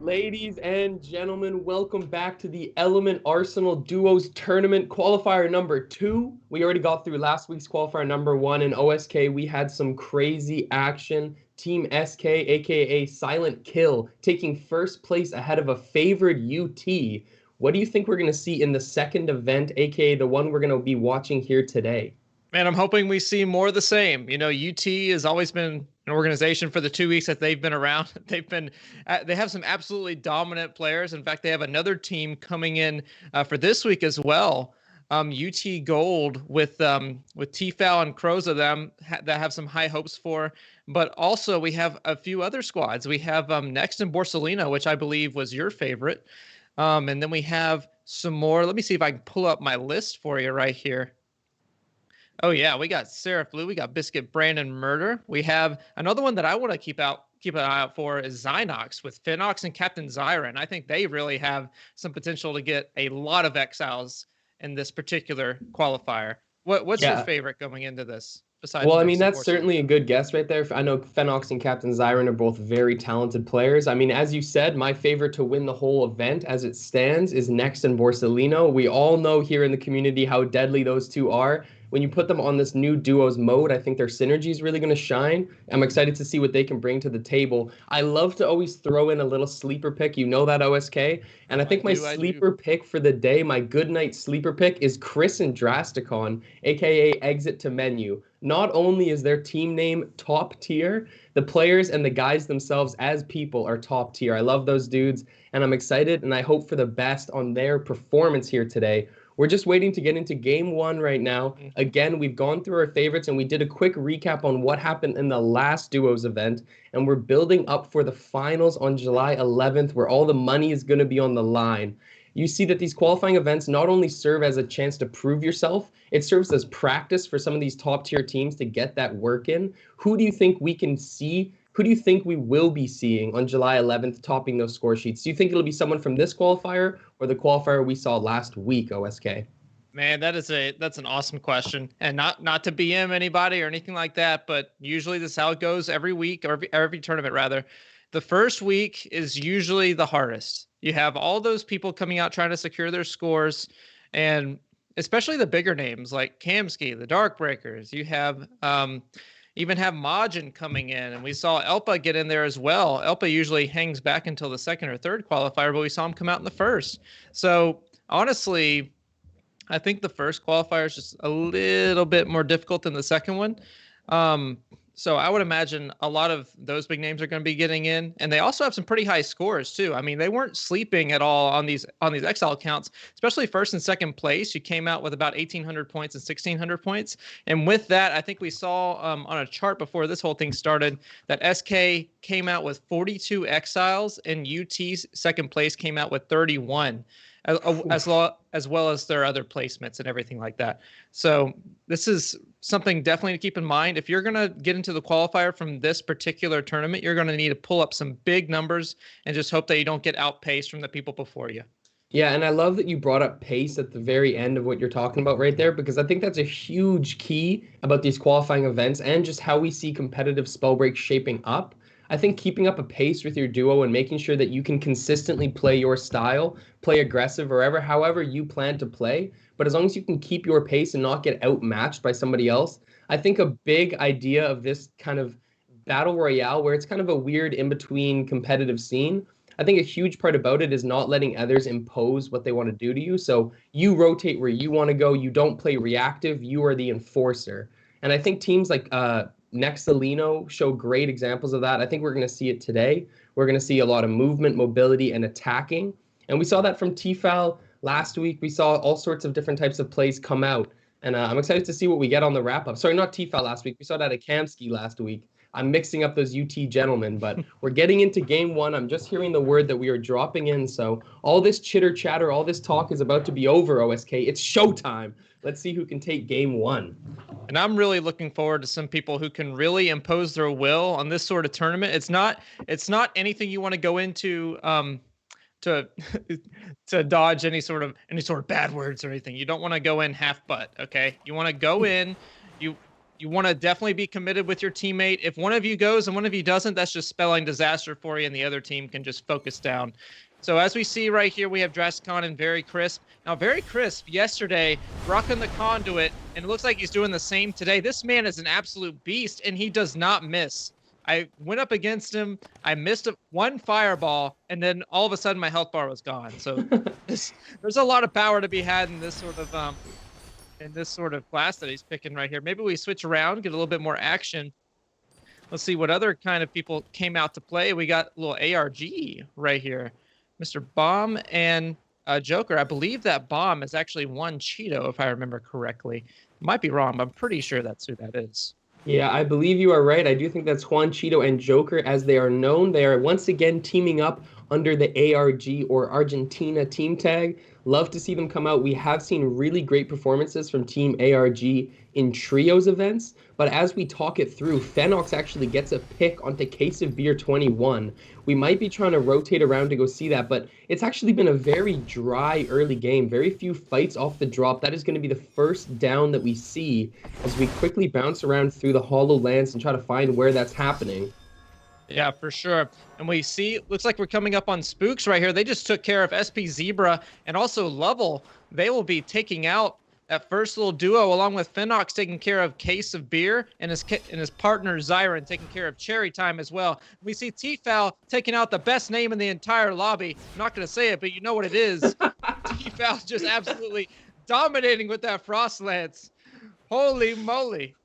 Ladies and gentlemen, welcome back to the Element Arsenal Duos Tournament Qualifier number 2. We already got through last week's qualifier number 1 in OSK. We had some crazy action. Team SK, aka Silent Kill, taking first place ahead of a favored UT. What do you think we're going to see in the second event, aka the one we're going to be watching here today? Man, I'm hoping we see more of the same. UT has always been an organization for the 2 weeks that they've been around. They have some absolutely dominant players. In fact, they have another team coming in for this week as well. UT Gold with Tfal and Croza that have some high hopes for. But also we have a few other squads. We have Next and Borsalino, which I believe was your favorite. And then we have some more. Let me see if I can pull up my list for you right here. Oh yeah, we got Seraph Blue, we got Biscuit Brandon Murder. We have another one that I want to keep an eye out for is Zynox with Finox and Captain Zyron. I think they really have some potential to get a lot of exiles in this particular qualifier. What's your favorite going into this? Well, I mean, that's certainly a good guess right there. I know Fenox and Captain Zyron are both very talented players. I mean, as you said, my favorite to win the whole event as it stands is Next and Borsalino. We all know here in the community how deadly those two are. When you put them on this new duos mode, I think their synergy is really going to shine. I'm excited to see what they can bring to the table. I love to always throw in a little sleeper pick. You know that, OSK. And I think my sleeper pick for the day, my good night sleeper pick, is Chris and Drasticon, aka Exit to Menu. Not only is their team name top tier, the players and the guys themselves as people are top tier. I love those dudes, and I'm excited, and I hope for the best on their performance here today. We're just waiting to get into game 1 right now. Again, we've gone through our favorites, and we did a quick recap on what happened in the last duos event, and we're building up for the finals on July 11th, where all the money is going to be on the line. You see that these qualifying events not only serve as a chance to prove yourself, it serves as practice for some of these top tier teams to get that work in. Who do you think we can see? Who do you think we will be seeing on July 11th topping those score sheets? Do you think it'll be someone from this qualifier or the qualifier we saw last week, OSK? Man, that's an awesome question, and not to BM anybody or anything like that, but usually this is how it goes every week or every tournament rather. The first week is usually the hardest. You have all those people coming out trying to secure their scores, and especially the bigger names like Kamsky, the Darkbreakers. You have even have Majin coming in, and we saw Elpa get in there as well. Elpa usually hangs back until the second or third qualifier, but we saw him come out in the first. So honestly, I think the first qualifier is just a little bit more difficult than the second one. So I would imagine a lot of those big names are going to be getting in, and they also have some pretty high scores too. I mean, they weren't sleeping at all on these exile counts, especially first and second place. You came out with about 1,800 points and 1,600 points, and with that, I think we saw on a chart before this whole thing started that SK came out with 42 exiles, and UT's second place came out with 31. As well as their other placements and everything like that. So this is something definitely to keep in mind. If you're going to get into the qualifier from this particular tournament, you're going to need to pull up some big numbers and just hope that you don't get outpaced from the people before you. Yeah, and I love that you brought up pace at the very end of what you're talking about right there, because I think that's a huge key about these qualifying events and just how we see competitive Spellbreak shaping up. I think keeping up a pace with your duo and making sure that you can consistently play your style, play aggressive, or however you plan to play, but as long as you can keep your pace and not get outmatched by somebody else, I think a big idea of this kind of battle royale, where it's kind of a weird in-between competitive scene, I think a huge part about it is not letting others impose what they want to do to you. So you rotate where you want to go. You don't play reactive. You are the enforcer. And I think teams like Nexalino show great examples of that. I think we're going to see it today. We're going to see a lot of movement, mobility, and attacking. And we saw that from Tfal last week. We saw all sorts of different types of plays come out. And I'm excited to see what we get on the wrap-up. Sorry, not Tfal last week. We saw that at Kamsky last week. I'm mixing up those UT gentlemen, but we're getting into game 1. I'm just hearing the word that we are dropping in. So all this chitter chatter, all this talk is about to be over, OSK. It's showtime. Let's see who can take game 1. And I'm really looking forward to some people who can really impose their will on this sort of tournament. It's not anything you want to go into to dodge any sort of bad words or anything. You don't want to go in half butt, okay? You want to go in, You want to definitely be committed with your teammate. If one of you goes and one of you doesn't, that's just spelling disaster for you, and the other team can just focus down. So as we see right here, we have Drasticon and Very Crisp. Now, Very Crisp yesterday rocking the conduit, and it looks like he's doing the same today. This man is an absolute beast, and he does not miss. I went up against him. I missed one fireball, and then all of a sudden my health bar was gone. So there's a lot of power to be had in this sort of class that he's picking right here. Maybe we switch around, get a little bit more action. Let's see what other kind of people came out to play. We got a little ARG right here. Mr. Bomb and Joker. I believe that Bomb is actually one Cheeto, if I remember correctly. Might be wrong, but I'm pretty sure that's who that is. Yeah, I believe you are right. I do think that's Juan Cheeto and Joker, as they are known. They are once again teaming up under the ARG or Argentina team tag. Love to see them come out. We have seen really great performances from Team ARG in trios events, but as we talk it through, Fenox actually gets a pick onto Case of Beer 21. We might be trying to rotate around to go see that, but it's actually been a very dry early game. Very few fights off the drop. That is going to be the first down that we see as we quickly bounce around through the hollow lands and try to find where that's happening. Yeah, for sure. And we see, looks like we're coming up on Spooks right here. They just took care of SP Zebra and also Lovell. They will be taking out that first little duo, along with Fenox taking care of Case of Beer and his partner Zyron taking care of Cherry Time as well. We see T-Foul taking out the best name in the entire lobby. I'm not going to say it, but you know what it is. T-Foul just absolutely dominating with that Frost Lance. Holy moly.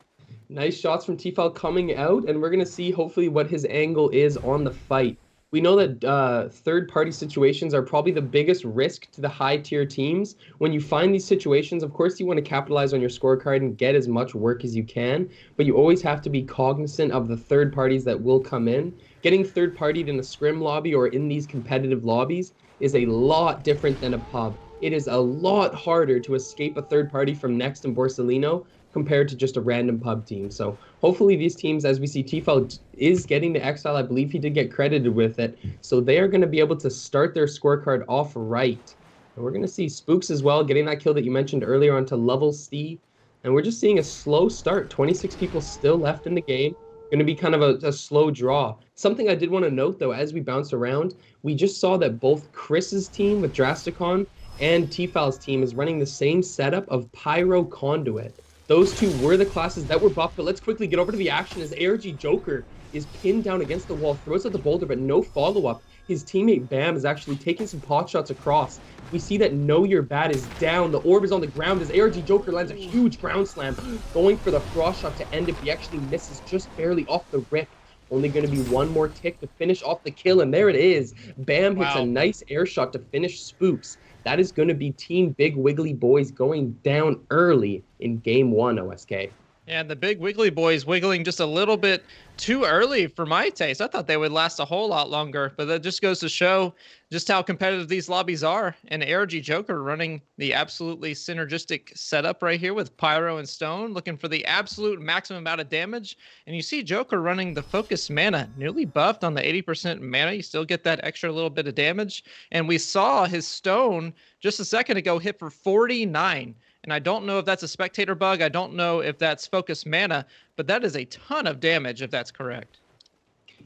Nice shots from T-Foul coming out, and we're going to see hopefully what his angle is on the fight. We know that third-party situations are probably the biggest risk to the high-tier teams. When you find these situations, of course, you want to capitalize on your scorecard and get as much work as you can, but you always have to be cognizant of the third parties that will come in. Getting third-partied in a scrim lobby or in these competitive lobbies is a lot different than a pub. It is a lot harder to escape a third party from Next and Borsalino compared to just a random pub team. So hopefully these teams, as we see T-Foul is getting the exile, I believe he did get credited with it. So they are going to be able to start their scorecard off right. And we're going to see Spooks as well, getting that kill that you mentioned earlier onto Level C. And we're just seeing a slow start. 26 people still left in the game. Going to be kind of a slow draw. Something I did want to note, though, as we bounce around, we just saw that both Chris's team with Drasticon and T-Foul's team is running the same setup of Pyro Conduit. Those two were the classes that were buffed, but let's quickly get over to the action as ARG Joker is pinned down against the wall, throws out the boulder, but no follow-up. His teammate Bam is actually taking some pot shots across. We see that Know Your Bad is down. The orb is on the ground as ARG Joker lands a huge ground slam, going for the frost shot to end it. He actually misses just barely off the rip. Only going to be one more tick to finish off the kill, and there it is. Bam hits a nice air shot to finish Spooks. That is going to be Team Big Wiggly Boys going down early in Game 1, OSK. Yeah, the Big Wiggly Boys wiggling just a little bit too early for my taste. I thought they would last a whole lot longer, but that just goes to show just how competitive these lobbies are. And ARG Joker running the absolutely synergistic setup right here with Pyro and Stone, looking for the absolute maximum amount of damage. And you see Joker running the Focus Mana, newly buffed on the 80% mana. You still get that extra little bit of damage. And we saw his Stone just a second ago hit for 49. And I don't know if that's a spectator bug. I don't know if that's focus mana, but that is a ton of damage if that's correct.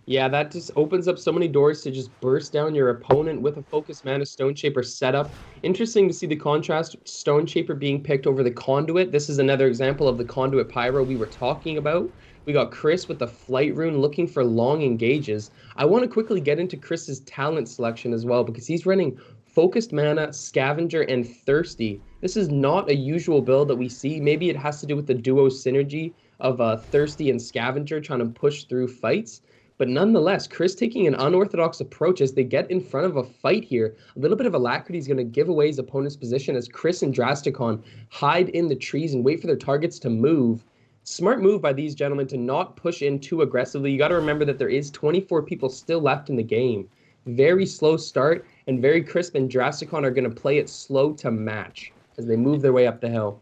Yeah, that just opens up so many doors to just burst down your opponent with a focus mana Stone Shaper setup. Interesting to see the contrast, Stone Shaper being picked over the Conduit. This is another example of the Conduit Pyro we were talking about. We got Chris with the Flight Rune looking for long engages. I want to quickly get into Chris's talent selection as well because he's running Focused Mana, Scavenger, and Thirsty. This is not a usual build that we see. Maybe it has to do with the duo synergy of Thirsty and Scavenger trying to push through fights. But nonetheless, Chris taking an unorthodox approach as they get in front of a fight here. A little bit of alacrity is going to give away his opponent's position as Chris and Drasticon hide in the trees and wait for their targets to move. Smart move by these gentlemen to not push in too aggressively. You got to remember that there is 24 people still left in the game. Very slow start, and Very Crisp and Drasticon are going to play it slow to match as they move their way up the hill.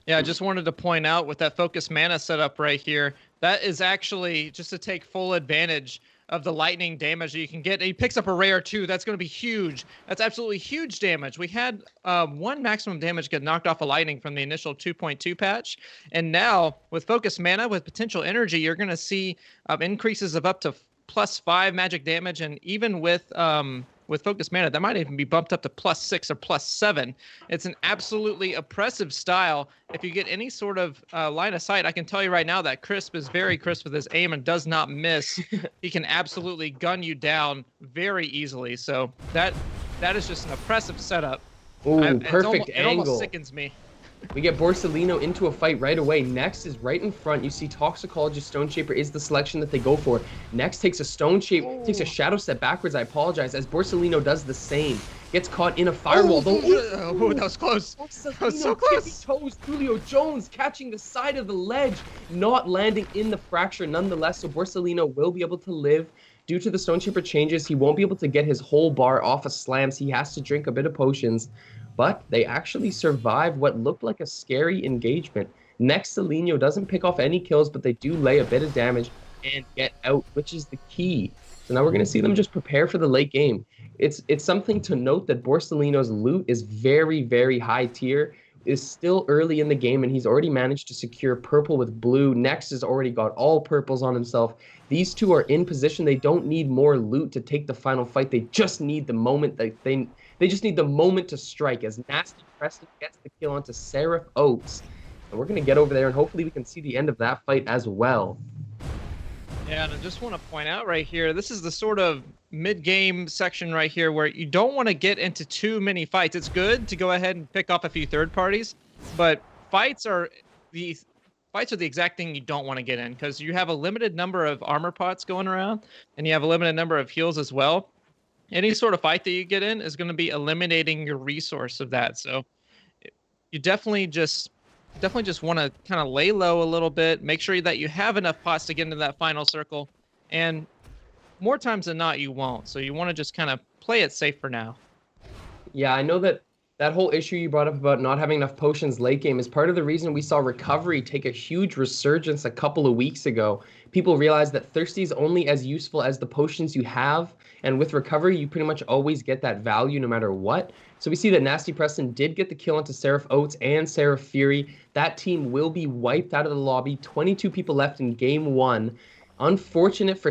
Yeah, I just wanted to point out with that focus mana setup right here, that is actually just to take full advantage of the lightning damage that you can get. And he picks up a rare too. That's going to be huge. That's absolutely huge damage. We had one maximum damage get knocked off of lightning from the initial 2.2 patch. And now with focus mana, with potential energy, you're going to see increases of up to +5 magic damage. And even with focus mana, that might even be bumped up to +6 or +7. It's an absolutely oppressive style. If you get any sort of line of sight, I can tell you right now that Crisp is very crisp with his aim and does not miss. He can absolutely gun you down very easily. So that is just an oppressive setup. Ooh, perfect angle. It almost sickens me. We get Borsalino into a fight right away. Next is right in front. You see Toxicologist Stone Shaper is the selection that they go for. Next takes a takes a Shadow Step backwards. I apologize, as Borsalino does the same. Gets caught in a firewall. That was close. That was so close. Toes. Julio Jones catching the side of the ledge, not landing in the fracture nonetheless. So Borsalino will be able to live. Due to the Stone Shaper changes, he won't be able to get his whole bar off of slams. He has to drink a bit of potions. But they actually survive what looked like a scary engagement. Next, Seleno doesn't pick off any kills, but they do lay a bit of damage and get out, which is the key. So now we're going to see them just prepare for the late game. It's something to note that Borsalino's loot is very, very high tier. It's still early in the game, and he's already managed to secure purple with blue. Next has already got all purples on himself. These two are in position. They don't need more loot to take the final fight. They just need the moment that they just need the moment to strike, as Nasty Preston gets the kill onto Seraph Oaks. And we're going to get over there, and hopefully we can see the end of that fight as well. Yeah, and I just want to point out right here, this is the sort of mid-game section right here where you don't want to get into too many fights. It's good to go ahead and pick up a few third parties, but fights are the exact thing you don't want to get in, because you have a limited number of armor pots going around, and you have a limited number of heals as well. Any sort of fight that you get in is going to be eliminating your resource of that. So you definitely just want to kind of lay low a little bit, make sure that you have enough pots to get into that final circle, and more times than not, you won't. So you want to just kind of play it safe for now. Yeah, I know that whole issue you brought up about not having enough potions late game is part of the reason we saw Recovery take a huge resurgence a couple of weeks ago. People realized that Thirsty is only as useful as the potions you have, and with Recovery, you pretty much always get that value no matter what. So we see that Nasty Preston did get the kill onto Seraph Oats and Seraph Fury. That team will be wiped out of the lobby. 22 people left in game one. Unfortunate for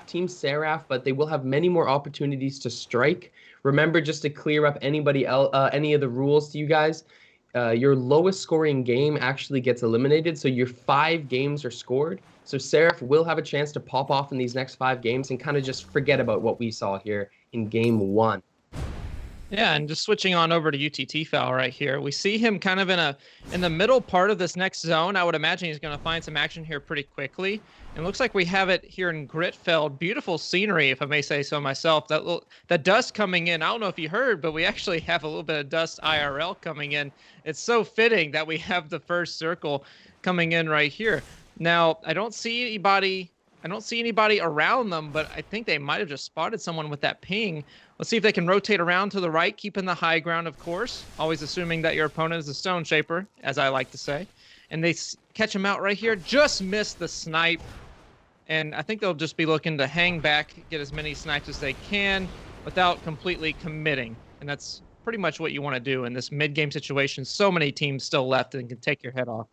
Team Seraph, but they will have many more opportunities to strike. Remember, just to clear up any of the rules to you guys, your lowest scoring game actually gets eliminated, so your 5 games are scored. So Seraph will have a chance to pop off in these next 5 games and kind of just forget about what we saw here in game one. Yeah, and just switching on over to UTT Foul right here, we see him kind of in the middle part of this next zone. I would imagine he's going to find some action here pretty quickly. And it looks like we have it here in Gritfeld. Beautiful scenery, if I may say so myself. That dust coming in, I don't know if you heard, but we actually have a little bit of dust IRL coming in. It's so fitting that we have the first circle coming in right here. Now, I don't see anybody around them, but I think they might have just spotted someone with that ping. Let's see if they can rotate around to the right, keeping the high ground, of course. Always assuming that your opponent is a Stone Shaper, as I like to say. And they catch him out right here. Just missed the snipe. And I think they'll just be looking to hang back, get as many snipes as they can without completely committing. And that's pretty much what you want to do in this mid-game situation. So many teams still left and can take your head off.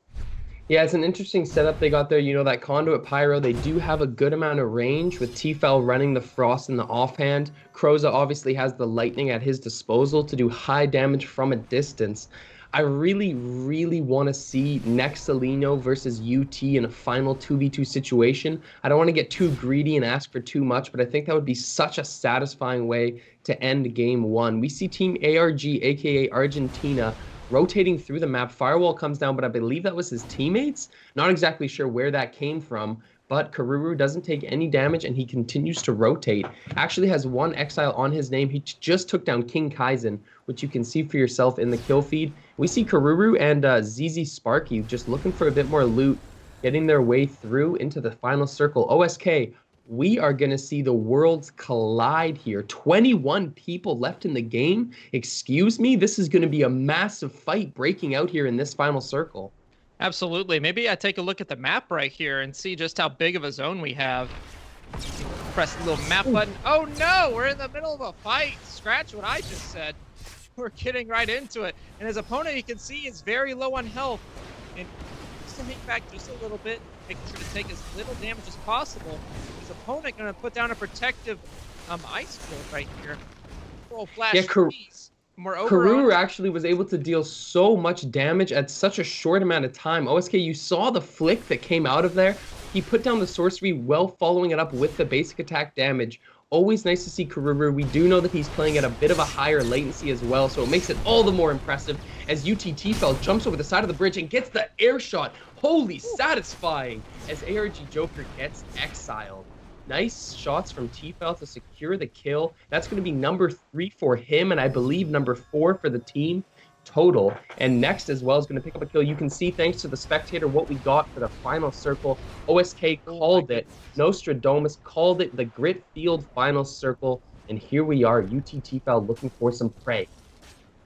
Yeah, it's an interesting setup they got there. You know, that Conduit Pyro, they do have a good amount of range with T-Fel running the Frost in the offhand. Kroza obviously has the Lightning at his disposal to do high damage from a distance. I really, really want to see Nexalino versus UT in a final 2v2 situation. I don't want to get too greedy and ask for too much, but I think that would be such a satisfying way to end game one. We see Team ARG, aka Argentina, rotating through the map. Firewall comes down, but I believe that was his teammates. Not exactly sure where that came from, but Karuru doesn't take any damage and he continues to rotate. Actually has 1 exile on his name. He just took down King Kaizen, which you can see for yourself in the kill feed. We see Karuru and ZZ Sparky just looking for a bit more loot, getting their way through into the final circle. OSK, we are going to see the worlds collide here. 21 people left in the game. Excuse me? This is going to be a massive fight breaking out here in this final circle. Absolutely. Maybe I take a look at the map right here and see just how big of a zone we have. Press the little map button. Oh no, we're in the middle of a fight. Scratch what I just said. We're getting right into it. And his opponent, you can see, is very low on health. And just to hang back just a little bit, making sure to take as little damage as possible. His opponent going to put down a protective ice field right here. Roll flash freeze. Karuru actually was able to deal so much damage at such a short amount of time. OSK, you saw the flick that came out of there. He put down the sorcery while following it up with the basic attack damage. Always nice to see Karuru. We do know that he's playing at a bit of a higher latency as well, so it makes it all the more impressive as UTT jumps over the side of the bridge and gets the air shot. Holy satisfying as ARG Joker gets exiled. Nice shots from T-Fel to secure the kill. That's going to be number 3 for him, and I believe number 4 for the team total. And next as well is going to pick up a kill. You can see, thanks to the spectator, what we got for the final circle. OSK called it. Nostradamus called it the Grit Field final circle. And here we are, UT T-Fel looking for some prey.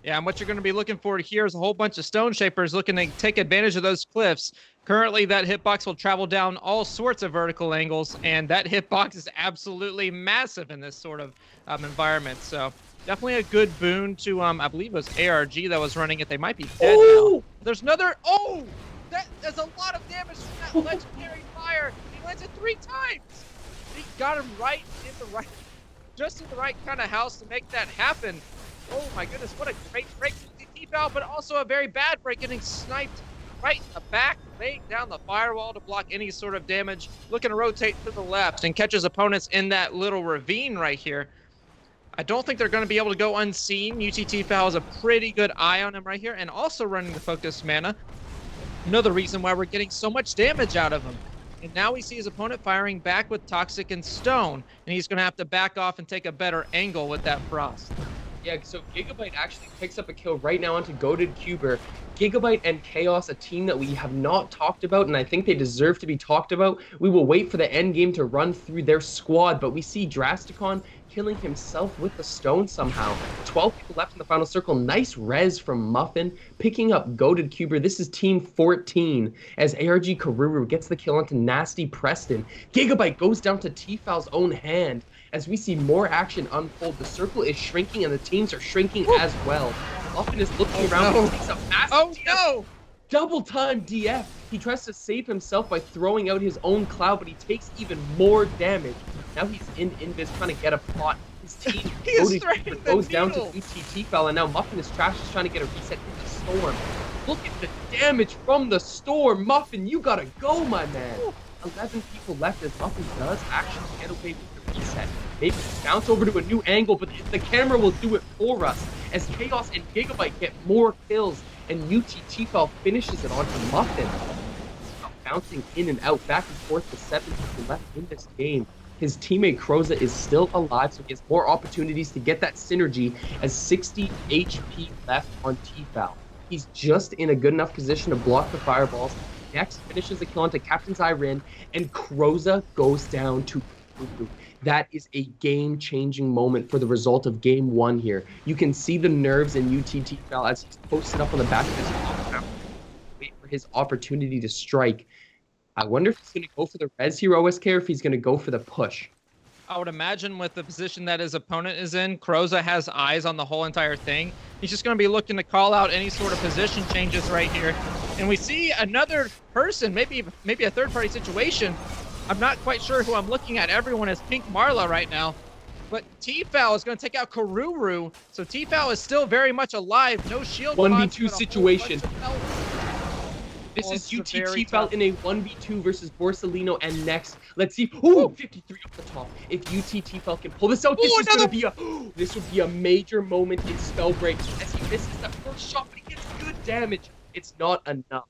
Yeah, and what you're going to be looking for here is a whole bunch of Stone Shapers looking to take advantage of those cliffs. Currently, that hitbox will travel down all sorts of vertical angles, and that hitbox is absolutely massive in this sort of environment. So definitely a good boon to, I believe it was ARG that was running it. They might be dead now. There's another, there's a lot of damage from that legendary fire. He lands it 3 times. He got him right in the right, just in the right kind of house to make that happen. Oh my goodness, what a great break from T-Fel, but also a very bad break, getting sniped right in the back, laying down the firewall to block any sort of damage, looking to rotate to the left and catches opponents in that little ravine right here. I don't think they're going to be able to go unseen. T-Fel has a pretty good eye on him right here, and also running the focus mana. Another reason why we're getting so much damage out of him. And now we see his opponent firing back with Toxic and Stone, and he's going to have to back off and take a better angle with that Frost. Yeah, so Gigabyte actually picks up a kill right now onto Goated Cuber. Gigabyte and Chaos, a team that we have not talked about, and I think they deserve to be talked about. We will wait for the end game to run through their squad, but we see Drasticon killing himself with the stone somehow. 12 people left in the final circle. Nice res from Muffin, picking up Goated Cuber. This is team 14 as ARG Karuru gets the kill onto Nasty Preston. Gigabyte goes down to T-Fel's own hand. As we see more action unfold, the circle is shrinking and the teams are shrinking as well. Muffin is looking around and takes a massive DF. Double time DF. He tries to save himself by throwing out his own cloud, but he takes even more damage. Now he's in Invis trying to get a plot. His team goes down to UTT-Fel, and now Muffin is trash, just trying to get a reset in the storm. Look at the damage from the storm. Muffin, you gotta go, my man. 11 people left as Muffin does actually get away with the reset. Maybe bounce over to a new angle, but the camera will do it for us as Chaos and Gigabyte get more kills, and UTT-Fel finishes it onto Muffin. Bouncing in and out, back and forth with 7 people left in this game. His teammate Kroza is still alive, so he has more opportunities to get that synergy as 60 HP left on T-Fel. He's just in a good enough position to block the fireballs. Next finishes the kill onto Captain Zyrin, and Kroza goes down to Kuku. That is a game-changing moment for the result of Game 1 here. You can see the nerves in UTT-Fel as he's posted up on the back of his phone. Wait for his opportunity to strike. I wonder if he's going to go for the res here, OSK, or if he's going to go for the push. I would imagine with the position that his opponent is in, Kroza has eyes on the whole entire thing. He's just going to be looking to call out any sort of position changes right here. And we see another person, maybe a third-party situation. I'm not quite sure who I'm looking at. Everyone is Pink Marla right now. But T-Fel is going to take out Karuru. So T-Fel is still very much alive. No shield. 1v2 situation. This is UTT-Fel in a 1v2 versus Borsellino, and next, let's see. Ooh, 53 off the top. If UTT-Fel can pull this out, this would be a major moment in Spellbreak as he misses the first shot, but he gets good damage. It's not enough.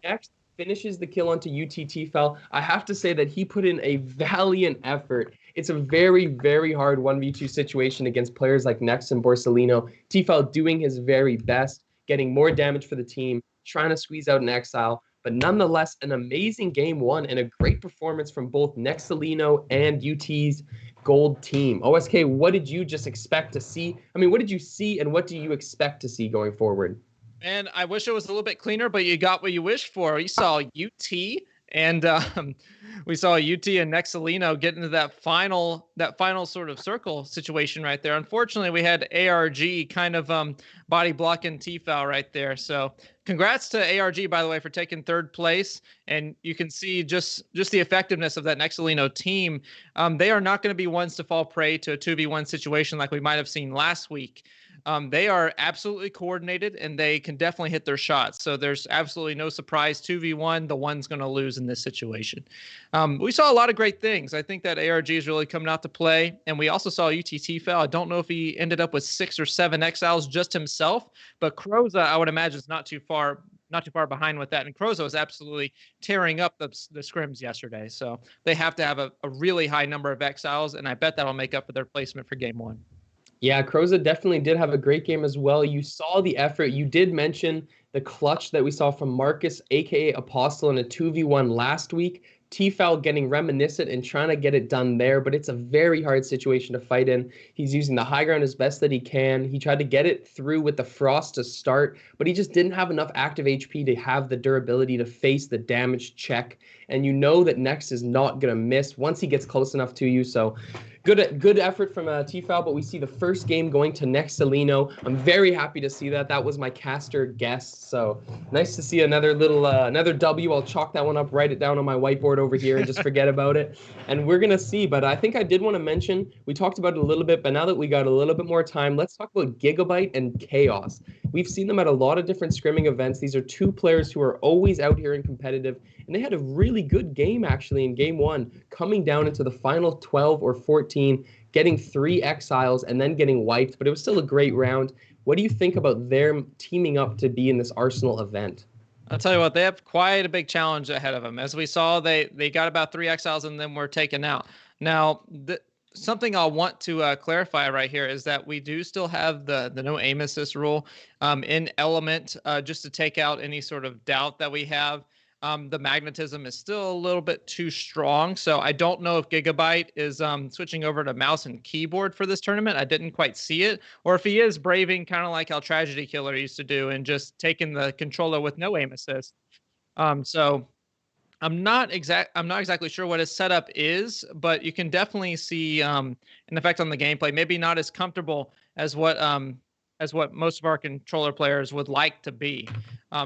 Next, finishes the kill onto UTT-Fel. I have to say that he put in a valiant effort. It's a very, very hard 1v2 situation against players like Next and Borsellino. T-Fel doing his very best, getting more damage for the team, trying to squeeze out an exile, but nonetheless, an amazing Game 1 and a great performance from both Nexalino and UT's gold team. OSK, what did you just expect to see? I mean, what did you see and what do you expect to see going forward? Man, I wish it was a little bit cleaner, but you got what you wished for. You saw UT And we saw UT and Nexalino get into that final sort of circle situation right there. Unfortunately, we had ARG kind of body blocking T-foul right there. So congrats to ARG, by the way, for taking third place. And you can see just the effectiveness of that Nexalino team. They are not going to be ones to fall prey to a 2v1 situation like we might have seen last week. They are absolutely coordinated, and they can definitely hit their shots. So there's absolutely no surprise. 2v1, the one's going to lose in this situation. We saw a lot of great things. I think that ARG is really coming out to play, and we also saw UTT foul. I don't know if he ended up with 6 or 7 exiles just himself, but Croza, I would imagine, is not too far behind with that. And Croza was absolutely tearing up the scrims yesterday. So they have to have a really high number of exiles, and I bet that'll make up for their placement for game 1. Yeah, Croza definitely did have a great game as well. You saw the effort. You did mention the clutch that we saw from Marcus, a.k.a. Apostle, in a 2v1 last week. T-foul getting reminiscent and trying to get it done there, but it's a very hard situation to fight in. He's using the high ground as best that he can. He tried to get it through with the frost to start, but he just didn't have enough active HP to have the durability to face the damage check. And you know that Next is not going to miss once he gets close enough to you. So good effort from T-foul, but we see the first game going to Nexalino. I'm very happy to see that. That was my caster guess. So nice to see another little another W. I'll chalk that one up, write it down on my whiteboard over here, and just forget about it. And we're gonna see. But I think I did want to mention, we talked about it a little bit, but now that we got a little bit more time, let's talk about Gigabyte and Chaos. We've seen them at a lot of different scrimming events. These are two players who are always out here and competitive, and they had a really good game actually in game 1, coming down into the final 12 or 14, getting 3 exiles and then getting wiped, but it was still a great round. What do you think about their teaming up to be in this Arsenal event? I'll tell you what, they have quite a big challenge ahead of them. As we saw, they got about 3 exiles and then were taken out. Now, something I'll want to clarify right here is that we do still have the no aim assist rule in Element, just to take out any sort of doubt that we have. The magnetism is still a little bit too strong. So I don't know if Gigabyte is switching over to mouse and keyboard for this tournament. I didn't quite see it. Or if he is braving, kind of like how Tragedy Killer used to do, and just taking the controller with no aim assist. So I'm not exactly sure what his setup is, but you can definitely see an effect on the gameplay. Maybe not as comfortable as what most of our controller players would like to be.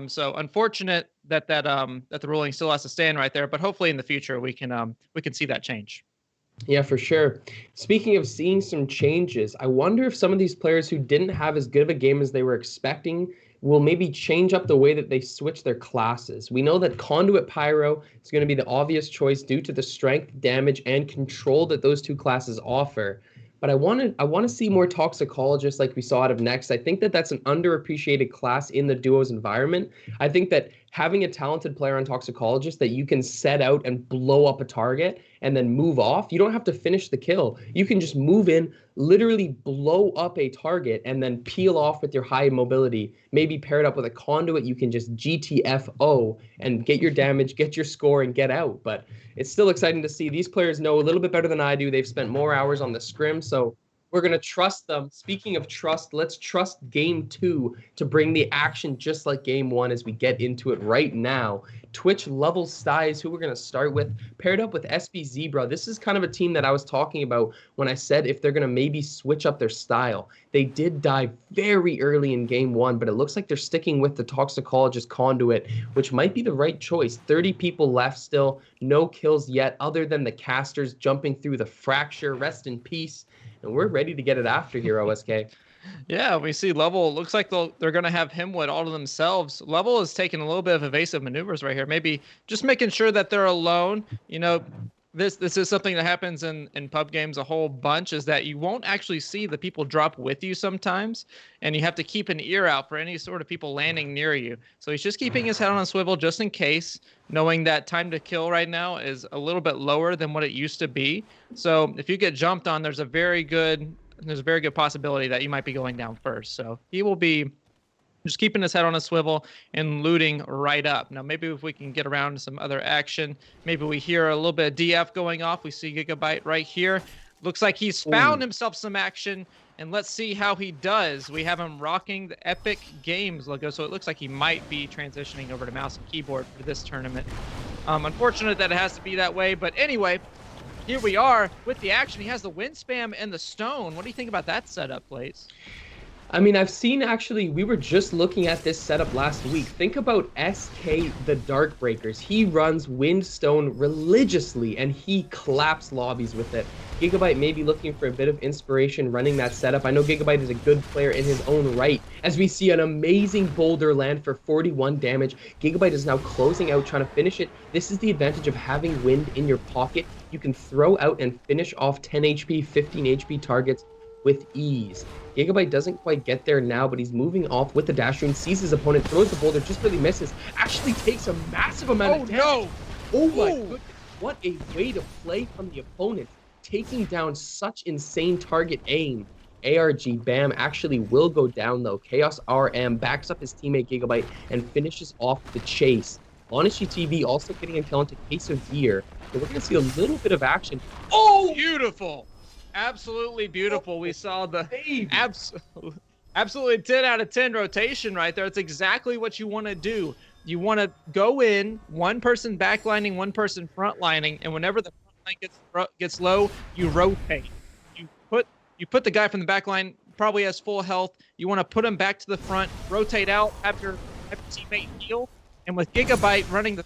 So unfortunate that the ruling still has to stand right there, but hopefully in the future we can see that change. Yeah, for sure. Speaking of seeing some changes, I wonder if some of these players who didn't have as good of a game as they were expecting will maybe change up the way that they switch their classes. We know that Conduit Pyro is going to be the obvious choice due to the strength, damage, and control that those two classes offer. But I want to see more Toxicologists like we saw out of Next. I think that that's an underappreciated class in the duos environment. I think that having a talented player on Toxicologist that you can set out and blow up a target and then move off, you don't have to finish the kill. You can just move in, literally blow up a target, and then peel off with your high mobility. Maybe paired up with a Conduit, you can just GTFO and get your damage, get your score, and get out. But it's still exciting to see. These players know a little bit better than I do. They've spent more hours on the scrim, so we're going to trust them. Speaking of trust, let's trust game 2 to bring the action just like game 1 as we get into it right now. Twitch Level Sty is who we're going to start with, paired up with SB Zebra. This is kind of a team that I was talking about when I said if they're going to maybe switch up their style. They did die very early in game 1, but it looks like they're sticking with the Toxicologist Conduit, which might be the right choice. 30 people left still, no kills yet other than the casters jumping through the fracture. Rest in peace. And we're ready to get it after here, OSK. Yeah, we see Level. Looks like they're going to have Himwood all to themselves. Level is taking a little bit of evasive maneuvers right here. Maybe just making sure that they're alone. You know, this is something that happens in pub games a whole bunch, is that you won't actually see the people drop with you sometimes, and you have to keep an ear out for any sort of people landing near you. So he's just keeping his head on a swivel just in case, knowing that time to kill right now is a little bit lower than what it used to be. So if you get jumped on, there's a very good possibility that you might be going down first. So he will be just keeping his head on a swivel and looting right up. Now, maybe if we can get around to some other action, maybe we hear a little bit of DF going off. We see Gigabyte right here. Looks like he's found himself some action, and let's see how he does. We have him rocking the Epic Games logo, so it looks like he might be transitioning over to mouse and keyboard for this tournament. Unfortunate that it has to be that way, but anyway, here we are with the action. He has the wind spam and the stone. What do you think about that setup, Plates? I mean, I've seen actually, we were just looking at this setup last week. Think about SK the Darkbreakers. He runs Windstone religiously and he claps lobbies with it. Gigabyte may be looking for a bit of inspiration running that setup. I know Gigabyte is a good player in his own right, as we see an amazing boulder land for 41 damage. Gigabyte is now closing out, trying to finish it. This is the advantage of having wind in your pocket. You can throw out and finish off 10 HP, 15 HP targets with ease. Gigabyte doesn't quite get there now, but he's moving off with the dash rune, sees his opponent, throws the boulder, just barely misses, actually takes a massive amount of damage. No! Oh my goodness, what a way to play from the opponent, taking down such insane target aim. ARG Bam actually will go down though. Chaos RM backs up his teammate Gigabyte and finishes off the chase. Honesty TV also getting a kill into Case of Gear, so we're going to see a little bit of action. Oh! Beautiful! Absolutely beautiful. We saw the absolutely 10 out of 10 rotation right there. It's exactly what you want to do. You want to go in, one person backlining, one person frontlining, and whenever the front line gets low, you rotate. You put the guy from the back line probably has full health. You want to put him back to the front, rotate out, have your teammate heal, and with Gigabyte running the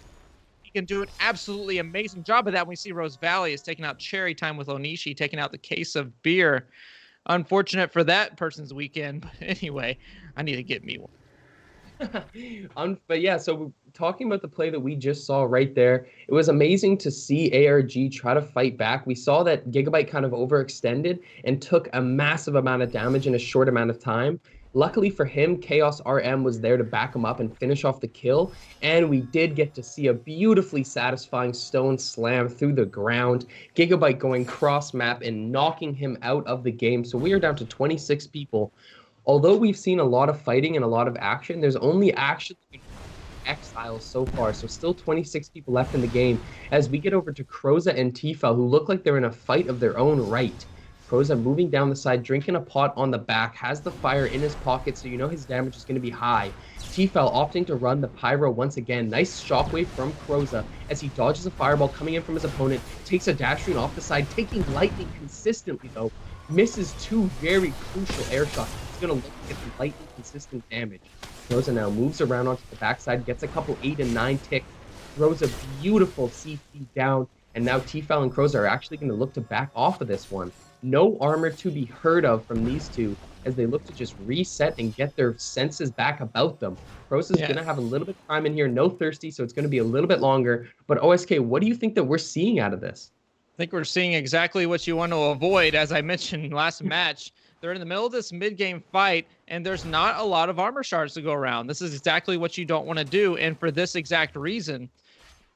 can do an absolutely amazing job of that. We see Rose Valley is taking out Cherry Time with Onishi, taking out the Case of Beer. Unfortunate for that person's weekend, but anyway, I need to get me one. But yeah, so talking about the play that we just saw right there, it was amazing to see ARG try to fight back. We saw that Gigabyte kind of overextended and took a massive amount of damage in a short amount of time. Luckily for him, Chaos RM was there to back him up and finish off the kill, and we did get to see a beautifully satisfying stone slam through the ground. Gigabyte going cross-map and knocking him out of the game, so we are down to 26 people. Although we've seen a lot of fighting and a lot of action, there's only actually exiles so far, so still 26 people left in the game as we get over to Kroza and Tfal, who look like they're in a fight of their own right. Kroza moving down the side, drinking a pot on the back, has the fire in his pocket, so you know his damage is going to be high. Tfal opting to run the pyro once again. Nice shockwave from Kroza as he dodges a fireball coming in from his opponent, takes a dash rune off the side, taking lightning consistently though, misses two very crucial air shots. He's going to look to get some lightning consistent damage. Kroza now moves around onto the backside, gets a couple 8 and 9 ticks, throws a beautiful CC down, and now Tfal and Kroza are actually going to look to back off of this one. No armor to be heard of from these two as they look to just reset and get their senses back about them. Kroza's going to have a little bit of time in here, no thirsty, so it's going to be a little bit longer. But OSK, what do you think that we're seeing out of this? I think we're seeing exactly what you want to avoid. As I mentioned last match, they're in the middle of this mid-game fight, and there's not a lot of armor shards to go around. This is exactly what you don't want to do, and for this exact reason,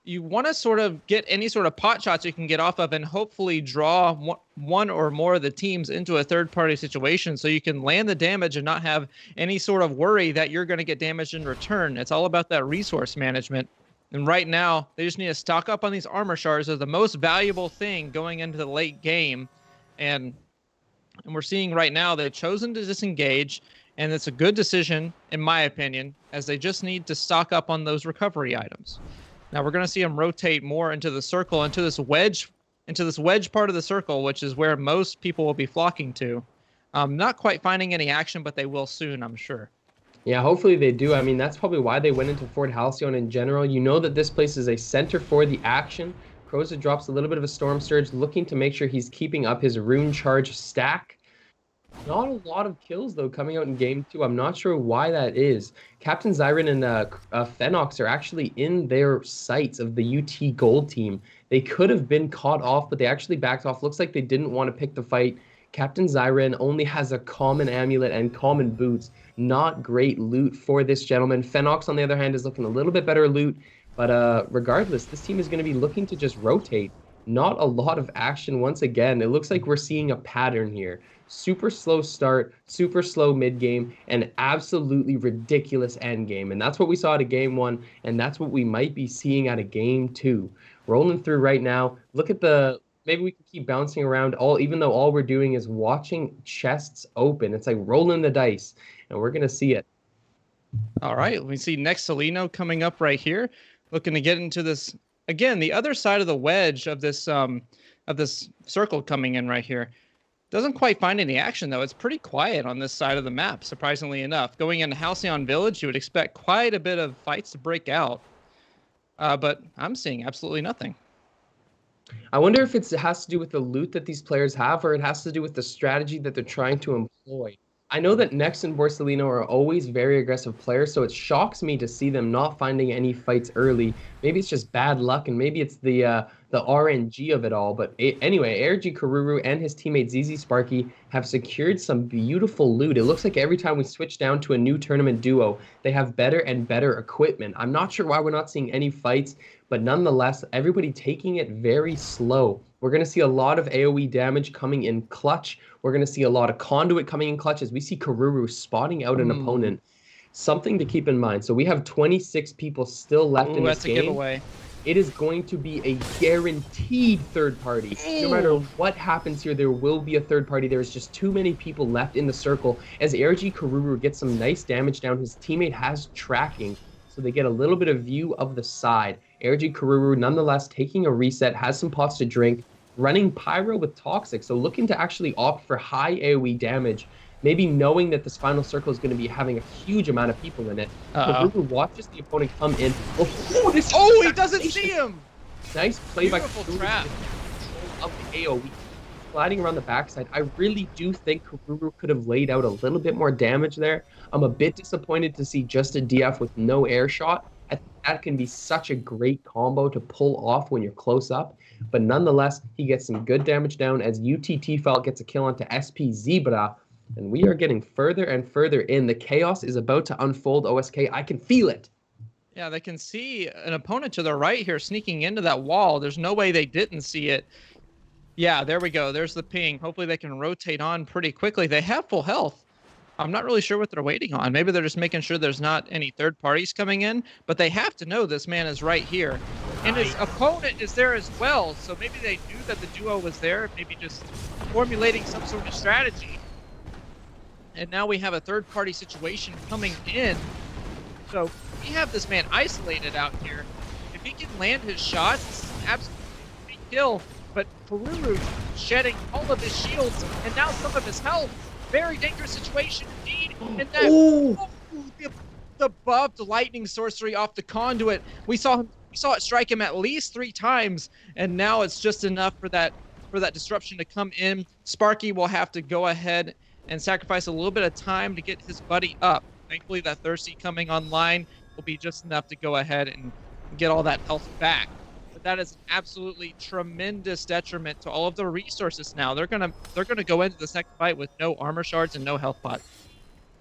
you want to sort of get any sort of pot shots you can get off of and hopefully draw one or more of the teams into a third-party situation so you can land the damage and not have any sort of worry that you're going to get damaged in return. It's all about that resource management. And right now, they just need to stock up on these armor shards. They're the most valuable thing going into the late game. And we're seeing right now they've chosen to disengage, and it's a good decision, in my opinion, as they just need to stock up on those recovery items. Now we're going to see them rotate more into the circle, into this wedge part of the circle, which is where most people will be flocking to. Not quite finding any action, but they will soon, I'm sure. Yeah, hopefully they do. I mean, that's probably why they went into Fort Halcyon in general. You know that this place is a center for the action. Kroza drops a little bit of a Storm Surge, looking to make sure he's keeping up his Rune Charge stack. Not a lot of kills, though, coming out in Game 2. I'm not sure why that is. Captain Zyron and Phenox are actually in their sights of the UT Gold team. They could have been caught off, but they actually backed off. Looks like they didn't want to pick the fight. Captain Zyron only has a common amulet and common boots. Not great loot for this gentleman. Phenox, on the other hand, is looking a little bit better loot. But regardless, this team is going to be looking to just rotate. Not a lot of action once again. It looks like we're seeing a pattern here. Super slow start, super slow mid game, and absolutely ridiculous end game. And that's what we saw at a Game 1, and that's what we might be seeing at a Game 2. Rolling through right now. Look at the... Maybe we can keep bouncing around, even though all we're doing is watching chests open. It's like rolling the dice, and we're going to see it. All right, we see next Salino coming up right here, looking to get into this again, the other side of the wedge of this circle coming in right here doesn't quite find any action, though. It's pretty quiet on this side of the map, surprisingly enough. Going into Halcyon Village, you would expect quite a bit of fights to break out. But I'm seeing absolutely nothing. I wonder if it has to do with the loot that these players have, or it has to do with the strategy that they're trying to employ. I know that Next and Borsellino are always very aggressive players, so it shocks me to see them not finding any fights early. Maybe it's just bad luck, and maybe it's the RNG of it all. But anyway, ARG Karuru and his teammate ZZ Sparky have secured some beautiful loot. It looks like every time we switch down to a new tournament duo, they have better and better equipment. I'm not sure why we're not seeing any fights, but nonetheless, everybody taking it very slow. We're going to see a lot of AoE damage coming in clutch. We're going to see a lot of conduit coming in clutch as we see Karuru spotting out an opponent. Something to keep in mind. So we have 26 people still left in this that's game. a giveaway. It is going to be a guaranteed third party. No matter what happens here, there will be a third party. There's just too many people left in the circle. As ARG Karuru gets some nice damage down, his teammate has tracking, so they get a little bit of view of the side. ARG Karuru, nonetheless, taking a reset, has some pots to drink, running Pyro with Toxic, so looking to actually opt for high AoE damage, maybe knowing that this final circle is going to be having a huge amount of people in it. Karuru watches the opponent come in. He doesn't see him! Nice play by Beautiful Karuru trap. of the AoE. Sliding around the backside, I really do think Karuru could have laid out a little bit more damage there. I'm a bit disappointed to see just a DF with no air shot. I think that can be such a great combo to pull off when you're close up. But nonetheless, he gets some good damage down as UTT Felt gets a kill onto SP Zebra. And we are getting further and further in. The chaos is about to unfold, OSK. I can feel it. Yeah, they can see an opponent to the right here sneaking into that wall. There's no way they didn't see it. Yeah, there we go. There's the ping. Hopefully they can rotate on pretty quickly. They have full health. I'm not really sure what they're waiting on. Maybe they're just making sure there's not any third parties coming in, but they have to know this man is right here. And his opponent is there as well, so maybe they knew that the duo was there, maybe just formulating some sort of strategy. And now we have a third party situation coming in. So we have this man isolated out here. If he can land his shots, absolutely big kill. But Karuru shedding all of his shields and now some of his health. Very dangerous situation indeed. And then the buffed lightning sorcery off the conduit. We saw it strike him at least 3 times, and now it's just enough for that disruption to come in. Sparky will have to go ahead and sacrifice a little bit of time to get his buddy up. Thankfully, that Thirsty coming online will be just enough to go ahead and get all that health back. But that is an absolutely tremendous detriment to all of the resources now. They're gonna go into the second fight with no armor shards and no health pot.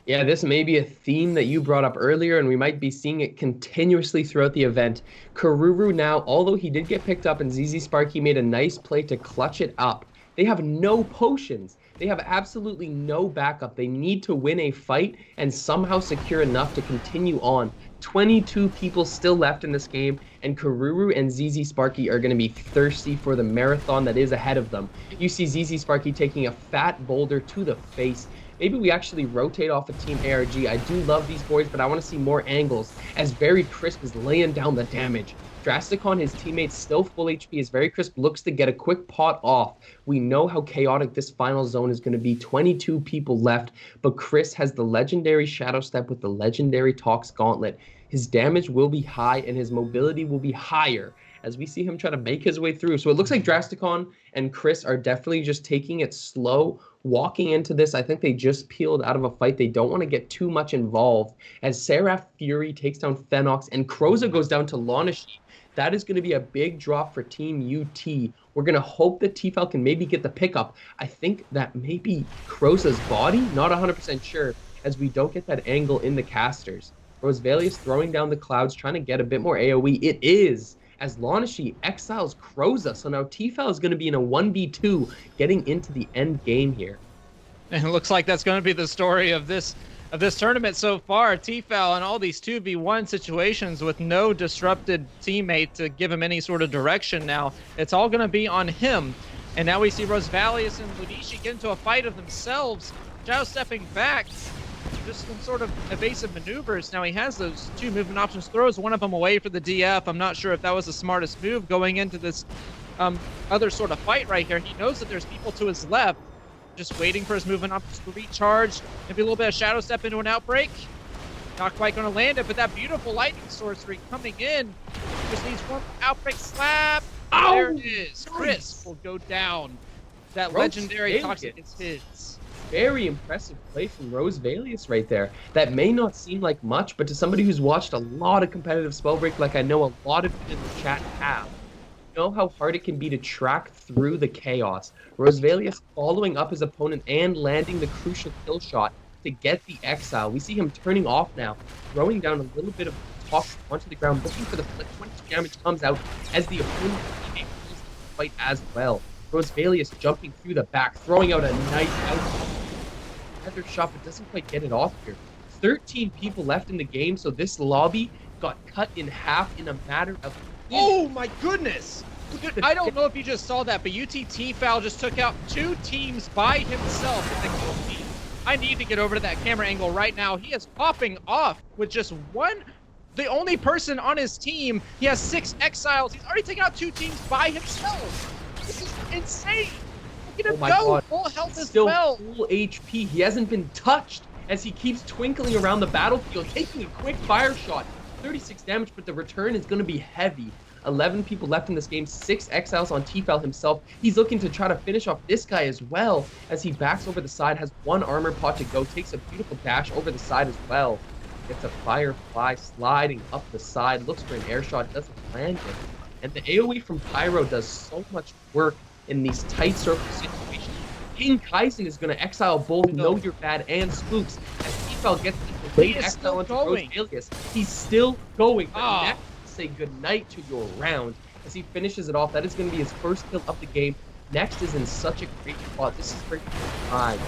Yeah, this may be a theme that you brought up earlier, and we might be seeing it continuously throughout the event. Karuru now, although he did get picked up and ZZ Sparky made a nice play to clutch it up, they have no potions. They have absolutely no backup. They need to win a fight and somehow secure enough to continue on. 22 people still left in this game, and Karuru and ZZ Sparky are going to be thirsty for the marathon that is ahead of them. You see ZZ Sparky taking a fat boulder to the face. Maybe we actually rotate off of Team ARG. I do love these boys, but I want to see more angles as Very Crisp is laying down the damage. Drasticon, his teammates still full HP as Very Crisp looks to get a quick pot off. We know how chaotic this final zone is going to be. 22 people left, but Chris has the legendary Shadow Step with the legendary Tox Gauntlet. His damage will be high and his mobility will be higher as we see him try to make his way through. So it looks like Drasticon and Chris are definitely just taking it slow, walking into this. I think they just peeled out of a fight. They don't want to get too much involved as Seraph Fury takes down Phenox and Kroza goes down to Lanashi. That is going to be a big drop for Team UT. We're going to hope that T-Fel can maybe get the pickup. I think that maybe Kroza's body, not 100% sure, as we don't get that angle in the casters. Rosevalius throwing down the clouds, trying to get a bit more AoE. It is, as Lanashi exiles Kroza. So now T-Fel is going to be in a 1v2, getting into the end game here. And it looks like that's going to be the story of this tournament so far. T-Fel and all these 2v1 situations with no disrupted teammate to give him any sort of direction now. It's all going to be on him. And now we see Rosevalius and Ludishi get into a fight of themselves. Zhao stepping back. just some sort of evasive maneuvers. Now he has those 2 movement options, throws one of them away for the DF. I'm not sure if that was the smartest move going into this other sort of fight right here. He knows that there's people to his left, just waiting for his movement options to recharge. Maybe a little bit of shadow step into an outbreak. Not quite going to land it, but that beautiful lightning sorcery coming in. Just needs one outbreak slap. Ow! There it is. Nice. Chris will go down. That Rose legendary Valius. toxic is his. Very impressive play from Rose Valius right there. That may not seem like much, but to somebody who's watched a lot of competitive Spellbreak, like I know a lot of you in the chat have, you know how hard it can be to track through the chaos. Rose Valius following up his opponent and landing the crucial kill shot to get the exile. We see him turning off now, throwing down a little bit of toxin onto the ground, looking for the flip. 22 damage comes out as the opponent teammate pulls the fight as well. Rose Valius jumping through the back, throwing out a nice feather shot, but doesn't quite get it off here. 13 people left in the game, so this lobby got cut in half in a matter of... Oh my goodness! I don't know if you just saw that, but UTT Foul just took out 2 teams by himself in the kill feed. I need to get over to that camera angle right now. He is popping off with just one, the only person on his team. He has 6 exiles. He's already taken out 2 teams by himself. This is insane. Look at him go. God. Full health as Still well. full HP. He hasn't been touched as he keeps twinkling around the battlefield, taking a quick fire shot. 36 damage, but the return is going to be heavy. 11 people left in this game, 6 exiles on T-Foul himself. He's looking to try to finish off this guy as well as he backs over the side, has 1 armor pot to go, takes a beautiful dash over the side as well. Gets a Firefly sliding up the side, looks for an air shot, doesn't land it. And the AoE from Pyro does so much work in these tight circle situations. King Kaizen is going to exile both Know You're Bad and Spooks as T-Foul gets the delayed exile into Rose Valius. He's still going. But next, say goodnight to your round as he finishes it off. That is going to be his first kill of the game. Next is in such a great spot. This is breaking 5.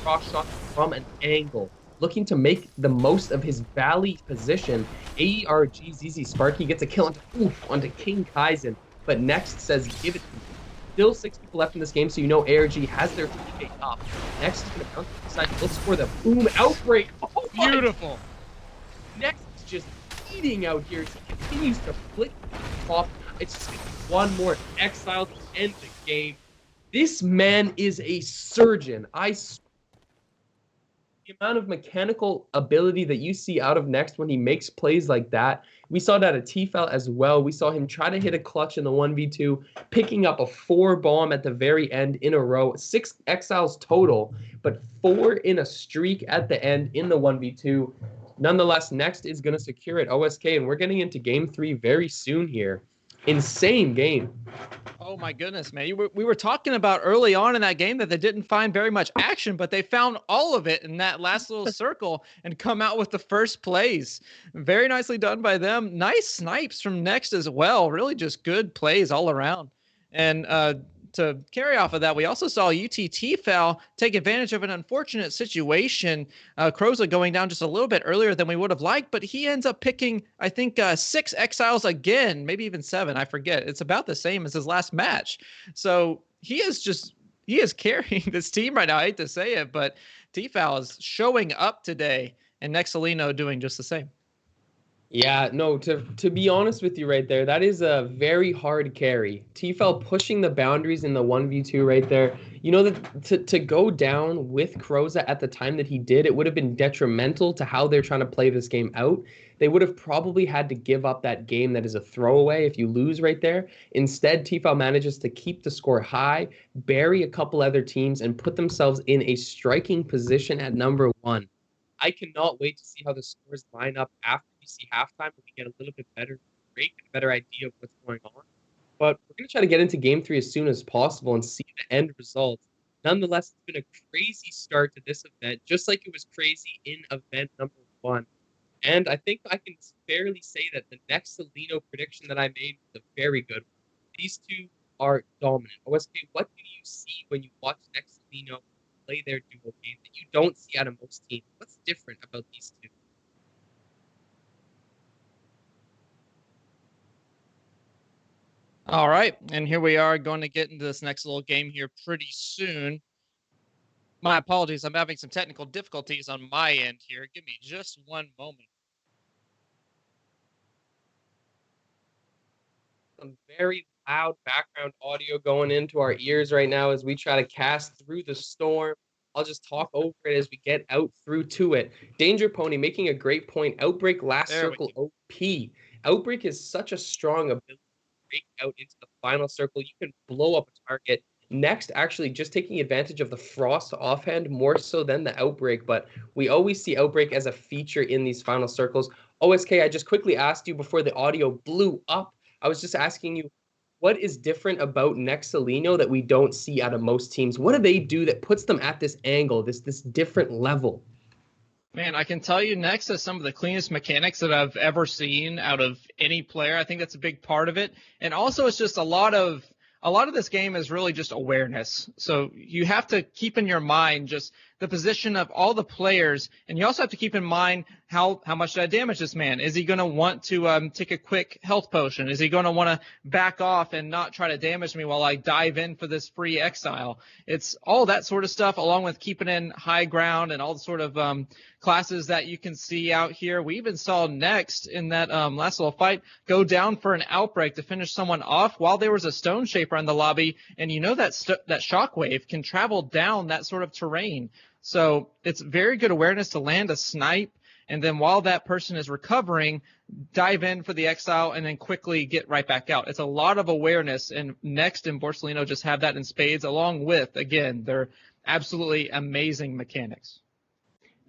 Cross shot from an angle, looking to make the most of his valley position. AERG ZZ Sparky gets a kill onto King Kaizen, but next says give it to me. Still 6 people left in this game, so you know ARG has their teammate up. Next is going to bounce to the side, looks for the boom outbreak. Oh, beautiful. Next is just eating out here as he continues to flick off. It's just going to be one more exile to end the game. This man is a surgeon. The amount of mechanical ability that you see out of Next when he makes plays like that. We saw that at T-Foul as well. We saw him try to hit a clutch in the 1v2, picking up a 4 bomb at the very end in a row. 6 exiles total, but 4 in a streak at the end in the 1v2. Nonetheless, Next is going to secure it, OSK, and we're getting into Game 3 very soon here. Insane game. Oh my goodness, man. We were talking about early on in that game that they didn't find very much action, but they found all of it in that last little circle and come out with the first plays. Very nicely done by them. Nice snipes from Next as well. Really just good plays all around. And to carry off of that, we also saw UTT Foul take advantage of an unfortunate situation. Kroza going down just a little bit earlier than we would have liked, but he ends up picking, I think, 6 exiles again, maybe even 7. I forget. It's about the same as his last match. So he is carrying this team right now. I hate to say it, but T-Foul is showing up today, and Nexalino doing just the same. Yeah, no, to be honest with you right there, that is a very hard carry. T-Foul pushing the boundaries in the 1v2 right there. You know, that to go down with Kroza at the time that he did, it would have been detrimental to how they're trying to play this game out. They would have probably had to give up that game that is a throwaway if you lose right there. Instead, T-Foul manages to keep the score high, bury a couple other teams, and put themselves in a striking position at number 1. I cannot wait to see how the scores line up after we see halftime and we get a little bit better break and a better idea of what's going on. But we're going to try to get into Game 3 as soon as possible and see the end result. Nonetheless, it's been a crazy start to this event, just like it was crazy in event number 1. And I think I can fairly say that the next Salino prediction that I made was a very good one. These two are dominant. OSK, what do you see when you watch next Salino play their duo game that you don't see out of most teams? What's different about these two? All right, and here we are going to get into this next little game here pretty soon. My apologies. I'm having some technical difficulties on my end here. Give me just one moment. Some very loud background audio going into our ears right now as we try to cast through the storm. I'll just talk over it as we get out through to it. Danger Pony making a great point. Outbreak last There we circle OP. Outbreak is such a strong ability to break out into the final circle. You can blow up a target. Next, actually, just taking advantage of the Frost offhand more so than the Outbreak, but we always see Outbreak as a feature in these final circles. OSK, I just quickly asked you before the audio blew up. I was just asking you, what is different about Nexalino that we don't see out of most teams? What do they do that puts them at this angle, this different level? Man, I can tell you Next is some of the cleanest mechanics that I've ever seen out of any player. I think that's a big part of it. And also it's just a lot of this game is really just awareness. So you have to keep in your mind just the position of all the players, and you also have to keep in mind how much did I damage this man? Is he going to want to take a quick health potion? Is he going to want to back off and not try to damage me while I dive in for this free exile? It's all that sort of stuff, along with keeping in high ground and all the sort of classes that you can see out here. We even saw Next in that last little fight go down for an outbreak to finish someone off while there was a stone shaper in the lobby, and you know that shockwave can travel down that sort of terrain. So it's very good awareness to land a snipe, and then while that person is recovering, dive in for the exile and then quickly get right back out. It's a lot of awareness, and Next and Borsellino just have that in spades, along with, again, their absolutely amazing mechanics.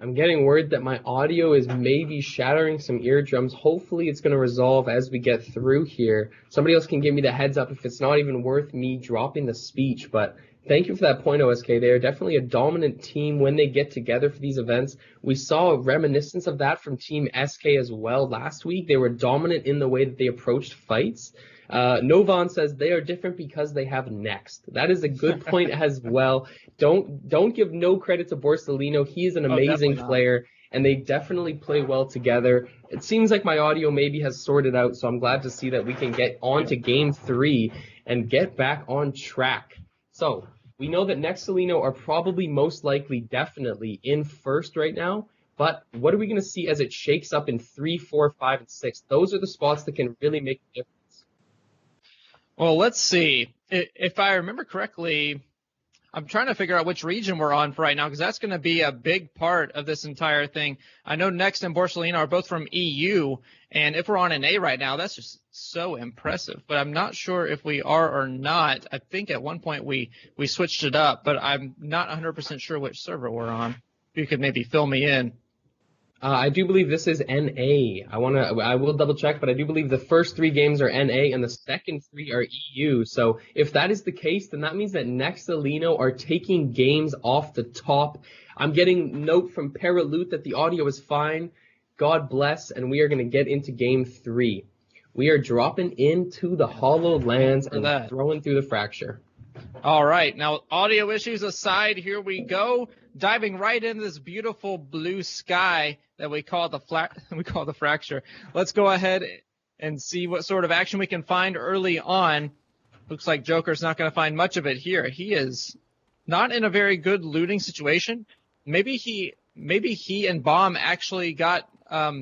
I'm getting word that my audio is maybe shattering some eardrums. Hopefully it's going to resolve as we get through here. Somebody else can give me the heads up if it's not even worth me dropping the speech, but thank you for that point, OSK. They are definitely a dominant team when they get together for these events. We saw a reminiscence of that from Team SK as well last week. They were dominant in the way that they approached fights. Novan says they are different because they have Next. That is a good point as well. Don't give no credit to Borsellino. He is an amazing player, and they definitely play well together. It seems like my audio maybe has sorted out, so I'm glad to see that we can get on to Game 3 and get back on track. So we know that Nexalino are probably most likely definitely in first right now. But what are we going to see as it shakes up in 3, 4, 5, and 6? Those are the spots that can really make a difference. Well, let's see. If I remember correctly, I'm trying to figure out which region we're on for right now, because that's going to be a big part of this entire thing. I know Next and Borsellino are both from EU, and if we're on an A right now, that's just so impressive. But I'm not sure if we are or not. I think at one point we switched it up, but I'm not 100% sure which server we're on. If you could maybe fill me in. I do believe this is NA. I will double check, but I do believe the first 3 games are NA and the second 3 are EU. So if that is the case, then that means that Nexalino are taking games off the top. I'm getting note from Paraloot that the audio is fine. God bless, and we are going to get into game 3. We are dropping into the Hollow Lands and throwing through the Fracture. All right, now audio issues aside, here we go, diving right into this beautiful blue sky that we call the Fracture. Let's go ahead and see what sort of action we can find early on. Looks like Joker's not going to find much of it here. He is not in a very good looting situation. Maybe he and Bomb actually got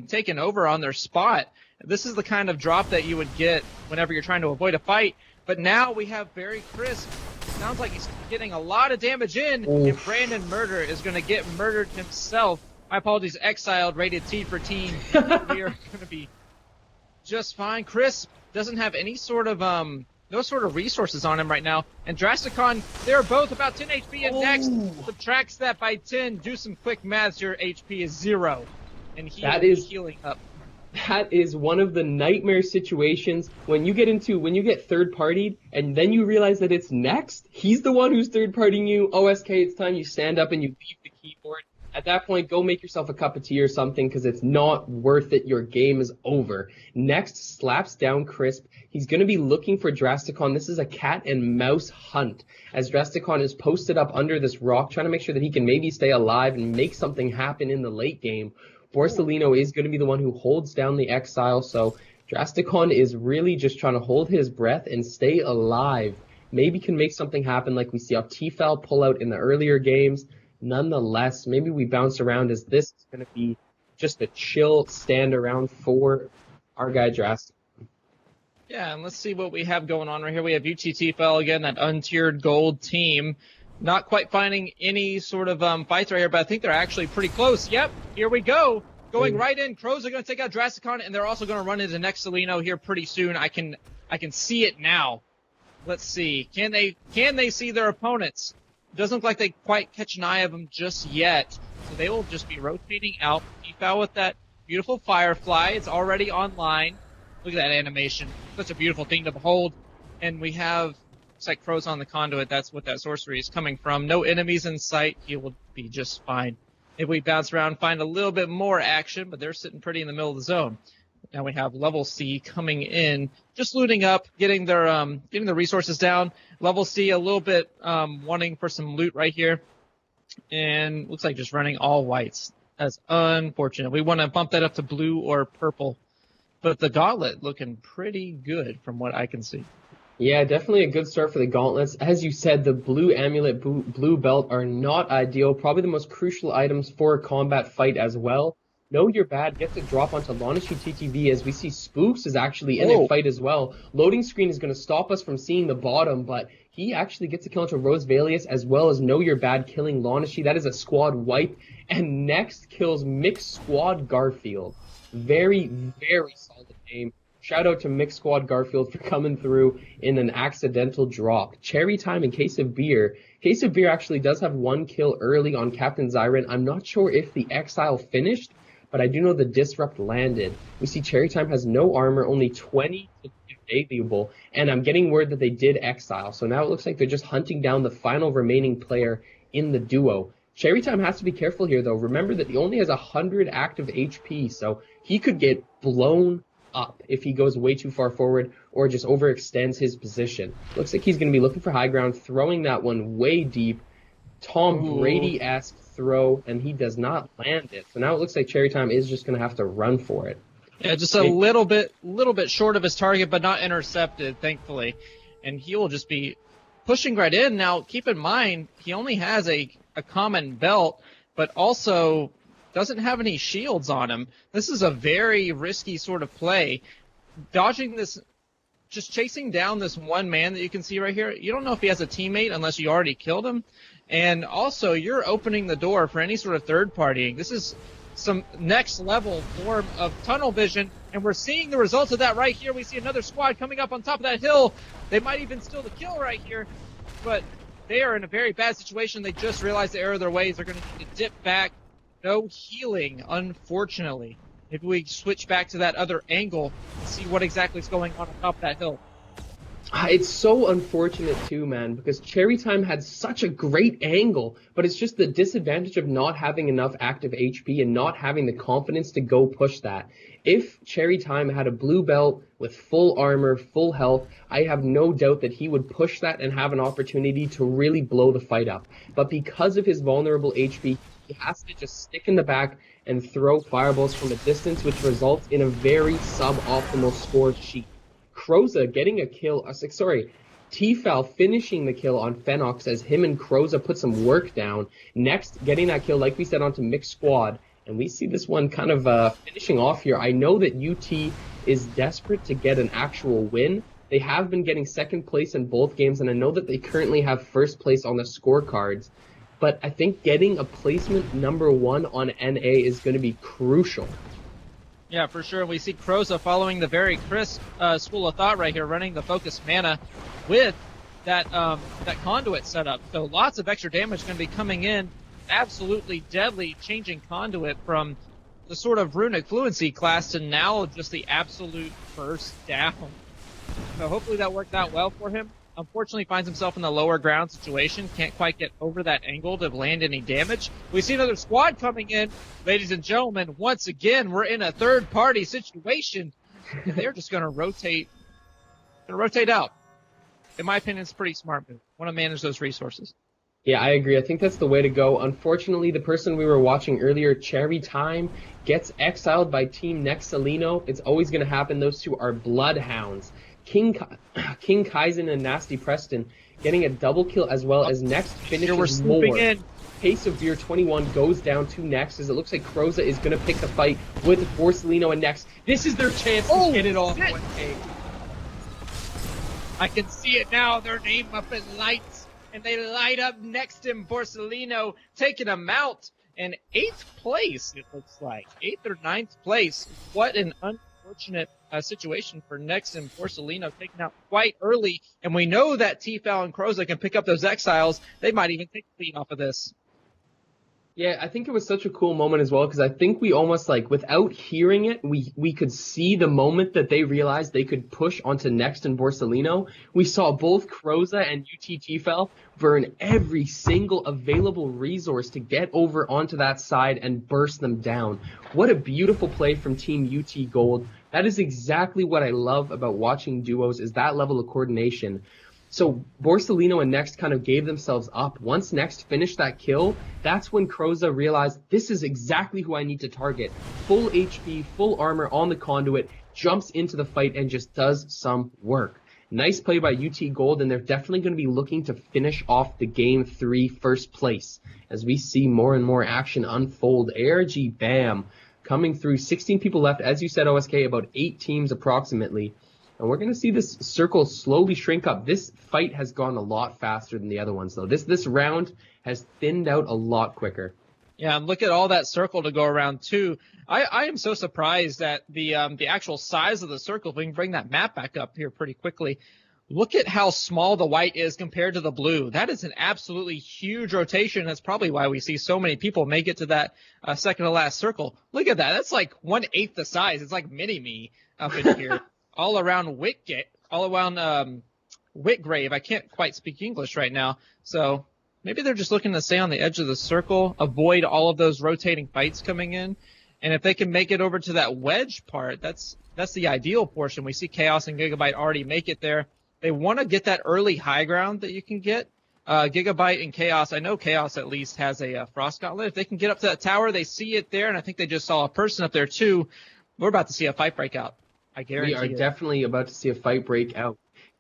taken over on their spot. This is the kind of drop that you would get whenever you're trying to avoid a fight. But now we have Very Crisp. Sounds like he's getting a lot of damage in, and Brandon Murder is going to get murdered himself. My apologies, exiled, rated T for teen. We are going to be just fine. Crisp doesn't have any sort of no sort of resources on him right now. And Drasticon, they're both about 10 HP, and Next subtracts that by 10. Do some quick maths. Your HP is 0, and he is healing up. That is one of the nightmare situations when you get third partied and then you realize that it's Next. He's the one who's third partying you. OSK, it's time you stand up and you leave the keyboard. At that point, go make yourself a cup of tea or something, because it's not worth it. Your game is over. Next slaps down Crisp. He's going to be looking for Drasticon. This is a cat and mouse hunt, as Drasticon is posted up under this rock, trying to make sure that he can maybe stay alive and make something happen in the late game. Borsellino is going to be the one who holds down the exile, so Drasticon is really just trying to hold his breath and stay alive. Maybe can make something happen like we see T-Foul pull out in the earlier games. nonetheless, maybe we bounce around as this is going to be just a chill stand around for our guy Drastic. Yeah, and let's see what we have going on right here. We have UTTFL again, that untiered gold team. Not quite finding any sort of fights right here, but I think they're actually pretty close. Yep, here we go. Going right in. Crows are going to take out Drasticon, and they're also going to run into Nexalino here pretty soon. I can see it now. Let's see. Can they see their opponents? Doesn't look like they quite catch an eye of them just yet. So they will just be rotating out. T-Foul with that beautiful Firefly. It's already online. Look at that animation. Such a beautiful thing to behold. And we have, looks like Crows on the conduit. That's what that sorcery is coming from. No enemies in sight. He will be just fine. If we bounce around, find a little bit more action, but they're sitting pretty in the middle of the zone. Now we have level C coming in, just looting up, getting the resources down. Level C a little bit wanting for some loot right here, and looks like just running all whites. That's unfortunate. We want to bump that up to blue or purple, but the gauntlet looking pretty good from what I can see. Yeah, definitely a good start for the gauntlets. As you said, the blue amulet, blue belt are not ideal. Probably the most crucial items for a combat fight as well. Know You're Bad gets a drop onto Lanishi TTV as we see Spooks is actually in a fight as well. Loading screen is going to stop us from seeing the bottom, but he actually gets a kill onto Rose Valius as well as Know You're Bad killing Lanishi. That is a squad wipe. And next kills Mixed Squad Garfield. Very, very solid game. Shout out to Mixed Squad Garfield for coming through in an accidental drop. Cherry Time and Case of Beer. Case of Beer actually does have one kill early on Captain Zyron. I'm not sure if the Exile finished, but I do know the Disrupt landed. We see Cherry Time has no armor, only 20 valuable, and I'm getting word that they did Exile. So now it looks like they're just hunting down the final remaining player in the duo. Cherry Time has to be careful here, though. Remember that he only has 100 active HP, so he could get blown up if he goes way too far forward or just overextends his position. Looks like he's going to be looking for high ground, throwing that one way deep. Tom Brady-esque throw, and he does not land it. So now it looks like Cherry Time is just going to have to run for it. Yeah, just a little bit short of his target, but not intercepted, thankfully. And he will just be pushing right in. Now, keep in mind, he only has a common belt, but also doesn't have any shields on him. This is a very risky sort of play. Dodging this, just chasing down this one man that you can see right here, you don't know if he has a teammate unless you already killed him. And also, you're opening the door for any sort of third partying. This is some next level form of tunnel vision, and we're seeing the results of that right here. We see another squad coming up on top of that hill. They might even steal the kill right here, but they are in a very bad situation. They just realized the error of their ways. They're going to need to dip back. No healing, unfortunately. Maybe we switch back to that other angle and see what exactly is going on top of that hill. It's so unfortunate too, man, because Cherry Time had such a great angle, but it's just the disadvantage of not having enough active HP and not having the confidence to go push that. If Cherry Time had a blue belt with full armor, full health, I have no doubt that he would push that and have an opportunity to really blow the fight up. But because of his vulnerable HP, he has to just stick in the back and throw fireballs from a distance, which results in a very suboptimal score sheet. Croza getting a kill, T-Foul finishing the kill on Phenox as him and Croza put some work down. Next, getting that kill, like we said, onto Mixed Squad. And we see this one kind of finishing off here. I know that UT is desperate to get an actual win. They have been getting second place in both games, and I know that they currently have first place on the scorecards. But I think getting a placement number 1 on NA is going to be crucial. Yeah, for sure. We see Croza following the very crisp school of thought right here, running the focus mana with that conduit setup. So lots of extra damage going to be coming in. Absolutely deadly, changing conduit from the sort of runic fluency class to now just the absolute burst down. So hopefully that worked out well for him. Unfortunately finds himself in the lower ground situation. Can't quite get over that angle to land any damage. We see another squad coming in. Ladies and gentlemen, once again, we're in a third party situation. And they're just going to rotate out. In my opinion, it's a pretty smart move. Want to manage those resources. Yeah, I agree. I think that's the way to go. Unfortunately, the person we were watching earlier, Cherry Time, gets exiled by Team Nexalino. It's always going to happen. Those two are bloodhounds. King Kaizen and Nasty Preston getting a double kill as well as next finishes we're swooping more. in. Pace of Beer 21 goes down to Next, as it looks like Croza is going to pick the fight with Borsellino and Next. This is their chance to get it off 1K. I can see it now. Their name up in lights, and they light up Next and Borsellino, taking them out in 8th place, it looks like. 8th or 9th place. What an unfortunate situation for Next and Borsellino, taken out quite early. And we know that T-Foul and Croza can pick up those exiles. They might even take the lead off of this. Yeah, I think it was such a cool moment as well, because I think we almost, like, without hearing it, we could see the moment that they realized they could push onto Next and Borsellino. We saw both Croza and UTT burn every single available resource to get over onto that side and burst them down. What a beautiful play from Team UT Gold. That is exactly what I love about watching duos, is that level of coordination. So Borsellino and Next kind of gave themselves up. Once Next finished that kill, that's when Croza realized this is exactly who I need to target. Full HP, full armor on the conduit, jumps into the fight and just does some work. Nice play by UT Gold, and they're definitely going to be looking to finish off the Game 3 first place as we see more and more action unfold. ARG BAM coming through. 16 people left, as you said, OSK, about 8 teams approximately. And we're going to see this circle slowly shrink up. This fight has gone a lot faster than the other ones, though. This round has thinned out a lot quicker. Yeah, and look at all that circle to go around, too. I am so surprised at the actual size of the circle. If we can bring that map back up here pretty quickly. Look at how small the white is compared to the blue. That is an absolutely huge rotation. That's probably why we see so many people make it to that second to last circle. Look at that. That's like 1/8 the size. It's like mini-me up in here. All around Whitgrave. I can't quite speak English right now. So maybe they're just looking to stay on the edge of the circle, avoid all of those rotating fights coming in. And if they can make it over to that wedge part, that's the ideal portion. We see Chaos and Gigabyte already make it there. They want to get that early high ground that you can get. Gigabyte and Chaos, I know Chaos at least has a Frost Gauntlet. If they can get up to that tower, they see it there, and I think they just saw a person up there too. We're about to see a fight break out. I guarantee we are definitely about to see a fight break out.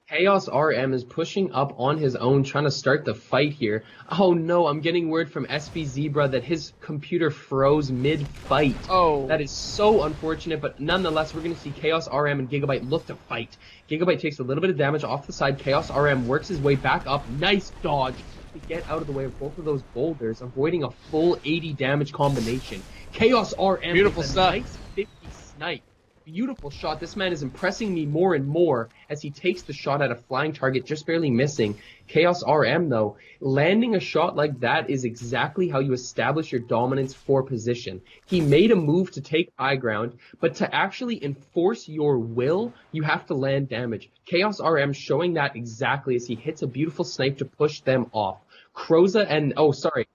Chaos RM is pushing up on his own, trying to start the fight here. Oh no, I'm getting word from SB Zebra that his computer froze mid-fight. Oh. That is so unfortunate, but nonetheless, we're going to see Chaos RM and Gigabyte look to fight. Gigabyte takes a little bit of damage off the side. Chaos RM works his way back up. Nice dodge to get out of the way of both of those boulders, avoiding a full 80 damage combination. Chaos RM beautiful with a stuff. nice 50 snipe. Beautiful shot. This man is impressing me more and more as he takes the shot at a flying target, just barely missing. Chaos RM, though, landing a shot like that is exactly how you establish your dominance for position. He made a move to take high ground, but to actually enforce your will, you have to land damage. Chaos RM showing that exactly as he hits a beautiful snipe to push them off. Croza and, oh, sorry,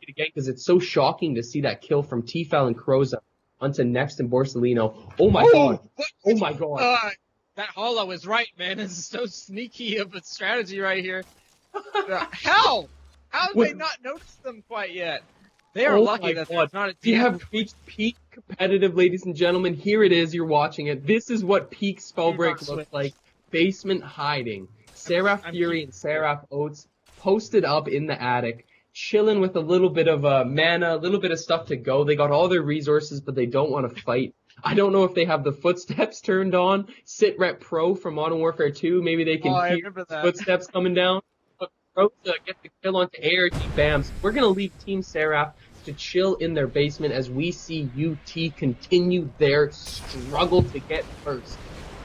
again, because it's so shocking to see that kill from T-Foul and Croza onto Next and Borsellino. Oh my god. Oh my god. That hollow is right, man. This is so sneaky of a strategy right here. How? How did they not notice them quite yet? They are lucky that there's not a team. We have reached peak competitive, ladies and gentlemen. Here it is. You're watching it. This is what peak Spellbreak looks like. Basement hiding. Seraph Fury and Seraph Oates posted up in the attic, chilling with a little bit of mana, a little bit of stuff to go. They got all their resources, but they don't want to fight. I don't know if they have the footsteps turned on. Sitrep Pro from Modern Warfare 2. Maybe they can hear footsteps coming down. But Pro gets the kill onto ARG BAM. So we're going to leave Team Seraph to chill in their basement as we see UT continue their struggle to get first.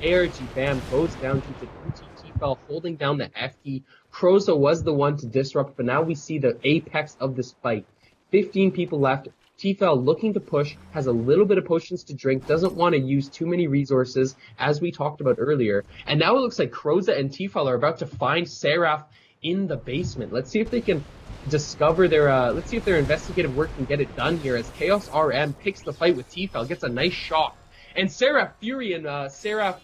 ARG BAM goes down to the UT T-Foul holding down the F key. Croza was the one to disrupt, but now we see the apex of this fight. 15 people left. T-Foul looking to push, has a little bit of potions to drink, doesn't want to use too many resources, as we talked about earlier. And now it looks like Croza and T-Foul are about to find Seraph in the basement. Let's see if they can discover their, let's see if their investigative work can get it done here, as Chaos RM picks the fight with T-Foul, gets a nice shot. And Seraph Fury and, Seraph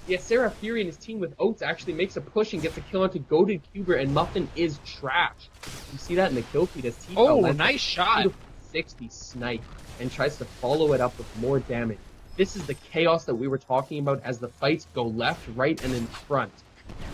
Fury and his team with Oates actually makes a push and gets a kill onto Goated Cuber, and Muffin is trashed. You see that in the kill feed as T-Foul nice shot. 60 snipe and tries to follow it up with more damage. This is the chaos that we were talking about as the fights go left, right, and in front.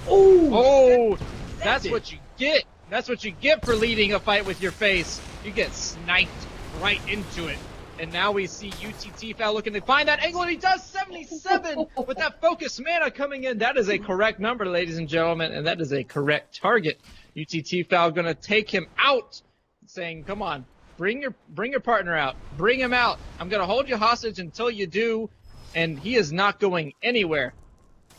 Oh, that's what you get That's what you get for leading a fight with your face. You get sniped right into it. And now we see UT Foul looking to find that angle, and he does 77 with that focus mana coming in. That is a correct number, ladies and gentlemen, and that is a correct target. UT Foul going to take him out, saying, come on, bring your partner out. Bring him out. I'm going to hold you hostage until you do, and he is not going anywhere.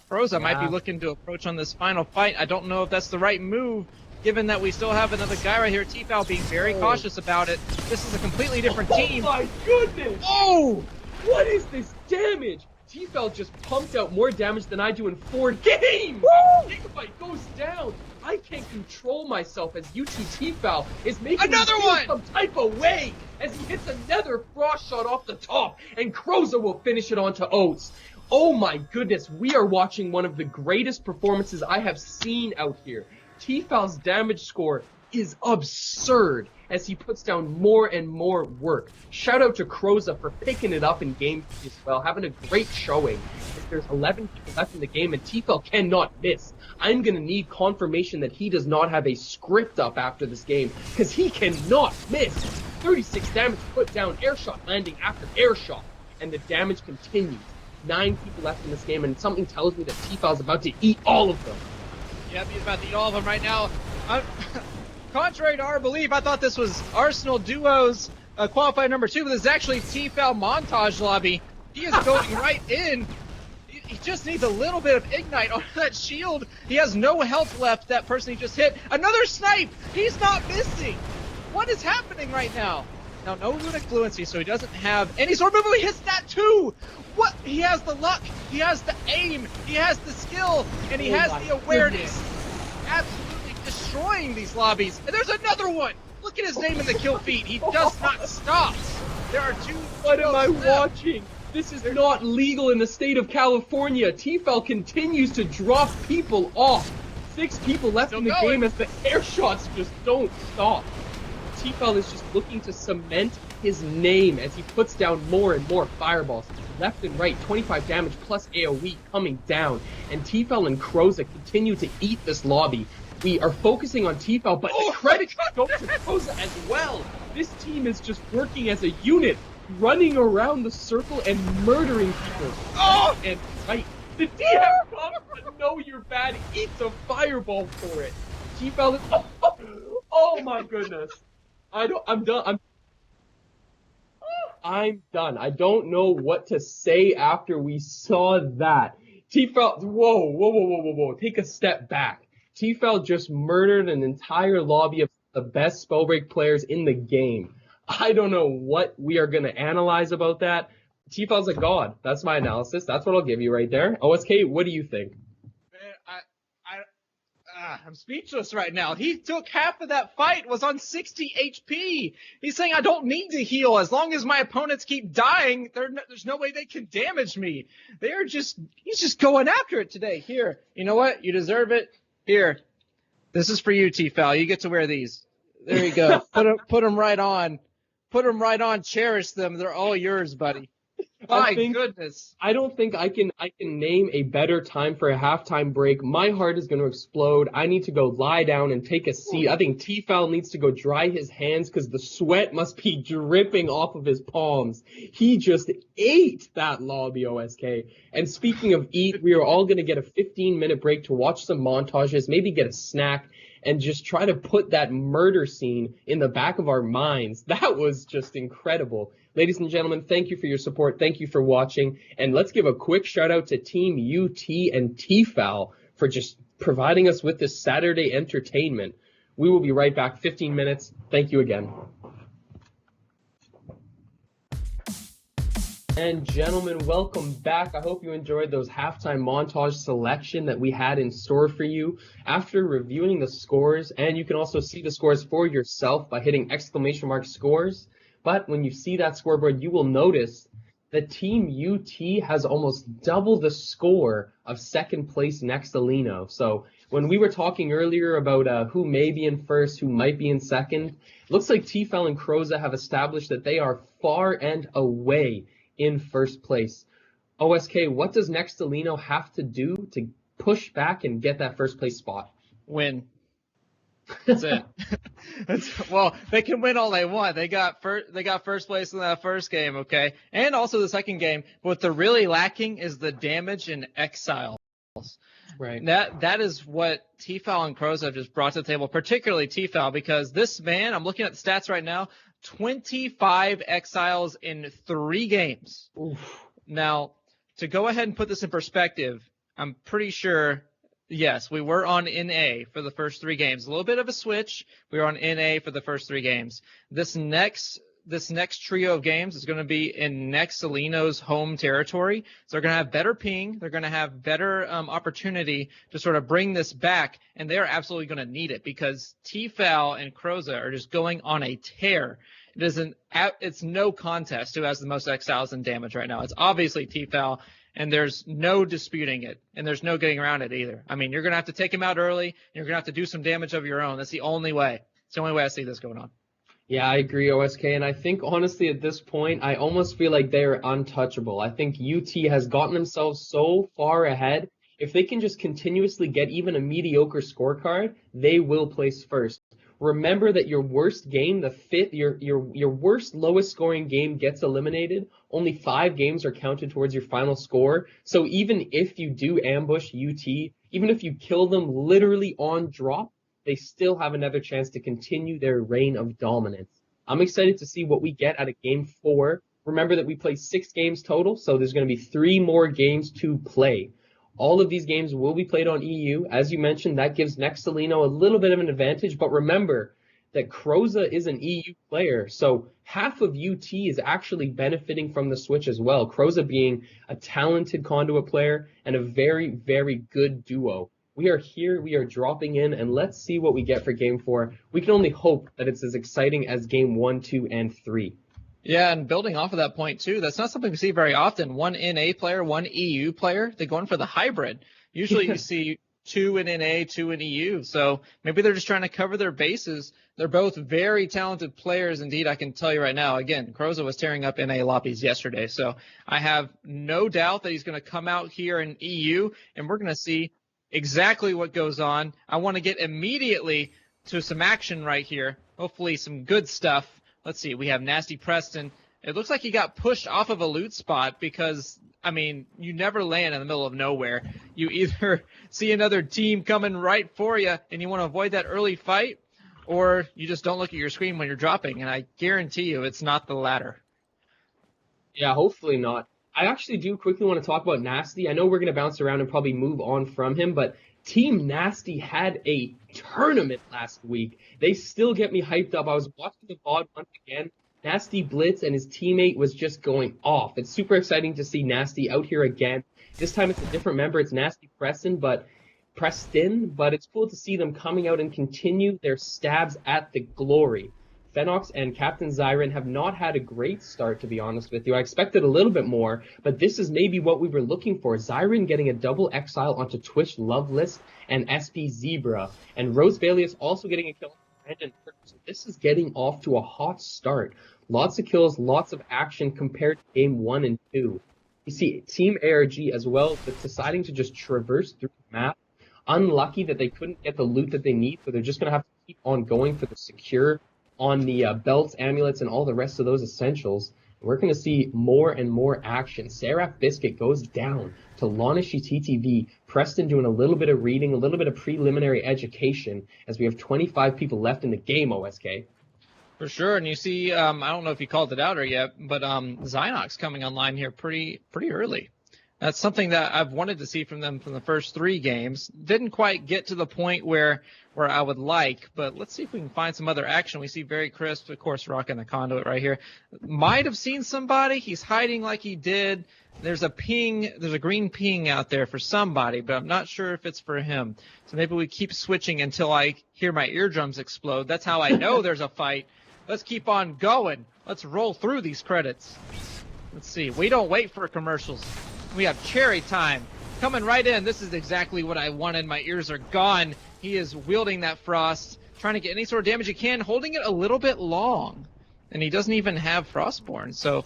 Froza might be looking to approach on this final fight. I don't know if that's the right move, given that we still have another guy right here, T-Foul, being very cautious about it. This is a completely different team. Oh my goodness! Oh! What is this damage? T-Foul just pumped out more damage than I do in 4 games! Woo! Gigabyte goes down! I can't control myself as UT T-Foul is making another me feel one! some type of way as he hits another frost shot off the top, and Croza will finish it onto Oates. Oh my goodness, we are watching one of the greatest performances I have seen out here. T-Foul's damage score is absurd as he puts down more and more work. Shout out to Croza for picking it up in game as well, having a great showing. There's 11 people left in the game and T-Foul cannot miss. I'm going to need confirmation that he does not have a script up after this game because he cannot miss. 36 damage put down, airshot landing after airshot, and the damage continues. 9 people left in this game, and something tells me that T-Foul's about to eat all of them. Yep, he's about to eat all of them right now. Contrary to our belief, I thought this was Arsenal Duos qualifier number 2, but this is actually T-Foul Montage Lobby. He is going right in. He just needs a little bit of Ignite on that shield. He has no health left, that person he just hit. Another snipe! He's not missing! What is happening right now? Now, no Runic Fluency, so he doesn't have any sort of move. He hits that too! What? He has the luck, he has the aim, he has the skill, and he has the awareness. Absolutely destroying these lobbies. And there's another one! Look at his name in the kill feed. He does not stop. There are 2. What am I watching? This is not legal in the state of California. T-Foul continues to drop people off. 6 people left in the game as the air shots just don't stop. T-Foul is just looking to cement his name as he puts down more and more fireballs. Left and right, 25 damage plus AoE coming down. And T-Foul and Croza continue to eat this lobby. We are focusing on T-Foul, but the credit goes to Croza as well. This team is just working as a unit, running around the circle and murdering people. Oh! And right, the DM comes to know you're bad, eats a fireball for it. T-Foul is, oh my goodness. I'm done. I'm done. I don't know what to say after we saw that. T-Foul, whoa. Take a step back. T-Foul just murdered an entire lobby of the best Spellbreak players in the game. I don't know what we are going to analyze about that. T-Foul's a god. That's my analysis. That's what I'll give you right there. OSK, what do you think? I'm speechless right now. He took half of that fight, was on 60 HP. He's saying I don't need to heal. As long as my opponents keep dying, there's no way they can damage me. He's just going after it today. Here, you know what? You deserve it. Here, this is for you, T-Foul. You get to wear these. There you go. Put them right on. Put them right on. Cherish them. They're all yours, buddy. My goodness. I don't think I can name a better time for a halftime break. My heart is going to explode. I need to go lie down and take a seat. I think T-Foul needs to go dry his hands because the sweat must be dripping off of his palms. He just ate that lobby, OSK. And speaking of eat, we are all going to get a 15-minute break to watch some montages, maybe get a snack, and just try to put that murder scene in the back of our minds. That was just incredible. Ladies and gentlemen, thank you for your support. Thank you for watching. And let's give a quick shout out to Team UT and T-Foul for just providing us with this Saturday entertainment. We will be right back. 15 minutes. Thank you again. And gentlemen, welcome back. I hope you enjoyed those halftime montage selection that we had in store for you. After reviewing the scores, and you can also see the scores for yourself by hitting !scores. But when you see that scoreboard, you will notice that Team UT has almost double the score of second place Nextelino. So when we were talking earlier about who may be in first, who might be in second, looks like T-Foul and Croza have established that they are far and away in first place. OSK, what does Nextelino have to do to push back and get that first place spot? Win. That's it. Well, they can win all they want. They got first place in that first game, okay, and also the second game. But what they're really lacking is the damage and exiles. Right. That is what Tfal and Crows have just brought to the table, particularly Tfal, because this man, I'm looking at the stats right now, 25 exiles in 3 games. Oof. Now, to go ahead and put this in perspective, I'm pretty sure, yes, we were on NA for the first 3 games. A little bit of a switch. We were on NA for the first 3 games. This next trio of games is going to be in Nexalino's home territory. So they're going to have better ping. They're going to have better opportunity to sort of bring this back, and they're absolutely going to need it because Tfal and Croza are just going on a tear. It's no contest who has the most exiles and damage right now. It's obviously Tfal, and there's no disputing it, and there's no getting around it either. I mean, you're going to have to take him out early, and you're going to have to do some damage of your own. That's the only way. It's the only way I see this going on. Yeah, I agree, OSK. And I think, honestly, at this point, I almost feel like they're untouchable. I think UT has gotten themselves so far ahead. If they can just continuously get even a mediocre scorecard, they will place first. Remember that your worst game, your worst lowest scoring game gets eliminated. Only 5 games are counted towards your final score. So even if you do ambush UT, even if you kill them literally on drop, they still have another chance to continue their reign of dominance. I'm excited to see what we get out of Game 4. Remember that we play 6 games total, so there's going to be 3 more games to play. All of these games will be played on EU. As you mentioned, that gives Nexalino a little bit of an advantage, but remember that Croza is an EU player, so half of UT is actually benefiting from the switch as well. Croza being a talented Conduit player and a very, very good duo. We are here, we are dropping in, and let's see what we get for Game 4. We can only hope that it's as exciting as Game 1, 2, and 3. Yeah, and building off of that point, too, that's not something we see very often. 1 NA player, 1 EU player, they're going for the hybrid. Usually you see 2 in NA, 2 in EU, so maybe they're just trying to cover their bases. They're both very talented players indeed, I can tell you right now. Again, Croza was tearing up NA lobbies yesterday, so I have no doubt that he's going to come out here in EU, and we're going to see exactly what goes on. I want to get immediately to some action right here. Hopefully some good stuff. Let's see. We have Nasty Preston. It looks like he got pushed off of a loot spot because, I mean, you never land in the middle of nowhere. You either see another team coming right for you and you want to avoid that early fight, or you just don't look at your screen when you're dropping. And I guarantee you it's not the latter. Yeah, hopefully not. I actually do quickly want to talk about Nasty. I know we're going to bounce around and probably move on from him, but Team Nasty had a tournament last week. They still get me hyped up. I was watching the VOD once again. Nasty Blitz and his teammate was just going off. It's super exciting to see Nasty out here again. This time it's a different member. It's Nasty Preston, but it's cool to see them coming out and continue their stabs at the glory. Fenox and Captain Zyron have not had a great start, to be honest with you. I expected a little bit more, but this is maybe what we were looking for. Zyron getting a double exile onto Twitch Love List and SP Zebra. And Rose Bailey is also getting a kill on Brandon. So this is getting off to a hot start. Lots of kills, lots of action compared to Game 1 and 2. You see Team ARG as well, but deciding to just traverse through the map. Unlucky that they couldn't get the loot that they need, so they're just going to have to keep on going for the secure on the belts, amulets, and all the rest of those essentials. We're going to see more and more action. Seraph Biscuit goes down to Lanishi TTV. Preston doing a little bit of reading, a little bit of preliminary education, as we have 25 people left in the game, OSK. For sure, and you see, I don't know if you called it out or yet, but Zynox coming online here pretty early. That's something that I've wanted to see from them from the first 3 games. Didn't quite get to the point where I would like, but let's see if we can find some other action. We see Very Crisp, of course, rocking the conduit right here. Might have seen somebody. He's hiding like he did. There's a green ping out there for somebody, but I'm not sure if it's for him. So maybe we keep switching until I hear my eardrums explode. That's how I know there's a fight. Let's keep on going. Let's roll through these credits. Let's see. We don't wait for commercials. We have cherry time coming right in. This is exactly what I wanted. My ears are gone. He is wielding that frost, trying to get any sort of damage he can, holding it a little bit long, and he doesn't even have Frostborn. So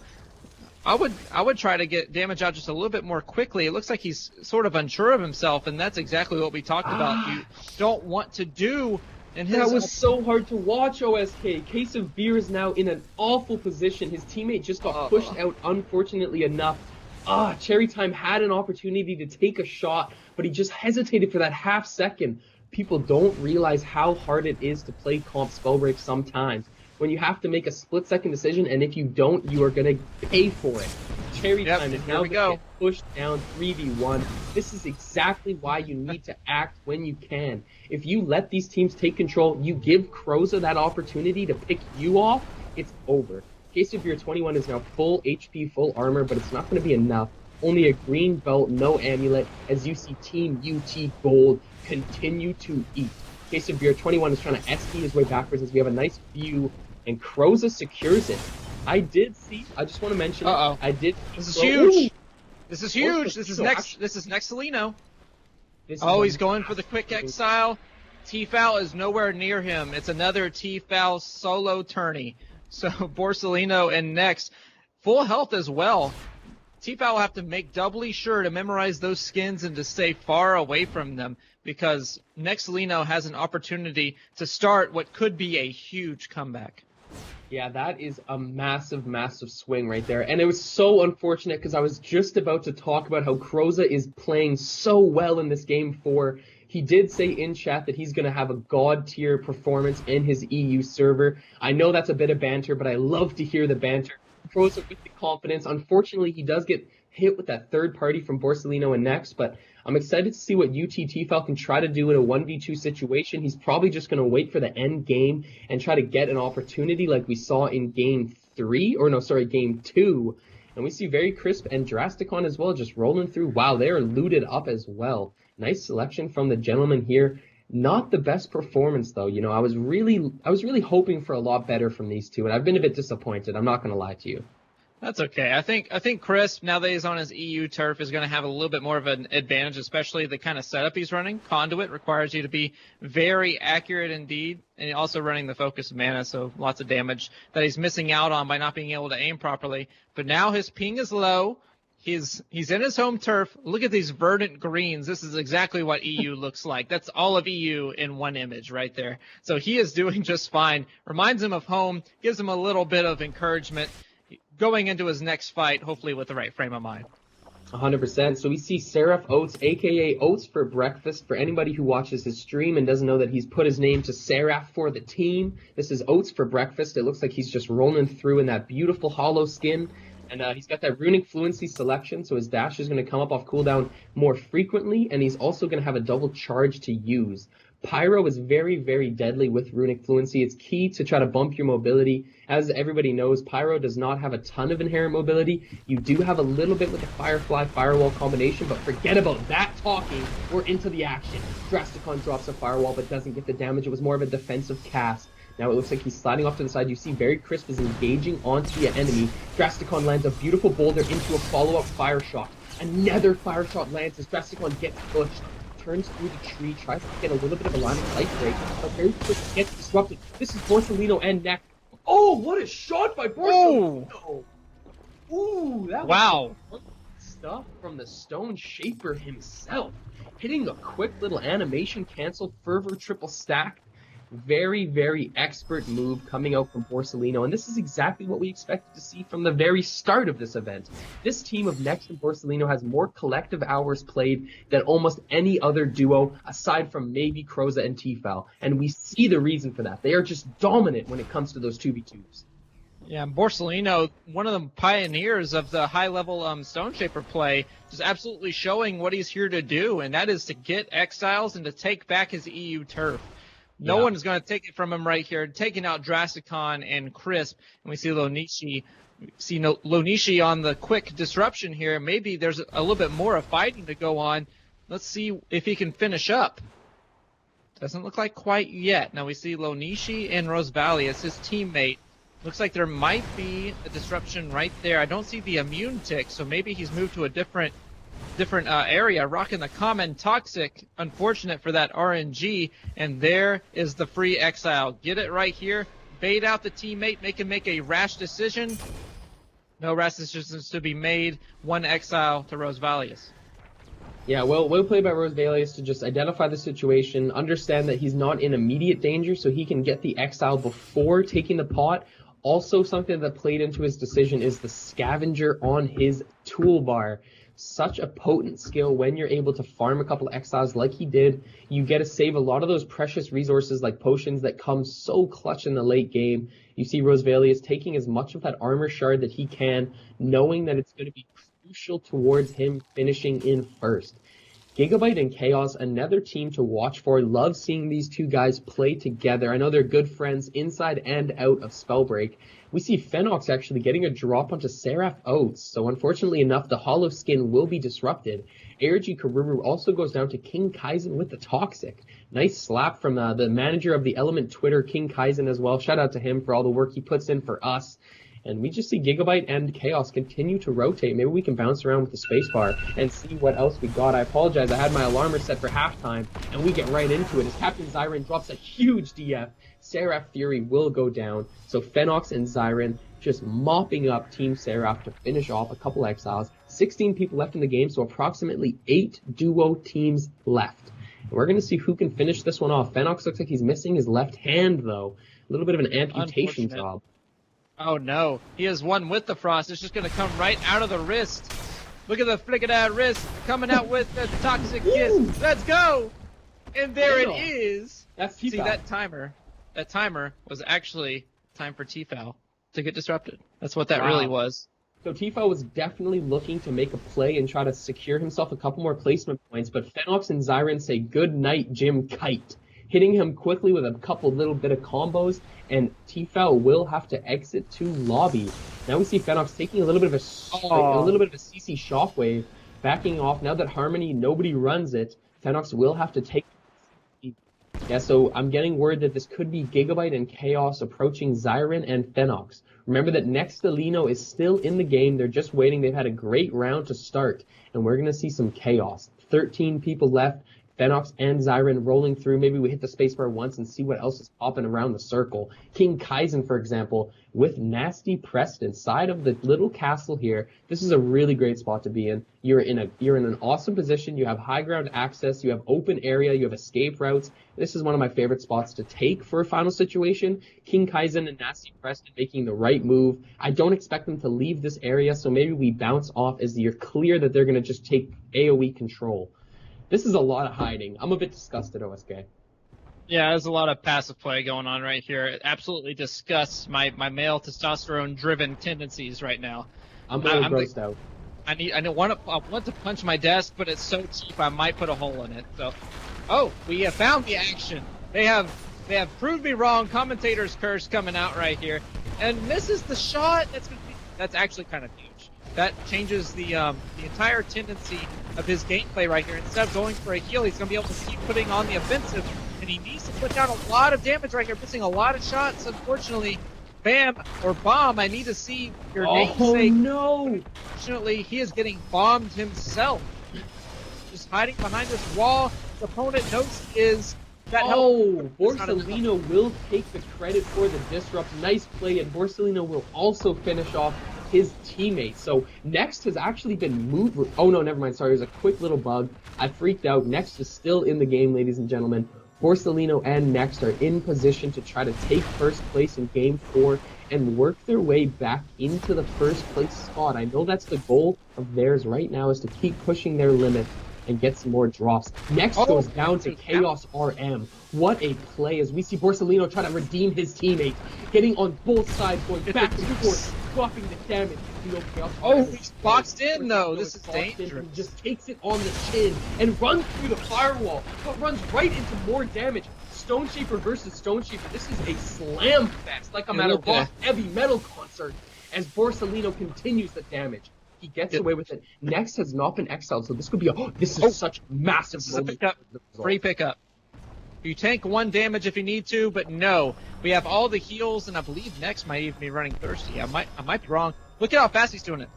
I would try to get damage out just a little bit more quickly. It looks like he's sort of unsure of himself, and that's exactly what we talked about. You don't want to do And that was so hard to watch, OSK. Case of Beer is now in an awful position. His teammate just got pushed out, unfortunately enough. Cherry Time had an opportunity to take a shot, but he just hesitated for that half second. People don't realize how hard it is to play comp Spellbreak sometimes. When you have to make a split-second decision, and if you don't, you are going to pay for it. Cherry Time is now going to get pushed down 3v1. This is exactly why you need to act when you can. If you let these teams take control, you give Croza that opportunity to pick you off, it's over. Case of Beer 21 is now full HP, full armor, but it's not going to be enough. Only a green belt, no amulet, as you see Team UT Gold continue to eat. Case of Beer 21 is trying to SD his way backwards as we have a nice view, and Croza secures it. I just want to mention it. This is huge. This is huge. This is next to Lino. He's going for the quick exile. T-Foul is nowhere near him. It's another T-Foul solo tourney. So Borsellino and Nex, full health as well. T-Foul will have to make doubly sure to memorize those skins and to stay far away from them, because Nextolino has an opportunity to start what could be a huge comeback. Yeah, that is a massive, massive swing right there. And it was so unfortunate because I was just about to talk about how Croza is playing so well in this game 4. He did say in chat that he's going to have a god-tier performance in his EU server. I know that's a bit of banter, but I love to hear the banter. Croza with the confidence. Unfortunately, he does get hit with that third party from Borsellino and Nex, but I'm excited to see what UTT can try to do in a 1v2 situation. He's probably just going to wait for the end game and try to get an opportunity like we saw in game 2. And we see very crisp and Drasticon as well, just rolling through. Wow, they are looted up as well. Nice selection from the gentleman here. Not the best performance though. You know, I was really hoping for a lot better from these two, and I've been a bit disappointed. I'm not going to lie to you. That's okay. I think Crisp, now that he's on his EU turf, is going to have a little bit more of an advantage, especially the kind of setup he's running. Conduit requires you to be very accurate indeed, and also running the focus mana, so lots of damage that he's missing out on by not being able to aim properly. But now his ping is low. He's in his home turf. Look at these verdant greens. This is exactly what EU looks like. That's all of EU in one image right there. So he is doing just fine. Reminds him of home, gives him a little bit of encouragement going into his next fight, hopefully with the right frame of mind. 100%. So we see Seraph Oats, a.k.a. Oats for Breakfast. For anybody who watches his stream and doesn't know that he's put his name to Seraph for the team, this is Oats for Breakfast. It looks like he's just rolling through in that beautiful hollow skin. And he's got that Runic Fluency selection, so his dash is going to come up off cooldown more frequently, and he's also going to have a double charge to use. Pyro is very, very deadly with Runic Fluency. It's key to try to bump your mobility. As everybody knows, Pyro does not have a ton of inherent mobility. You do have a little bit with the Firefly Firewall combination, but forget about that talking. We're into the action. Drasticon drops a Firewall, but doesn't get the damage. It was more of a defensive cast. Now it looks like he's sliding off to the side. You see very Crisp is engaging onto the enemy. Drasticon lands a beautiful boulder into a follow-up fire shot. Another fire shot lands as Drasticon gets pushed. Turns through the tree, tries to get a little bit of a line of sight break, but very Crisp gets disrupted. This is Borsellino and Neck. Oh, what a shot by Borsellino! Ooh, that was some stuff from the Stone Shaper himself. Hitting a quick little animation cancel, fervor triple stack. Very, very expert move coming out from Borsellino, and this is exactly what we expected to see from the very start of this event. This team of Nex and Borsellino has more collective hours played than almost any other duo, aside from maybe Croza and T-Foul, and we see the reason for that. They are just dominant when it comes to those 2v2s. Yeah, Borsellino, one of the pioneers of the high-level Stone Shaper play, just absolutely showing what he's here to do, and that is to get exiles and to take back his EU turf. No one is going to take it from him right here, taking out Drasticon and Crisp. And we see Lonishi on the quick disruption here. Maybe there's a little bit more of fighting to go on. Let's see if he can finish up. Doesn't look like quite yet. Now we see Lonishi and Rosevalley as his teammate. Looks like there might be a disruption right there. I don't see the immune tick, so maybe he's moved to a different area, rocking the common toxic. Unfortunate for that RNG, and there is the free exile. Get it right here, bait out the teammate, make him make a rash decision. No rash decisions to be made. One exile to Rosevalius. Yeah, well played by Rosevelius to just identify the situation, understand that he's not in immediate danger, so he can get the exile before taking the pot. Also, something that played into his decision is the scavenger on his toolbar. Such a potent skill when you're able to farm a couple exiles like he did. You get to save a lot of those precious resources like potions that come so clutch in the late game. You see Rosevelius taking as much of that armor shard that he can, knowing that it's going to be crucial towards him finishing in first. Gigabyte and Chaos, another team to watch for. Love seeing these two guys play together. I know they're good friends inside and out of Spellbreak. We see Fenox actually getting a drop onto Seraph Oates, so unfortunately enough, the hollow skin will be disrupted. Eirji Karuru also goes down to King Kaizen with the Toxic. Nice slap from the manager of the Element Twitter, King Kaizen, as well. Shout out to him for all the work he puts in for us. And we just see Gigabyte and Chaos continue to rotate. Maybe we can bounce around with the spacebar and see what else we got. I apologize, I had my alarmer set for halftime, and we get right into it as Captain Zyren drops a huge DF. Seraph Fury will go down. So Fenox and Zyren just mopping up Team Seraph to finish off a couple exiles. 16 people left in the game, so approximately 8 duo teams left. And we're going to see who can finish this one off. Fenox looks like he's missing his left hand, though. A little bit of an amputation job. Oh no, he has one with the frost. It's just going to come right out of the wrist. Look at the flick of that wrist coming out with the toxic kiss. Let's go! And there it is. That's T-Foul. See, that timer was actually time for T-Foul to get disrupted. That's what that really was. So T-Foul was definitely looking to make a play and try to secure himself a couple more placement points, but Fenox and Zyren say good night, Jim Kite, hitting him quickly with a couple little bit of combos, and T-Foul will have to exit to lobby. Now we see Fenox taking a little bit of a CC shockwave, backing off. Now that Harmony, nobody runs it, Fenox will have to take. Yeah, so I'm getting word that this could be Gigabyte and Chaos approaching Zyren and Fenox. Remember that Nextalino is still in the game. They're just waiting. They've had a great round to start, and we're going to see some chaos. 13 people left. Fenox and Zyren rolling through. Maybe we hit the spacebar once and see what else is popping around the circle. King Kaizen, for example, with Nasty Preston, side of the little castle here. This is a really great spot to be in. You're in an awesome position. You have high ground access. You have open area. You have escape routes. This is one of my favorite spots to take for a final situation. King Kaizen and Nasty Preston making the right move. I don't expect them to leave this area, so maybe we bounce off as you're clear that they're going to just take AoE control. This is a lot of hiding. I'm a bit disgusted, OSK. Yeah, there's a lot of passive play going on right here. It absolutely disgusts my male testosterone-driven tendencies right now. I'm a little grossed out. I want to punch my desk, but it's so cheap I might put a hole in it. So, we have found the action. They have proved me wrong. Commentator's curse coming out right here, and misses the shot. That's actually kind of huge. That changes the entire tendency of his gameplay right here. Instead of going for a heal, he's going to be able to keep putting on the offensive, and he needs to put down a lot of damage right here, missing a lot of shots. Unfortunately, Bam, or Bomb, I need to see your namesake. Oh, no! Unfortunately, he is getting bombed himself. Just hiding behind this wall. His opponent knows he is. Borsalino will take the credit for the disrupt. Nice play, and Borsalino will also finish off his teammate. So Next has actually been moved. Oh no, never mind. Sorry, it was a quick little bug. I freaked out. Next is still in the game, ladies and gentlemen. Borsalino and Next are in position to try to take first place in Game 4 and work their way back into the first place spot. I know that's the goal of theirs right now, is to keep pushing their limit and get some more drops. Next goes down to Chaos RM. What a play as we see Borsalino try to redeem his teammate, getting on both sides, going back and forth, swapping the damage. He's boxed in though. This is dangerous. He just takes it on the chin and runs through the firewall, but runs right into more damage. Stone Shaper versus Stone Shaper. This is a slam fest, like I'm at a rock heavy metal concert, as Borsalino continues the damage. He gets away with it. Next has not been exiled, so this could be such massive pickup. Free pickup. You tank 1 damage if you need to, but no. We have all the heals, and I believe Next might even be running Thirsty. I might be wrong. Look at how fast he's doing it.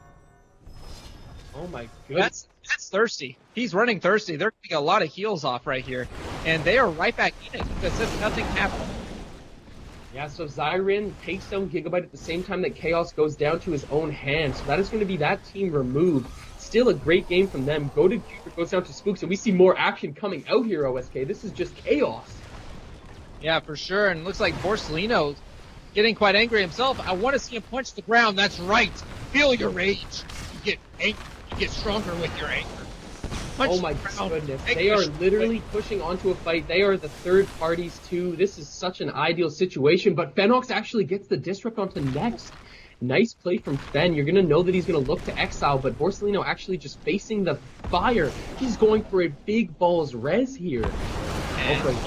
Oh my goodness. That's Thirsty. He's running Thirsty. They're getting a lot of heals off right here, and they are right back in it as if nothing happened. Yeah, so Zyrin takes down Gigabyte at the same time that Chaos goes down to his own hand. So that is going to be that team removed. Still a great game from them. Go to Cupid goes down to Spooks, and we see more action coming out here, OSK. This is just chaos. Yeah, for sure. And it looks like Borsellino getting quite angry himself. I want to see him punch the ground. That's right. Feel your rage. You get angry. You get stronger with your anger. Punch oh my goodness. They are literally pushing onto a fight. They are the third parties too. This is such an ideal situation, but Fenox actually gets the disrupt onto next. Nice play from Fen. You're going to know that he's going to look to exile, but Borsellino actually just facing the fire. He's going for a big balls res here. And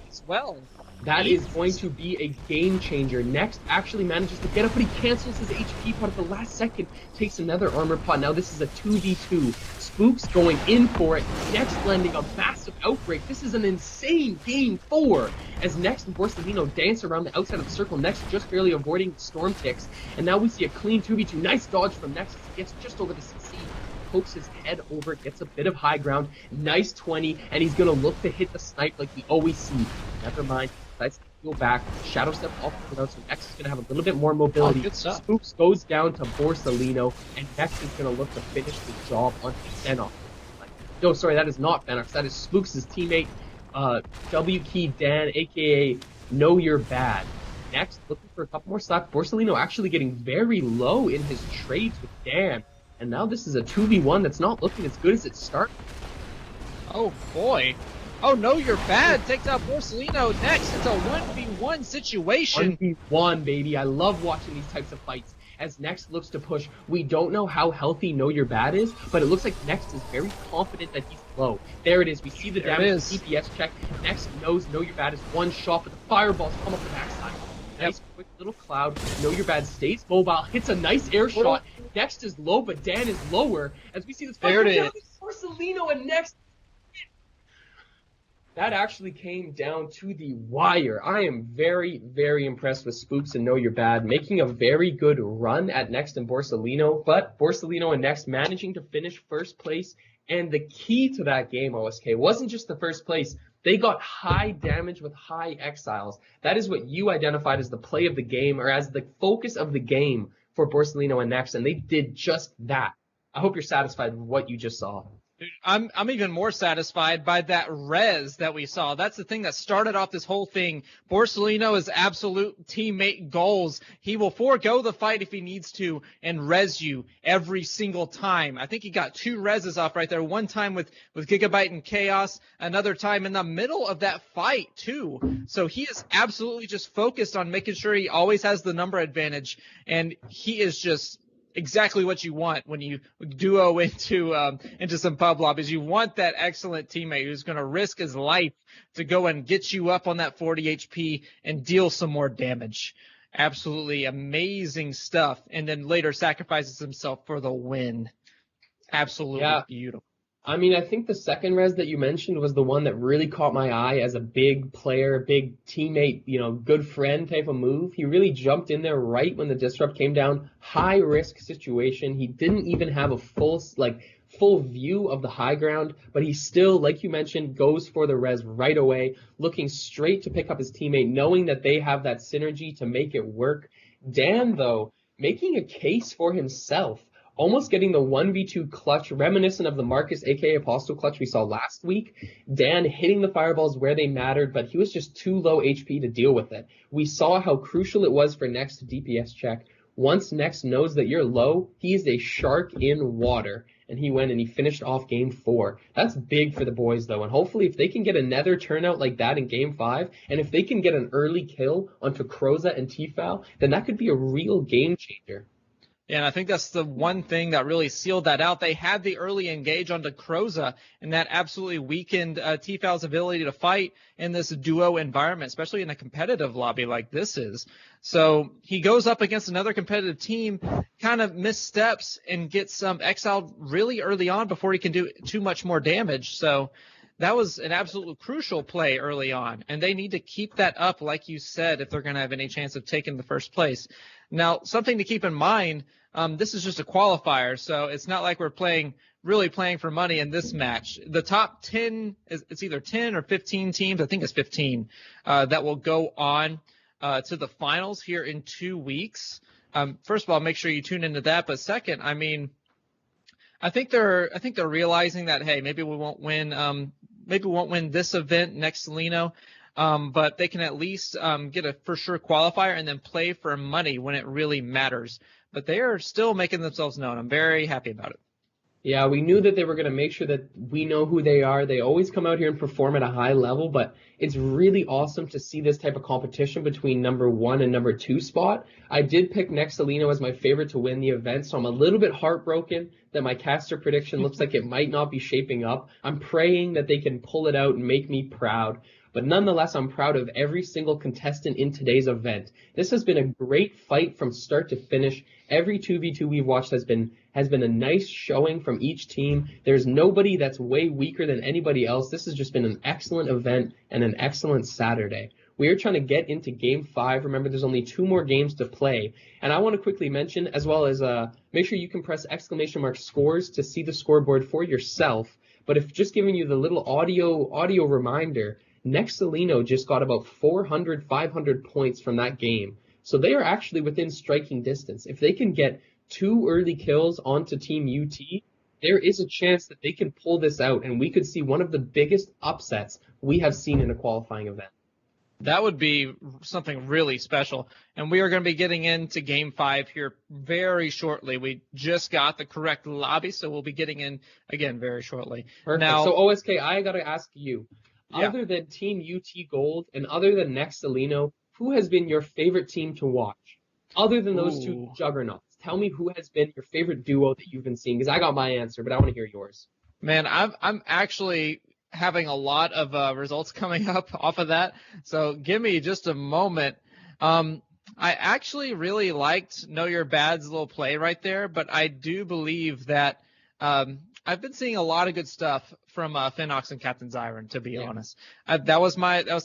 as well. That is going to be a game changer. Next actually manages to get up, but he cancels his HP pot at the last second. Takes another armor pot. Now this is a 2v2. Spooks going in for it. Next landing a massive outbreak. This is an insane game 4. As Next and Borsellino dance around the outside of the circle. Next just barely avoiding storm ticks. And now we see a clean 2v2. Nice dodge from Next. He gets just over the CC. Pokes his head over, gets a bit of high ground. Nice 20. And he's going to look to hit the snipe like we always see. Never mind. Let's go back. Shadow step off the ground, so Next is going to have a little bit more mobility. Good stuff. Spooks goes down to Borsellino, and Next is going to look to finish the job on Fenox. No, sorry, that is not Fenox. That is Spooks' teammate, W Key Dan, aka Know You're Bad. Next, looking for a couple more slaps. Borsellino actually getting very low in his trades with Dan. And now this is a 2v1 that's not looking as good as it started. Oh boy. Oh no, you're bad. Takes out Borsellino next. It's a 1v1 situation. 1v1, baby. I love watching these types of fights. As Next looks to push, we don't know how healthy Know Your Bad is, but it looks like Next is very confident that he's low. There it is. We see the damage DPS check. Next knows Know Your Bad is one shot, but the fireballs come up the backside. Nice quick little cloud. Know Your Bad stays mobile, hits a nice air shot. Next is low, but Dan is lower. As we see this fight, there it is. Borsellino and Next. That actually came down to the wire. I am very, very impressed with Spooks and Know You're Bad, making a very good run at Next and Borsellino, but Borsellino and Next managing to finish first place. And the key to that game, OSK, wasn't just the first place. They got high damage with high exiles. That is what you identified as the play of the game, or as the focus of the game for Borsellino and Next, and they did just that. I hope you're satisfied with what you just saw. Dude, I'm even more satisfied by that res that we saw. That's the thing that started off this whole thing. Borsellino is absolute teammate goals. He will forego the fight if he needs to and res you every single time. I think he got 2 reses off right there. One time with Gigabyte and Chaos, another time in the middle of that fight too. So he is absolutely just focused on making sure he always has the number advantage, and he is just exactly what you want when you duo into some pub lobbies. You want that excellent teammate who's going to risk his life to go and get you up on that 40 HP and deal some more damage. Absolutely amazing stuff. And then later sacrifices himself for the win. Absolutely beautiful. I mean, I think the second res that you mentioned was the one that really caught my eye as a big player, big teammate, good friend type of move. He really jumped in there right when the disrupt came down. High risk situation. He didn't even have a full view of the high ground, but he still, like you mentioned, goes for the res right away, looking straight to pick up his teammate, knowing that they have that synergy to make it work. Dan, though, making a case for himself. Almost getting the 1v2 clutch, reminiscent of the Marcus, aka Apostle clutch we saw last week. Dan hitting the fireballs where they mattered, but he was just too low HP to deal with it. We saw how crucial it was for Next to DPS check. Once Next knows that you're low, he is a shark in water. And he went and he finished off game 4. That's big for the boys, though. And hopefully if they can get another turnout like that in game 5, and if they can get an early kill onto Croza and Tfal, then that could be a real game changer. Yeah, and I think that's the one thing that really sealed that out. They had the early engage onto Croza, and that absolutely weakened Tfal's ability to fight in this duo environment, especially in a competitive lobby like this is. So he goes up against another competitive team, kind of missteps, and gets exiled really early on before he can do too much more damage. So that was an absolute crucial play early on, and they need to keep that up, like you said, if they're going to have any chance of taking the first place. Now, something to keep in mind, this is just a qualifier, so it's not like we're really playing for money in this match. The top 10, it's either 10 or 15 teams, I think it's 15, that will go on to the finals here in 2 weeks. First of all, make sure you tune into that. But second, I mean, I think they're realizing that, hey, maybe we won't win this event next to Lino, but they can at least get a for sure qualifier and then play for money when it really matters. But they are still making themselves known. I'm very happy about it. Yeah, we knew that they were going to make sure that we know who they are. They always come out here and perform at a high level, but it's really awesome to see this type of competition between number 1 and number 2 spot. I did pick Nextelino as my favorite to win the event, so I'm a little bit heartbroken that my caster prediction looks like it might not be shaping up. I'm praying that they can pull it out and make me proud. But nonetheless, I'm proud of every single contestant in today's event. This has been a great fight from start to finish. Every 2v2 we've watched has been a nice showing from each team. There's nobody that's way weaker than anybody else. This has just been an excellent event and an excellent Saturday. We are trying to get into Game 5. Remember, there's only 2 more games to play. And I want to quickly mention, as well as make sure you can press ! scores to see the scoreboard for yourself. But if just giving you the little audio reminder, Nextelino just got about 400, 500 points from that game. So they are actually within striking distance. If they can get 2 early kills onto Team UT, there is a chance that they can pull this out, and we could see one of the biggest upsets we have seen in a qualifying event. That would be something really special. And we are going to be getting into Game 5 here very shortly. We just got the correct lobby, so we'll be getting in again very shortly. Perfect. Now, so OSK, I got to ask you, yeah. Other than Team UT Gold and other than Nextelino, who has been your favorite team to watch? Other than those 2 juggernauts, tell me who has been your favorite duo that you've been seeing, because I got my answer, but I want to hear yours. Man, I'm actually having a lot of results coming up off of that, so give me just a moment. I actually really liked Know Your Bad's little play right there, but I do believe that I've been seeing a lot of good stuff from Finox and Captain Zyron, to be honest. That was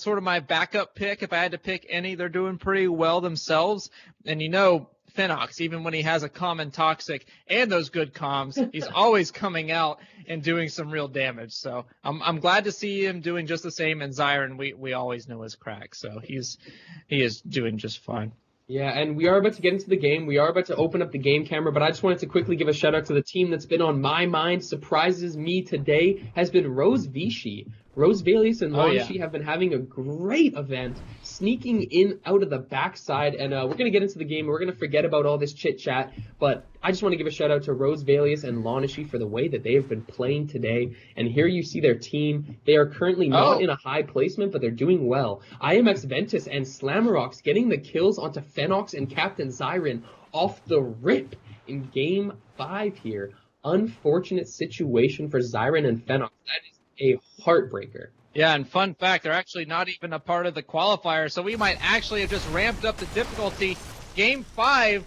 sort of my backup pick. If I had to pick any, they're doing pretty well themselves. And Finox, even when he has a common toxic and those good comms, he's always coming out and doing some real damage. So I'm glad to see him doing just the same. And Zyron, we always know his crack, so he is doing just fine. Yeah, and we are about to get into the game. We are about to open up the game camera, but I just wanted to quickly give a shout out to the team that's been on my mind. Surprises me today has been Rose Vichy. Rose Valius and Lanashi have been having a great event, sneaking in out of the backside, and we're going to get into the game. We're going to forget about all this chit-chat, but I just want to give a shout-out to Rose Valius and Lanashi for the way that they have been playing today, and here you see their team. They are currently not in a high placement, but they're doing well. IMX Ventus and Slammerox getting the kills onto Fenox and Captain Zyron off the rip in Game 5 here. Unfortunate situation for Zyron and Fenox. That is a heartbreaker. Yeah, and fun fact, they're actually not even a part of the qualifier, so we might actually have just ramped up the difficulty. Game 5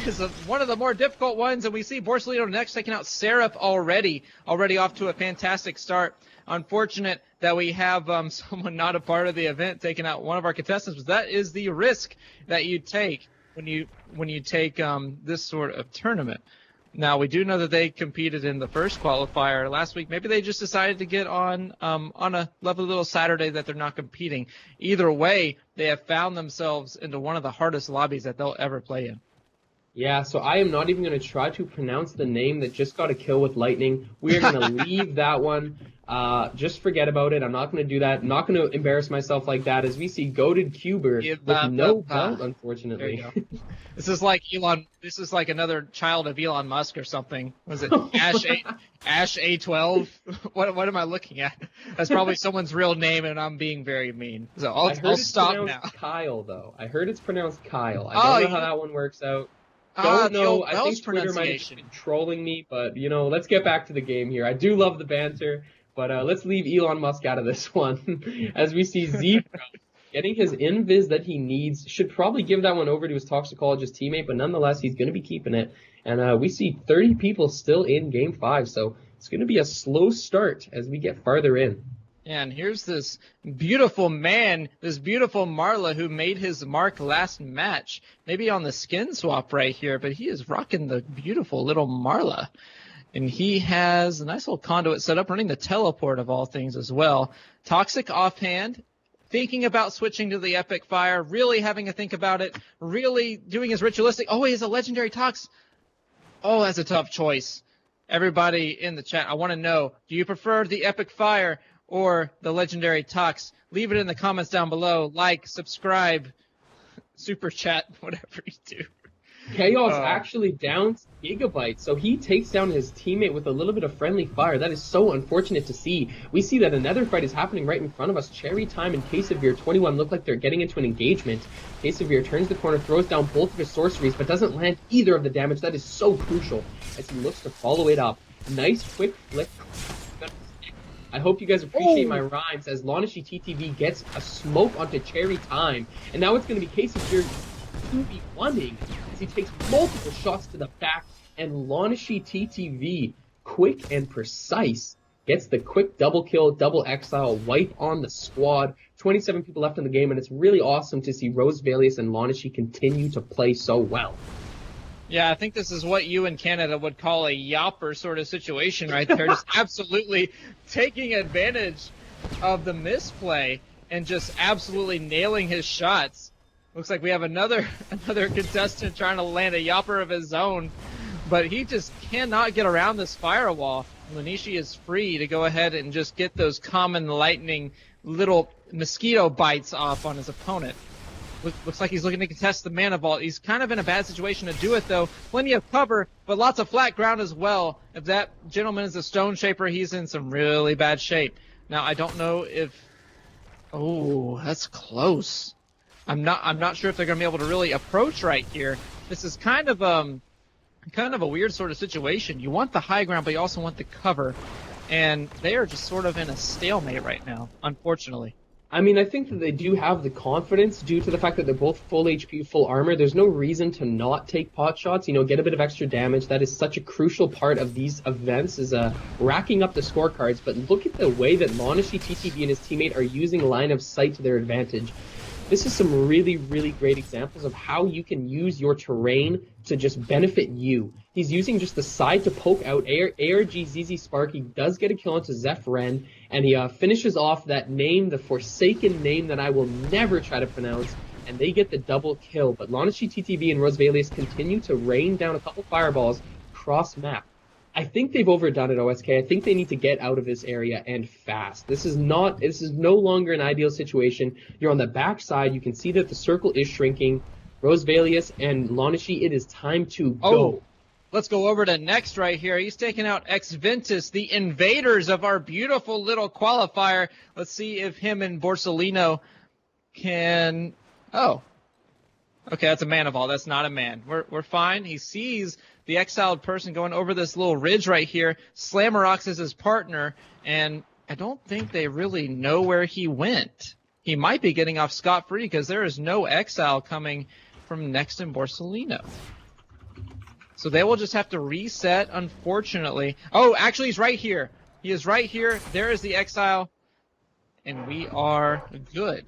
is one of the more difficult ones, and we see Borsellino next taking out Seraph already off to a fantastic start. Unfortunate that we have someone not a part of the event taking out one of our contestants, but that is the risk that you take when you take this sort of tournament. Now, we do know that they competed in the first qualifier last week. Maybe they just decided to get on a lovely little Saturday that they're not competing. Either way, they have found themselves into one of the hardest lobbies that they'll ever play in. Yeah, so I am not even going to try to pronounce the name that just got a kill with lightning. We are going to leave that one. Just forget about it. I'm not going to do that. I'm not going to embarrass myself like that as we see Goated Cuber with no belt, unfortunately. There you go. This is like Elon. This is like another child of Elon Musk or something. Was it Ash A12? What am I looking at? That's probably someone's real name, and I'm being very mean. So I'll stop now. Kyle, though. I heard it's pronounced Kyle. I don't know how that one works out. Don't know. I think Twitter might have been trolling me, but let's get back to the game here. I do love the banter, but let's leave Elon Musk out of this one. As we see Zebra getting his invis that he needs, should probably give that one over to his toxicologist teammate, but nonetheless, he's going to be keeping it. And we see 30 people still in Game 5, so it's going to be a slow start as we get farther in. And here's this beautiful man, this beautiful Marla who made his mark last match. Maybe on the skin swap right here, but he is rocking the beautiful little Marla. And he has a nice little conduit set up, running the teleport of all things as well. Toxic offhand, thinking about switching to the Epic Fire, really having to think about it, really doing his ritualistic. Oh, he has a Legendary Tox. Oh, that's a tough choice. Everybody in the chat, I want to know, do you prefer the Epic Fire or the Legendary Tox? Leave it in the comments down below. Like, subscribe, super chat, whatever you do. Chaos actually downs Gigabyte, so he takes down his teammate with a little bit of friendly fire. That is so unfortunate to see. We see that another fight is happening right in front of us. Cherry Time and Kasevere 21 look like they're getting into an engagement. Kasevere turns the corner, throws down both of his sorceries, but doesn't land either of the damage. That is so crucial as he looks to follow it up. Nice quick flick. I hope you guys appreciate my rhymes as Lanashi TTV gets a smoke onto Cherry Time. And now it's going to be Kasevere 2v1ing as he takes multiple shots to the back, and Lanashi TTV, quick and precise, gets the quick double kill, double exile, wipe on the squad. 27 people left in the game, and it's really awesome to see Rose Valius and Lanashi continue to play so well. Yeah, I think this is what you in Canada would call a yopper sort of situation right there. Just absolutely taking advantage of the misplay and just absolutely nailing his shots. Looks like we have another contestant trying to land a yopper of his own, but he just cannot get around this firewall. Lanishi is free to go ahead and just get those common lightning little mosquito bites off on his opponent. Looks like he's looking to contest the Mana Vault. He's kind of in a bad situation to do it, though. Plenty of cover, but lots of flat ground as well. If that gentleman is a Stone Shaper, he's in some really bad shape. Now, I don't know if... Oh, that's close. I'm not sure if they're going to be able to really approach right here. This is kind of a weird sort of situation. You want the high ground, but you also want the cover. And they are just sort of in a stalemate right now, unfortunately. I mean, I think that they do have the confidence due to the fact that they're both full HP, full armor. There's no reason to not take pot shots, get a bit of extra damage. That is such a crucial part of these events, is racking up the scorecards. But look at the way that Lanashi, TTV, and his teammate are using line of sight to their advantage. This is some really, really great examples of how you can use your terrain to just benefit you. He's using just the side to poke out. ARG ZZ Sparky does get a kill onto Zeph Ren, and he finishes off that name, the forsaken name that I will never try to pronounce, and they get the double kill. But Lanashi TTV and Rose Valius continue to rain down a couple fireballs cross map. I think they've overdone it, OSK. I think they need to get out of this area and fast. This is no longer an ideal situation. You're on the back side. You can see that the circle is shrinking. Rose Valius and Lanashi, it is time to go. Oh, let's go over to next right here. He's taking out Ex Ventus, the invaders of our beautiful little qualifier. Let's see if him and Borsellino can... Oh. Okay, that's a Mana Vault. That's not a man. We're fine. He sees the exiled person going over this little ridge right here. Slammerox is his partner, and I don't think they really know where he went. He might be getting off scot-free because there is no exile coming from Next and Borsellino. So they will just have to reset, unfortunately. Oh, actually, he's right here. He is right here. There is the exile, and we are good.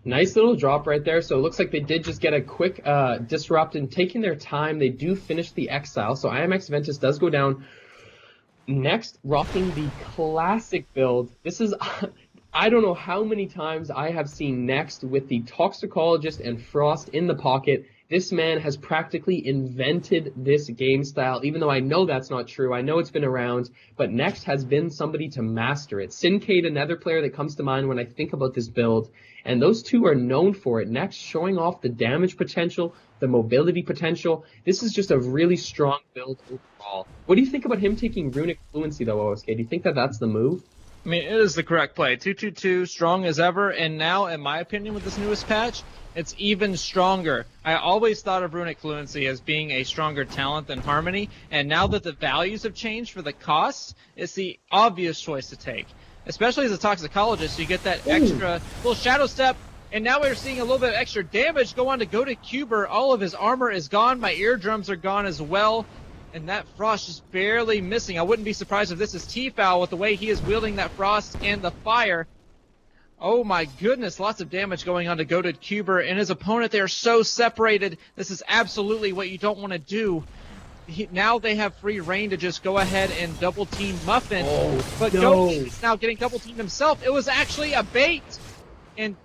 Nice little drop right there. So it looks like they did just get a quick disrupt, and taking their time, they do finish the exile. So IMX Ventus does go down. Next, rocking the classic build. This is, I don't know how many times I have seen Next with the Toxicologist and Frost in the pocket. This man has practically invented this game style, even though I know that's not true. I know it's been around, but Next has been somebody to master it. Syncade, another player that comes to mind when I think about this build, and those two are known for it. Next, showing off the damage potential, the mobility potential. This is just a really strong build overall. What do you think about him taking Runic Fluency, though, OSK? Do you think that that's the move? I mean, it is the correct play. 2-2-2, strong as ever, and now, in my opinion, with this newest patch, it's even stronger. I always thought of Runic Fluency as being a stronger talent than Harmony, and now that the values have changed for the costs, it's the obvious choice to take. Especially as a Toxicologist, you get that extra little Shadow Step, and now we're seeing a little bit of extra damage go on to Cuber. All of his armor is gone, my eardrums are gone as well, and that Frost is barely missing. I wouldn't be surprised if this is T-Foul with the way he is wielding that Frost and the fire. Oh my goodness, lots of damage going on to Cuber and his opponent. They are so separated. This is absolutely what you don't want to do. Now they have free reign to just go ahead and double team Muffin. But no. Goat is now getting double teamed himself. It was actually a bait. And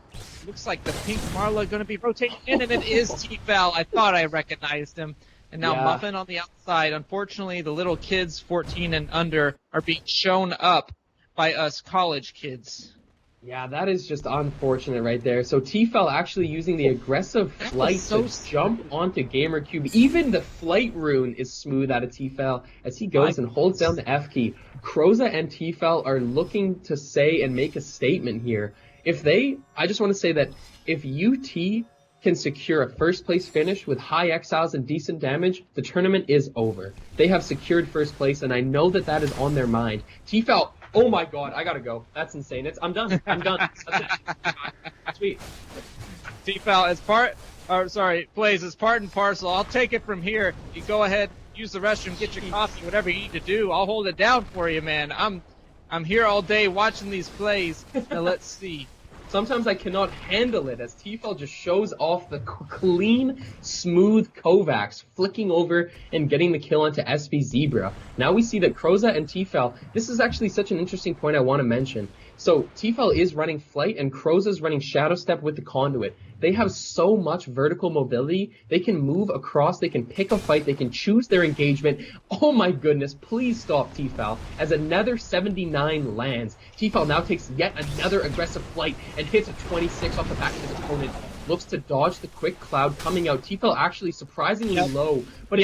Looks like the pink Marla going to be rotating in, and it is T-Fel. I thought I recognized him. And now Muffin on the outside. Unfortunately, the little kids 14 and under are being shown up by us college kids. Yeah, that is just unfortunate right there. So T-Fel actually using the aggressive flight to jump onto GamerCube. Even the flight rune is smooth out of T-Fel as he goes and holds down the F key. Croza and T-Fel are looking to say and make a statement here. I just want to say that if UT can secure a first place finish with high exiles and decent damage, the tournament is over. They have secured first place, and I know that that is on their mind. T-Fel, oh my god, I gotta go. That's insane. I'm done. I'm done. That's it. Sweet. T-Fel, Blaze, it's part and parcel. I'll take it from here. You go ahead, use the restroom, get your coffee, whatever you need to do. I'll hold it down for you, man. I'm here all day watching these plays. Now let's see. Sometimes I cannot handle it as T-Fel just shows off the clean, smooth Kovacs, flicking over and getting the kill onto SB Zebra. Now we see that Croza and T-Fel, this is actually such an interesting point I want to mention. So T-Fel is running Flight and Croza is running Shadow Step with the Conduit. They have so much vertical mobility. They can move across, they can pick a fight, they can choose their engagement. Oh my goodness, please stop T-Fel as another 79 lands. T-Fel now takes yet another aggressive flight and hits a 26 off the back of his opponent. Looks to dodge the quick cloud coming out. T-Fel actually surprisingly low, but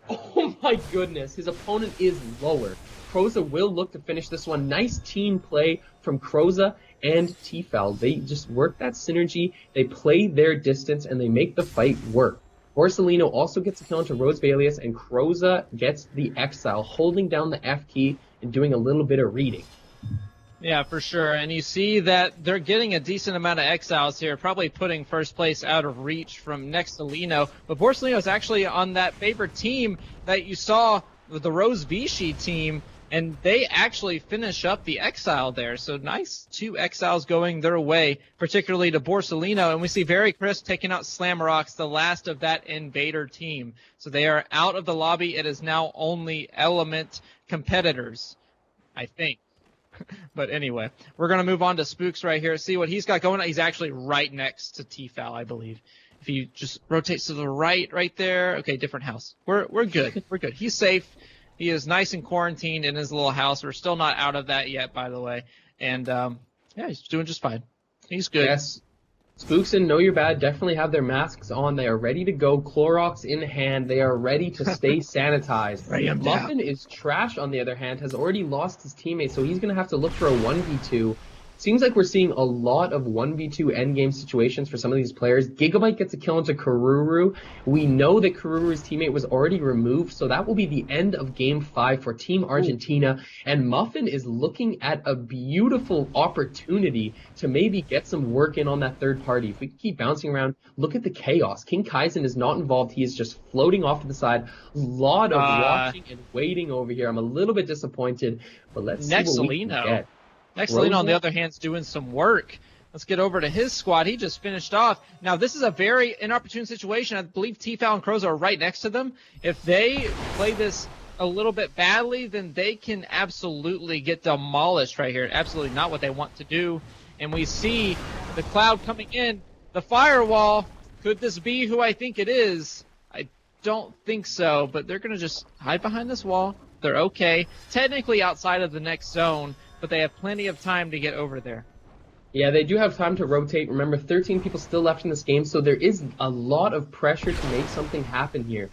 oh my goodness, his opponent is lower. Croza will look to finish this one. Nice team play from Croza and T-Fel. They just work that synergy, they play their distance, and they make the fight work. Borsalino also gets a kill into Rose Valius, and Croza gets the exile, holding down the F key and doing a little bit of reading. Yeah, for sure. And you see that they're getting a decent amount of exiles here, probably putting first place out of reach from next to Lino. But Borsalino is actually on that favored team that you saw, the Rose Vichy team, and they actually finish up the exile there. So nice 2 exiles going their way, particularly to Borsalino. And we see Very Crisp taking out Slammerox, the last of that Invader team. So they are out of the lobby. It is now only Element competitors, I think. But anyway, we're going to move on to Spooks right here, see what he's got going on. He's actually right next to T-Fel, I believe. If he just rotates to the right there. Okay, different house. We're good. We're good. He's safe. He is nice and quarantined in his little house. We're still not out of that yet, by the way. And, yeah, he's doing just fine. He's good. Yes. Spooks and Know You're Bad definitely have their masks on. They are ready to go. Clorox in hand. They are ready to stay sanitized. Muffin is trash, on the other hand, has already lost his teammate, so he's going to have to look for a 1v2. Seems like we're seeing a lot of 1v2 endgame situations for some of these players. Gigabyte gets a kill into Karuru. We know that Karuru's teammate was already removed, so that will be the end of Game 5 for Team Argentina. And Muffin is looking at a beautiful opportunity to maybe get some work in on that third party. If we keep bouncing around, look at the chaos. King Kaizen is not involved. He is just floating off to the side. A lot of watching and waiting over here. I'm a little bit disappointed, but let's see what we can get. Next, Lino, on the other hand, is doing some work. Let's get over to his squad. He just finished off. Now, this is a very inopportune situation. I believe T-Fel and Croza are right next to them. If they play this a little bit badly, then they can absolutely get demolished right here. Absolutely not what they want to do. And we see the cloud coming in. The firewall. Could this be who I think it is? I don't think so, but they're going to just hide behind this wall. They're okay. Technically outside of the next zone, but they have plenty of time to get over there. Yeah, they do have time to rotate. Remember, 13 people still left in this game, so there is a lot of pressure to make something happen here.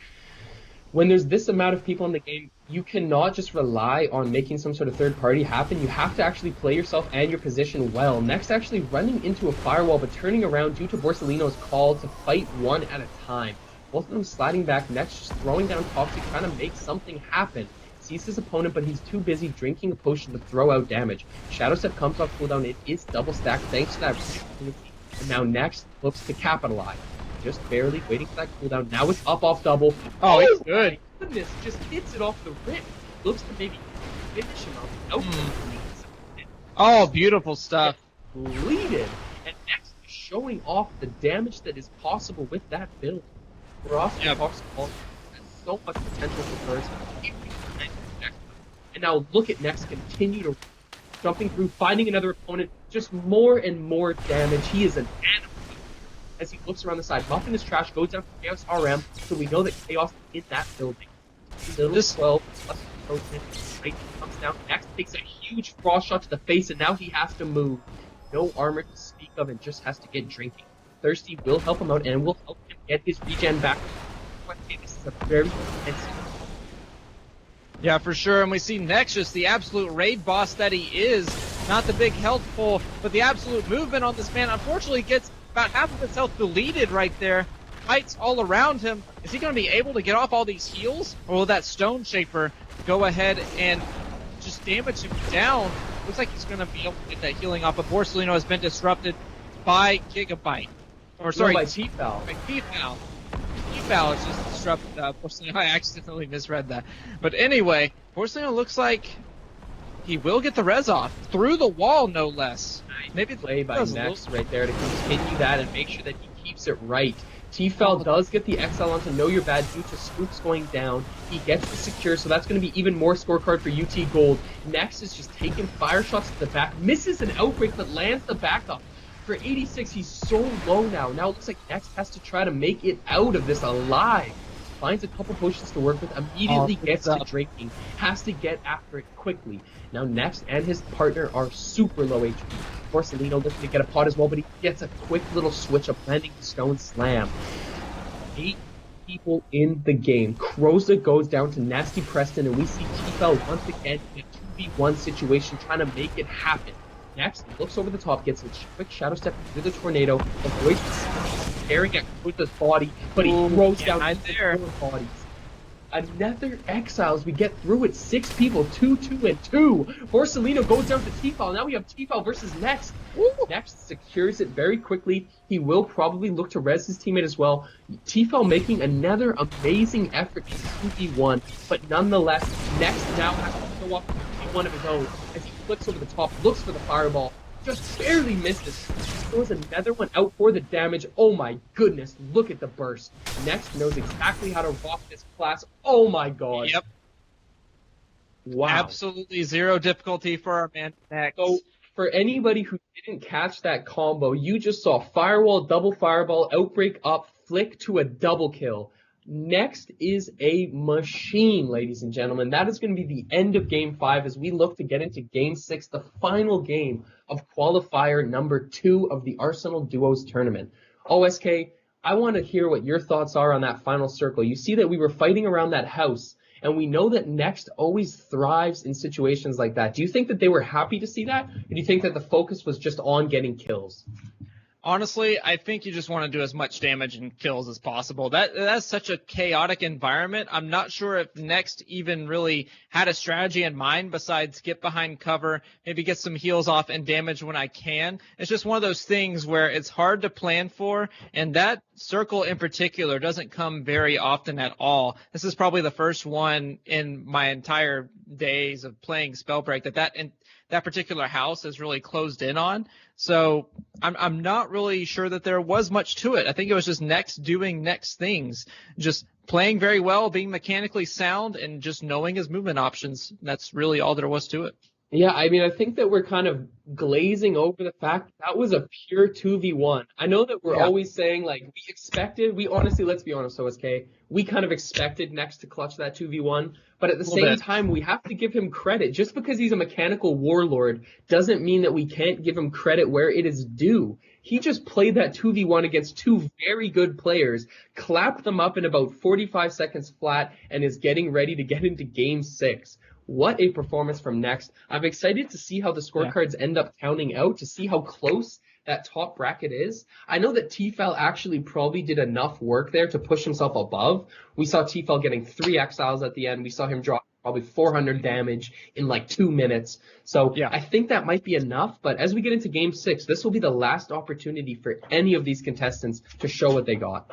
When there's this amount of people in the game, you cannot just rely on making some sort of third party happen. You have to actually play yourself and your position well. Next, actually running into a firewall, but turning around due to Borsalino's call to fight one at a time. Both of them sliding back, Next just throwing down Toxic, trying to make something happen. Sees his opponent, but he's too busy drinking a potion to throw out damage. Shadow Step comes off cooldown. It is double stacked thanks to that opportunity. And now Next looks to capitalize. Just barely waiting for that cooldown. Now it's up off double. Oh, it's good. My goodness, just hits it off the rip. Looks to maybe finish him off. Oh, beautiful stuff. Bleeded. And Next is showing off the damage that is possible with that build. We're off to Toxic Ball. Has so much potential for first. And now look at Next continue to jumping through, finding another opponent, just more and more damage. He is an animal as he looks around the side. Muffin is trash, goes down to Chaos RM, so we know that Chaos is in that building. Little 12 plus right, comes down. Next takes a huge frost shot to the face, and now he has to move. No armor to speak of, and just has to get drinking. Thirsty will help him out and will help him get his regen back. This is a very intense. Yeah, for sure. And we see Nexus, the absolute raid boss that he is, not the big health pull, but the absolute movement on this man. Unfortunately, gets about half of his health deleted right there. Fights all around him. Is he going to be able to get off all these heals? Or will that Stone Shaper go ahead and just damage him down? Looks like he's going to be able to get that healing off, but Borsellino has been disrupted by Gigabyte. Or sorry, by T-Foul. By T-Foul. T-Foul is just disrupted Borsellino. I accidentally misread that. But anyway, Borsellino looks like he will get the res off. Through the wall, no less. Maybe play by Next right there to continue that and make sure that he keeps it right. T-Foul does get the XL onto Know Your Bad due to Spooks going down. He gets the secure, so that's going to be even more scorecard for UT Gold. Next is just taking fire shots to the back. Misses an outbreak, but lands the backup. For 86, he's so low now. Now it looks like Next has to try to make it out of this alive. Finds a couple potions to work with, immediately gets to drinking. Has to get after it quickly. Now Next and his partner are super low HP. Borsellino looking to get a pot as well, but he gets a quick little switch of landing the Stone Slam. 8 people in the game. Croza goes down to Nasty Preston, and we see T-Foul once again in a 2v1 situation trying to make it happen. Next, looks over the top, gets a quick shadow step through the tornado, avoids staring at Croza's body, but he throws down there. Bodies. Another Exiles. We get through it. 6 people, 2, 2, and 2. Borsellino goes down to T-Foul. Now we have T-Foul versus Next. Next secures it very quickly. He will probably look to res his teammate as well. T-Foul making another amazing effort to 2v1, but nonetheless, Next now has to show off 2v1 of his own as he flips over the top, looks for the fireball, just barely misses. Throws another one out for the damage. Oh my goodness, look at the burst. Next knows exactly how to rock this class. Oh my god. Yep. Wow. Absolutely zero difficulty for our man Next. So, for anybody who didn't catch that combo, you just saw Firewall, double Fireball, Outbreak up, flick to a double kill. Next is a machine, ladies and gentlemen. That is going to be the end of Game 5 as we look to get into Game 6, the final game of Qualifier number 2 of the Arsenal Duos tournament. OSK, I want to hear what your thoughts are on that final circle. You see that we were fighting around that house, and we know that Next always thrives in situations like that. Do you think that they were happy to see that, or do you think that the focus was just on getting kills? Honestly, I think you just want to do as much damage and kills as possible. That's such a chaotic environment. I'm not sure if Next even really had a strategy in mind besides get behind cover, maybe get some heals off and damage when I can. It's just one of those things where it's hard to plan for, and that circle in particular doesn't come very often at all. This is probably the first one in my entire days of playing Spellbreak that particular house is really closed in on. So I'm not really sure that there was much to it. I think it was just Next doing Next things, just playing very well, being mechanically sound, and just knowing his movement options. That's really all there was to it. Yeah, I mean, I think that we're kind of glazing over the fact that was a pure 2v1. I know that we're always saying, like, we honestly, let's be honest, OSK, we kind of expected Next to clutch that 2v1, but at the same time, we have to give him credit. Just because he's a mechanical warlord doesn't mean that we can't give him credit where it is due. He just played that 2v1 against 2 very good players, clapped them up in about 45 seconds flat, and is getting ready to get into Game 6. What a performance from Next. I'm excited to see how the scorecards end up counting out, to see how close that top bracket is. I know that T-Foul actually probably did enough work there to push himself above. We saw T-Foul getting 3 exiles at the end. We saw him drop probably 400 damage in like 2 minutes. So I think that might be enough. But as we get into Game 6, this will be the last opportunity for any of these contestants to show what they got.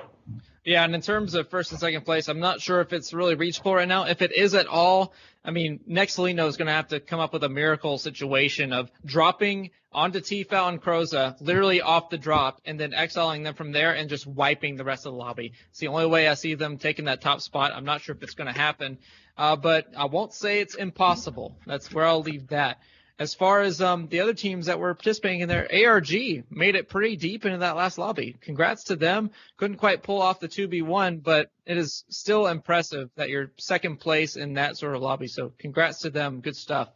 Yeah, and in terms of first and second place, I'm not sure if it's really reachable right now. If it is at all, I mean, Nextelino is going to have to come up with a miracle situation of dropping onto T-Foul and Croza, literally off the drop, and then exiling them from there and just wiping the rest of the lobby. It's the only way I see them taking that top spot. I'm not sure if it's going to happen, but I won't say it's impossible. That's where I'll leave that. as far as the other teams that were participating in there, ARG made it pretty deep into that last lobby. Congrats to them. Couldn't quite pull off the 2v1, but it is still impressive that you're second place in that sort of lobby. So congrats to them. Good stuff.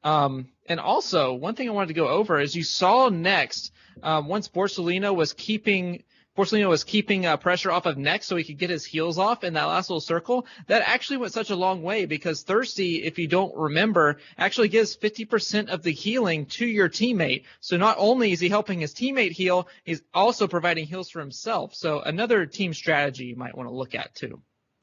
And also, one thing I wanted to go over is you saw next, once Borsellino was keeping pressure off of Next so he could get his heals off in that last little circle. That actually went such a long way because Thirsty, if you don't remember, actually gives 50% of the healing to your teammate. So not only is he helping his teammate heal, he's also providing heals for himself. So another team strategy you might want to look at too.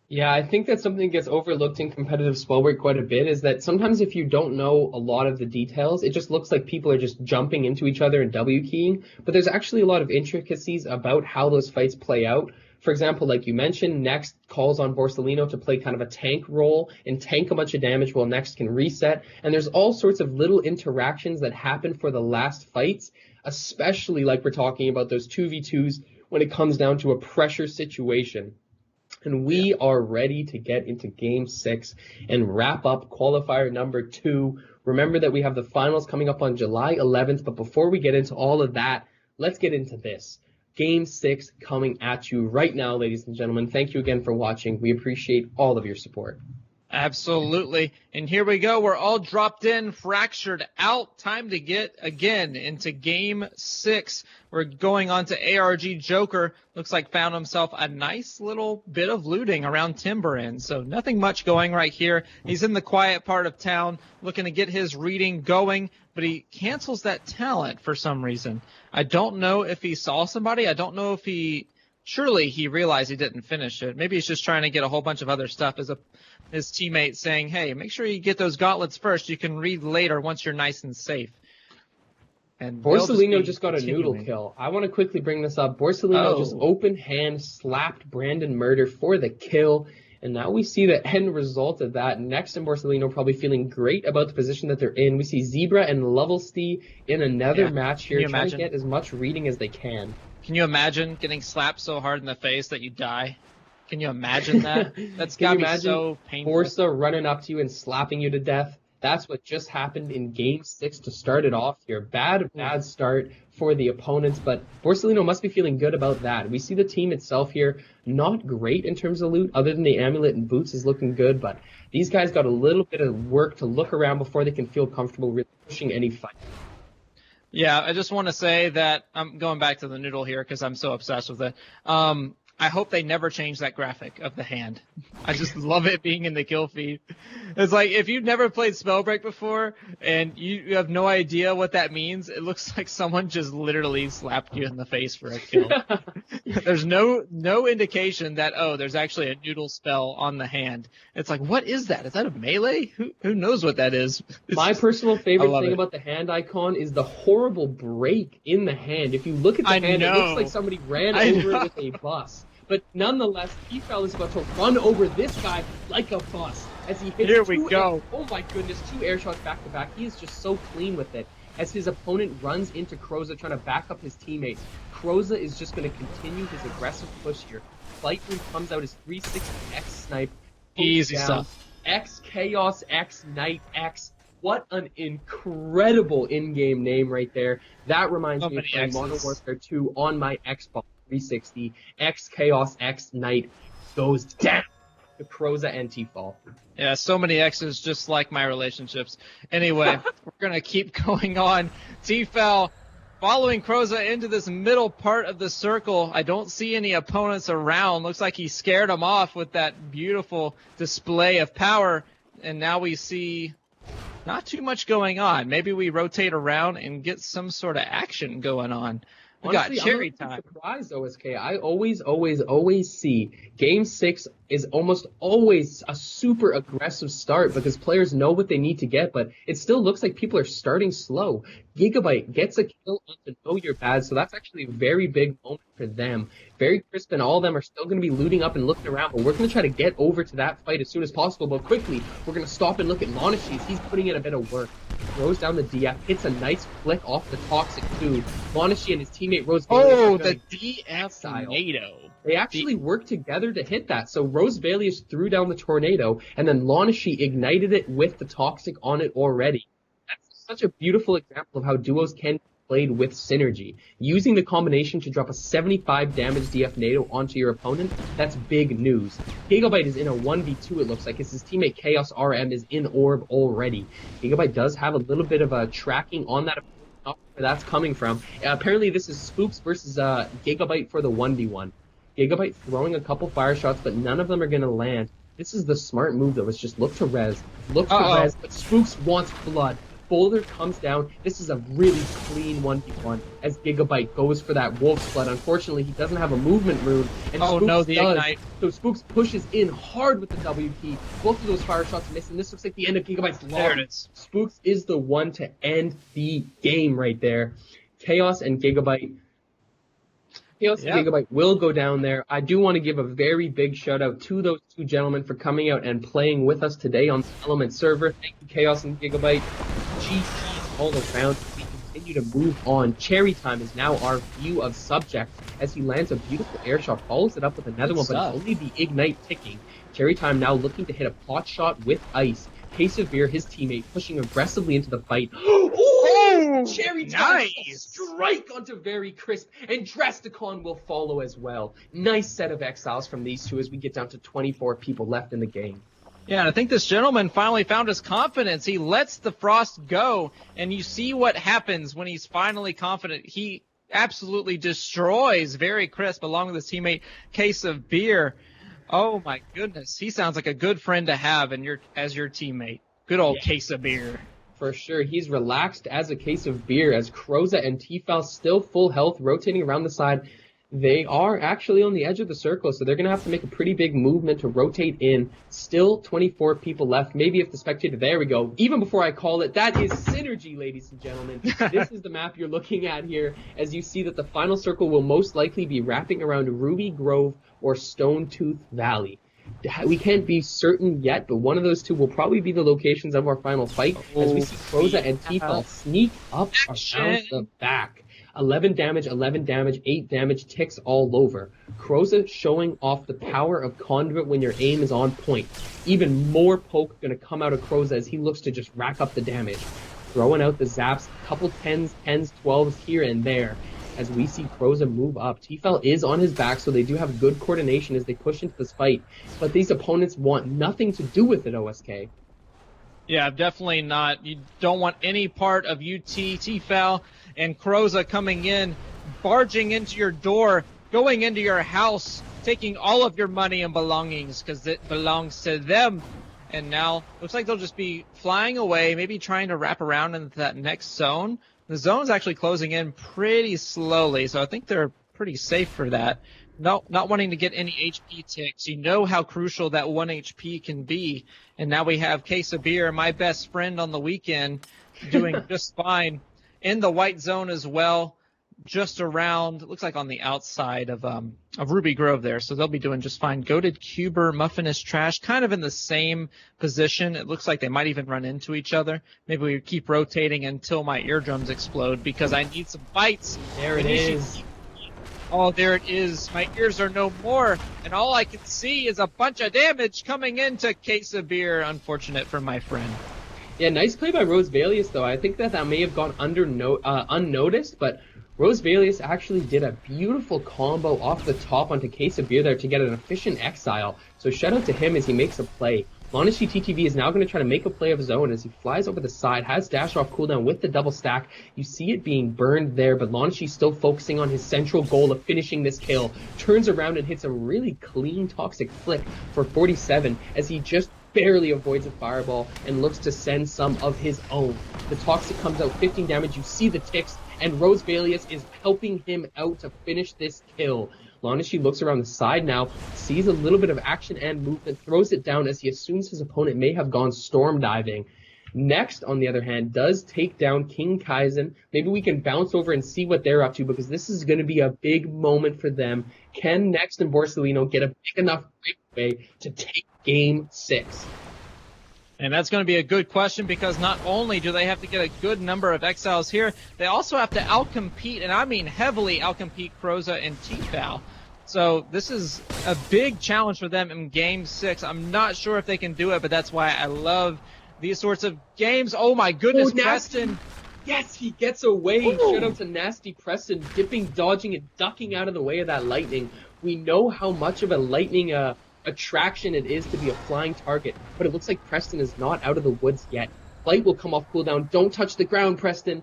Yeah, I think that's something that gets overlooked in competitive Spellbreak quite a bit, is that sometimes if you don't know a lot of the details, it just looks like people are just jumping into each other and W-keying, but there's actually a lot of intricacies about how those fights play out. For example, like you mentioned, Next calls on Borsellino to play kind of a tank role and tank a bunch of damage while Next can reset, and there's all sorts of little interactions that happen for the last fights, especially like we're talking about those 2v2s when it comes down to a pressure situation. And we are ready to get into Game 6 and wrap up qualifier number 2. Remember that we have the finals coming up on July 11th, but before we get into all of that, let's get into this. Game 6 coming at you right now, ladies and gentlemen. Thank you again for watching. We appreciate all of your support. Absolutely. And here we go. We're all dropped in, fractured out. Time to get again into Game 6. We're going on to ARG Joker. Looks like found himself a nice little bit of looting around Timber Inn. So nothing much going right here. He's in the quiet part of town looking to get his reading going, but he cancels that talent for some reason. I don't know if he saw somebody. I don't know if surely he realized he didn't finish it. Maybe he's just trying to get a whole bunch of other stuff as his teammate saying, hey, make sure you get those gauntlets first. You can read later once you're nice and safe. And Borsellino just got a noodle kill. I want to quickly bring this up. Borsellino just open hand slapped Brandon Murder for the kill. And now we see the end result of that. Next, and Borsellino probably feeling great about the position that they're in. We see Zebra and Lovelstee in another match here, trying to get as much reading as they can. Can you imagine getting slapped so hard in the face that you die? Can you imagine that? That's got to be so painful. Borsa running up to you and slapping you to death. That's what just happened in Game 6 to start it off here. Bad start for the opponents, but Borsellino must be feeling good about that. We see the team itself here, not great in terms of loot, other than the amulet and boots is looking good, but these guys got a little bit of work to look around before they can feel comfortable really pushing any fight. Yeah, I just want to say that I'm going back to the noodle here because I'm so obsessed with it. I hope they never change that graphic of the hand. I just love it being in the kill feed. It's like if you've never played Spellbreak before and you have no idea what that means, it looks like someone just literally slapped you in the face for a kill. There's no indication that, there's actually a noodle spell on the hand. It's like, what is that? Is that a melee? Who knows what that is? My personal favorite thing about the hand icon is the horrible break in the hand. If you look at the hand, it looks like somebody ran over it with a bus. But nonetheless, T-Fel is about to run over this guy like a bus as he hits oh my goodness, 2 air shots back to back. He is just so clean with it. As his opponent runs into Croza trying to back up his teammates, Croza is just going to continue his aggressive push here. Lightning comes out his 360 X snipe. Easy stuff. X Chaos X Knight X. What an incredible in-game name right there. That reminds me of playing Modern Warfare 2 on my Xbox 360. X Chaos X Knight goes down to Croza and T-Fall. Yeah, so many X's, just like my relationships. Anyway, we're going to keep going on. T-Fall following Croza into this middle part of the circle. I don't see any opponents around. Looks like he scared them off with that beautiful display of power. And now we see not too much going on. Maybe we rotate around and get some sort of action going on. We Honestly, got cherry I'm time. Surprised, OSK. I always see Game 6 is almost always a super aggressive start because players know what they need to get, but it still looks like people are starting slow. Gigabyte gets a kill on to Know You're Bad, so that's actually a very big moment for them. Very crisp, and all of them are still going to be looting up and looking around, but we're going to try to get over to that fight as soon as possible. But quickly, we're going to stop and look at Monashis. He's putting in a bit of work. Throws down the DF, hits a nice flick off the Toxic 2. Monashi and his teammate Rose Bailey the DF tornado. They actually worked together to hit that. So Rose Valius threw down the tornado, and then Lanashi ignited it with the Toxic on it already. That's such a beautiful example of how duos can be played with synergy. Using the combination to drop a 75 damage DF NATO onto your opponent, that's big news. Gigabyte is in a 1v2, it looks like, as his teammate Chaos RM is in orb already. Gigabyte does have a little bit of a tracking on that opponent, not where that's coming from. Apparently this is Spooks versus Gigabyte for the 1v1. Gigabyte throwing a couple fire shots, but none of them are going to land. This is the smart move, though, is just look to res. Look to res, but Spooks wants blood. Boulder comes down. This is a really clean 1v1 as Gigabyte goes for that Wolf's Blood. Unfortunately, he doesn't have a movement rune, and Spooks the does. Ignite. So Spooks pushes in hard with the W key. Both of those fire shots miss, and this looks like the end of Gigabyte's log. There it is. Spooks is the one to end the game right there. Chaos and Gigabyte and Gigabyte will go down there. I do want to give a very big shout out to those two gentlemen for coming out and playing with us today on the Element server. Thank you, Chaos and Gigabyte. GG's all around. We continue to move on. Cherry Time is now our view of subject as he lands a beautiful air shot, follows it up with another one, but it's only the Ignite ticking. Cherry Time now looking to hit a pot shot with ice. Case of Beer, his teammate, pushing aggressively into the fight. Cherry Time strike onto Very Crisp, and Drasticon will follow as well. Nice set of exiles from these two as we get down to 24 people left in the game. Yeah, and I think this gentleman finally found his confidence. He lets the Frost go, and you see what happens when he's finally confident. He absolutely destroys Very Crisp along with his teammate Case of Beer. Oh my goodness, he sounds like a good friend to have as your teammate. Good old Case of Beer. For sure, he's relaxed as a Case of Beer as Croza and T-Foul still full health, rotating around the side. They are actually on the edge of the circle, so they're going to have to make a pretty big movement to rotate in. Still 24 people left. Maybe if the spectator, there we go. Even before I call it, that is synergy, ladies and gentlemen. This is the map you're looking at here, as you see that the final circle will most likely be wrapping around Ruby Grove or Stone Tooth Valley. We can't be certain yet, but one of those two will probably be the locations of our final fight, as we see Croza and T-Fall sneak up around the back. 11 damage, 8 damage, ticks all over. Croza showing off the power of Conduit when your aim is on point. Even more poke going to come out of Croza as he looks to just rack up the damage. Throwing out the zaps, couple 10s, 12s here and there. As we see Croza move up. T-Fel is on his back, so they do have good coordination as they push into this fight. But these opponents want nothing to do with it, OSK. Yeah, definitely not. You don't want any part of UT, T-Fel, and Croza coming in, barging into your door, going into your house, taking all of your money and belongings because it belongs to them. And now, looks like they'll just be flying away, maybe trying to wrap around into that next zone. The zone's actually closing in pretty slowly, so I think they're pretty safe for that. Not wanting to get any HP ticks. You know how crucial that 1 HP can be. And now we have Case of Beer, my best friend on the weekend, doing just fine. In the white zone as well, just around, it looks like on the outside of Ruby Grove there. So they'll be doing just fine. Goated Cuber, Muffinous Trash, kind of in the same position. It looks like they might even run into each other. Maybe we keep rotating until my eardrums explode because I need some bites. There it is. Oh, there it is. My ears are no more, and all I can see is a bunch of damage coming into Case of Beer. Unfortunate for my friend. Yeah, nice play by Rose Valius, though. I think that may have gone unnoticed, but Rose Valius actually did a beautiful combo off the top onto Case of Beer there to get an efficient exile. So shout out to him as he makes a play. Lanishi TTV is now going to try to make a play of his own as he flies over the side, has dash off cooldown with the double stack. You see it being burned there, but Lanishi still focusing on his central goal of finishing this kill. Turns around and hits a really clean toxic flick for 47 as he just barely avoids a fireball and looks to send some of his own. The toxic comes out 15 damage, you see the ticks, and Rose Valius is helping him out to finish this kill. Lanishi looks around the side now, sees a little bit of action and movement, throws it down as he assumes his opponent may have gone storm diving. Next, on the other hand, does take down King Kaizen. Maybe we can bounce over and see what they're up to because this is going to be a big moment for them. Can Next and Borsellino get a big enough breakaway to take Game 6? And that's going to be a good question because not only do they have to get a good number of exiles here, they also have to outcompete, and I mean heavily outcompete Croza and T-Foul. So this is a big challenge for them in Game 6. I'm not sure if they can do it, but that's why I love these sorts of games. Oh my goodness, Preston. Yes, he gets away. Shout out to Nasty Preston, dipping, dodging, and ducking out of the way of that lightning. We know how much of a lightning attraction it is to be a flying target, but it looks like Preston is not out of the woods yet. Light will come off cooldown. Don't touch the ground, Preston.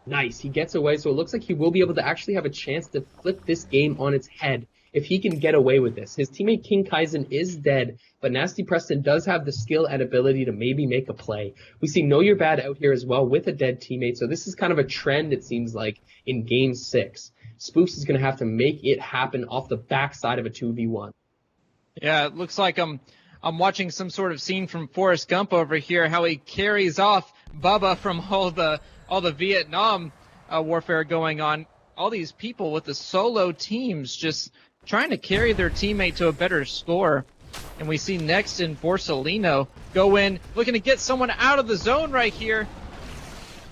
Nice, he gets away, so it looks like he will be able to actually have a chance to flip this game on its head if he can get away with this. His teammate King Kaizen is dead, but Nasty Preston does have the skill and ability to maybe make a play. We see Know You're Bad out here as well with a dead teammate, so this is kind of a trend, it seems like, in Game 6. Spoofs is going to have to make it happen off the backside of a 2v1. Yeah, it looks like I'm watching some sort of scene from Forrest Gump over here, how he carries off Bubba from all the Vietnam warfare going on. All these people with the solo teams just trying to carry their teammate to a better score. And we see next in Borsellino go in, looking to get someone out of the zone right here.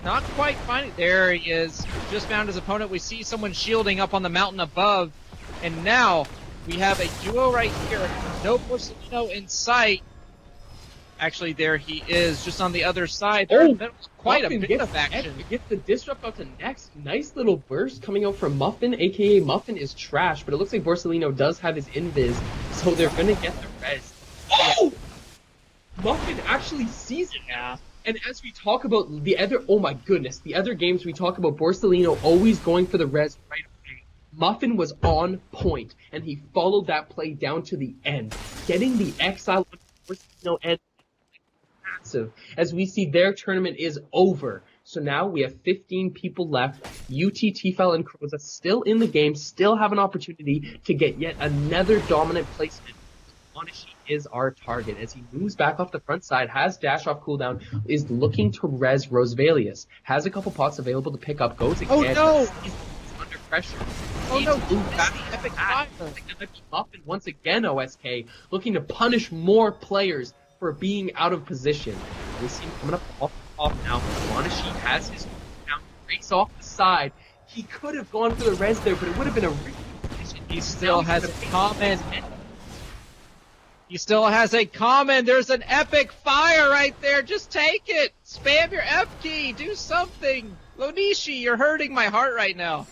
Not quite finding. There he is. Just found his opponent. We see someone shielding up on the mountain above. And now we have a duo right here. No Borsellino in sight. Actually, there he is, just on the other side. There's quite a bit of action. Gets the disrupt out to next. Nice little burst coming out from Muffin, a.k.a. Muffin is trash, but it looks like Borsellino does have his invis, so they're going to get the res. Oh! Muffin actually sees it now. And as we talk about the other, oh my goodness, the other games we talk about Borsellino always going for the res right away. Muffin was on point, and he followed that play down to the end, getting the exile on Borsellino and as we see their tournament is over. So now we have 15 people left. UT, Tfal, and Croza still in the game, still have an opportunity to get yet another dominant placement. Onishi is our target as he moves back off the front side, has dash off cooldown, is looking to res Rosevalius, has a couple pots available to pick up, goes again. Oh no! He's under pressure. Oh no! Epic fire. Muffin once again, OSK, looking to punish more players for being out of position. We see him coming up off now. Wanashi has his down race off the side. He could have gone for the res there, but it would have been a really position. He still has a comment. He still has a comment. There's an epic fire right there. Just take it. Spam your F key. Do something. Lonishi, you're hurting my heart right now.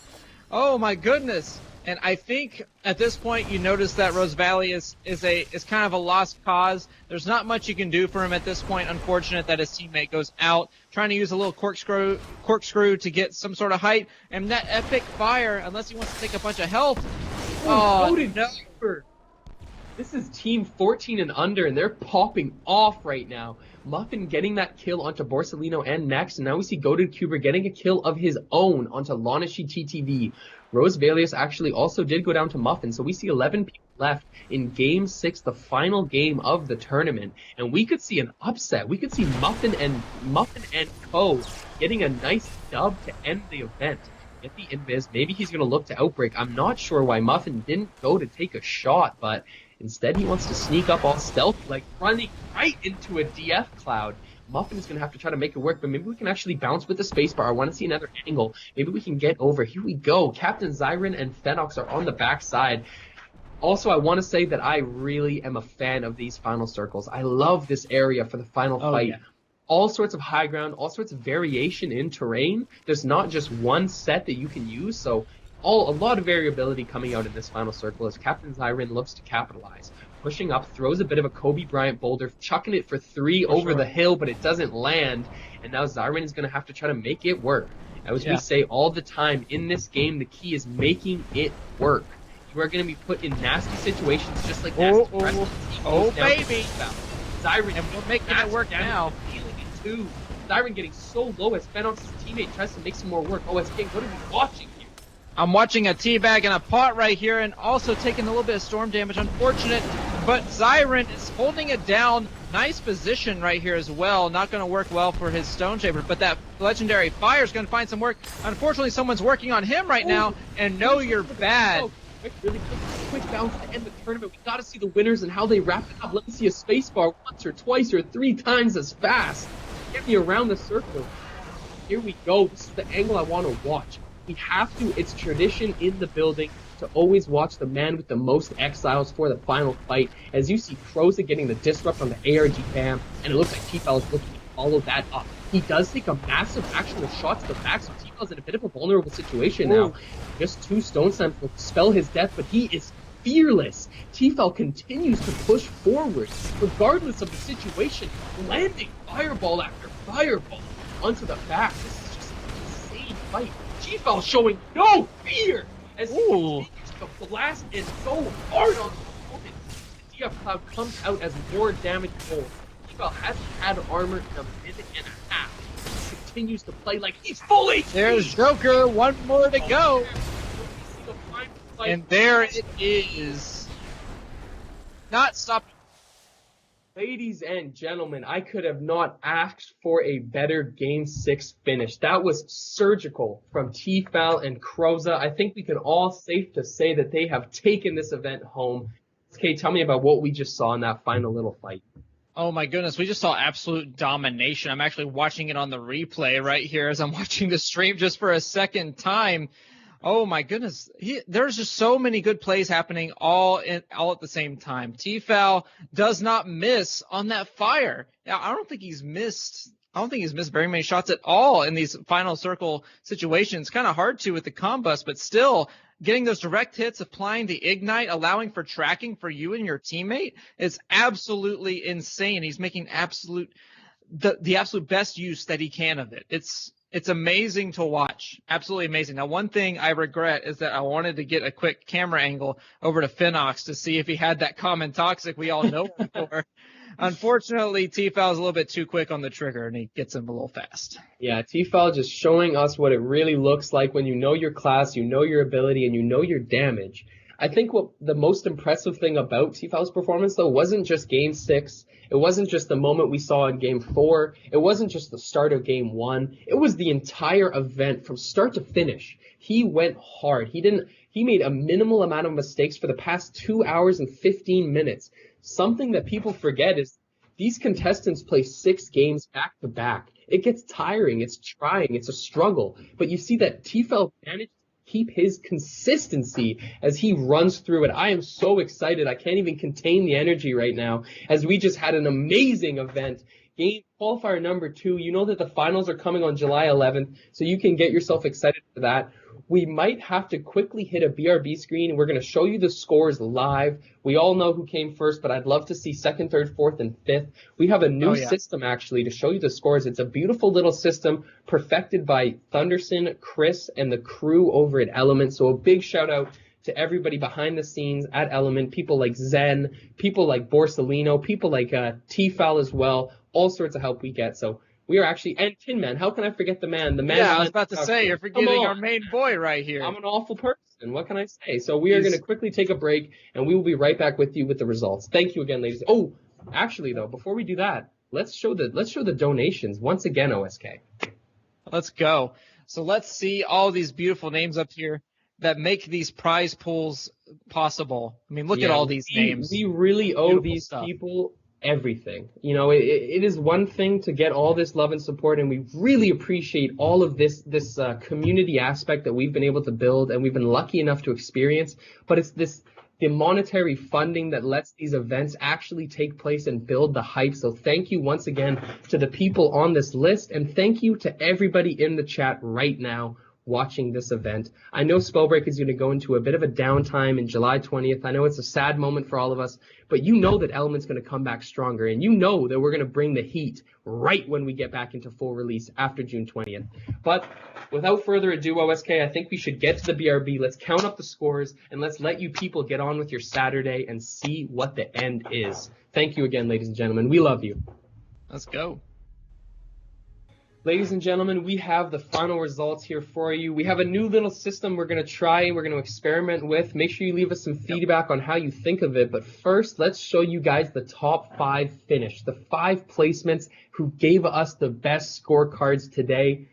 Oh my goodness. And I think at this point you notice that Rose Valley is kind of a lost cause. There's not much you can do for him at this point. Unfortunate that his teammate goes out, trying to use a little corkscrew to get some sort of height. And that epic fire, unless he wants to take a bunch of health. Oh no! This is team 14 and under, and they're popping off right now. Muffin getting that kill onto Borsellino and next, and now we see Goated Cuber getting a kill of his own onto Lanashi TTV. Rose Valius actually also did go down to Muffin, so we see 11 people left in Game 6, the final game of the tournament. And we could see an upset. We could see Muffin and Co. getting a nice dub to end the event. Get the invis. Maybe he's going to look to Outbreak. I'm not sure why Muffin didn't go to take a shot, but instead he wants to sneak up all stealthy, like running right into a DF cloud. Muffin is going to have to try to make it work, but maybe we can actually bounce with the spacebar. I want to see another angle. Maybe we can get over. Here we go. Captain Zyron and Phenox are on the backside. Also, I want to say that I really am a fan of these final circles. I love this area for the final fight. Yeah. All sorts of high ground, all sorts of variation in terrain. There's not just one set that you can use, so a lot of variability coming out in this final circle as Captain Zyron looks to capitalize. Pushing up, throws a bit of a Kobe Bryant boulder, chucking it for 3 over the hill, but it doesn't land. And now Zyron is going to have to try to make it work. As we say all the time, in this game, the key is making it work. You are going to be put in nasty situations just like that. Oh, baby! Zyron, and we're making it work now. Feeling it too. Zyron getting so low as Phenox's teammate tries to make some more work. OSK, what are we watching here? I'm watching a teabag and a pot right here, and also taking a little bit of storm damage. Unfortunate, but Zyron is holding it down. Nice position right here as well. Not going to work well for his Stone Shaper, but that legendary fire is going to find some work. Unfortunately, someone's working on him right now, and Know You're Bad. Really quick bounce to end the tournament. We got to see the winners and how they wrap it up. Let me see a spacebar once or twice or 3 times as fast. Get me around the circle. Here we go. This is the angle I want to watch. We have to. It's tradition in the building to always watch the man with the most exiles for the final fight. As you see Croza getting the disrupt on the ARG bam, and it looks like Tfal is looking to follow that up. He does take a massive action of shot to the back, so T-Fal's in a bit of a vulnerable situation now. Ooh. Just 2 stone stamps will spell his death, but he is fearless. T-Fal continues to push forward, regardless of the situation, landing fireball after fireball onto the back. This is just an insane fight. T-Fal showing no fear as he continues to blast in so hard on the opponent. The DF Cloud comes out as more damage gold. T-Fal hasn't had armor in a minute and a half. He continues to play like he's full HP. There's Joker, one more to go. And there it is. Not stopping. Ladies and gentlemen, I could have not asked for a better Game 6 finish. That was surgical from T-Fal and Croza. I think we can all safe to say that they have taken this event home. Okay, tell me about what we just saw in that final little fight. Oh my goodness, we just saw absolute domination. I'm actually watching it on the replay right here as I'm watching the stream just for a second time. Oh my goodness, there's just so many good plays happening all at the same time. T-Fal does not miss on that fire. Now, I don't think he's missed very many shots at all in these final circle situations. Kind of hard to with the combust, but still getting those direct hits, applying the ignite, allowing for tracking for you and your teammate is absolutely insane. He's making the absolute best use that he can of it. It's amazing to watch. Absolutely amazing. Now, one thing I regret is that I wanted to get a quick camera angle over to Finox to see if he had that common toxic we all know him for. Unfortunately, T-Fal is a little bit too quick on the trigger, and he gets him a little fast. Yeah, T-Fal just showing us what it really looks like when you know your class, you know your ability, and you know your damage. I think what the most impressive thing about T-Fal's performance, though, wasn't just Game 6. It wasn't just the moment we saw in Game 4. It wasn't just the start of Game 1. It was the entire event from start to finish. He went hard. He made a minimal amount of mistakes for the past 2 hours and 15 minutes. Something that people forget is these contestants play 6 games back to back. It gets tiring. It's trying. It's a struggle. But you see that T-Fal managed to keep his consistency as he runs through it. I am so excited. I can't even contain the energy right now as we just had an amazing event. Game qualifier number 2. You know that the finals are coming on July 11th, so you can get yourself excited for that. We might have to quickly hit a BRB screen, and we're going to show you the scores live. We all know who came first, but I'd love to see 2nd, 3rd, 4th, and 5th. We have a new system, actually, to show you the scores. It's a beautiful little system perfected by Thunderson, Chris, and the crew over at Element. So a big shout-out to everybody behind the scenes at Element, people like Zen, people like Borsellino, people like T-Fal as well, all sorts of help we get. So we are actually, and Tin Man, how can I forget the man? Yeah, I was about to say, you're forgetting our main boy right here. I'm an awful person. What can I say? So we are going to quickly take a break, and we will be right back with you with the results. Thank you again, ladies. Oh, actually, though, before we do that, let's show the donations once again, OSK. Let's go. So let's see all these beautiful names up here that make these prize pools possible. I mean, look at all these names. We really owe these people everything. You know, it is one thing to get all this love and support, and we really appreciate all of this community aspect that we've been able to build and we've been lucky enough to experience, but it's the monetary funding that lets these events actually take place and build the hype. So thank you once again to the people on this list, and thank you to everybody in the chat right now watching this event. I know Spellbreak is going to go into a bit of a downtime in July 20th. I know it's a sad moment for all of us, but you know that Element's going to come back stronger, and you know that we're going to bring the heat right when we get back into full release after June 20th. But without further ado, OSK, I think we should get to the BRB. Let's count up the scores, and let's let you people get on with your Saturday and see what the end is. Thank you again, ladies and gentlemen. We love you. Let's go. Ladies and gentlemen, we have the final results here for you. We have a new little system we're going to try, we're going to experiment with. Make sure you leave us some feedback on how you think of it. But first, let's show you guys the top 5 finish, the 5 placements who gave us the best scorecards today.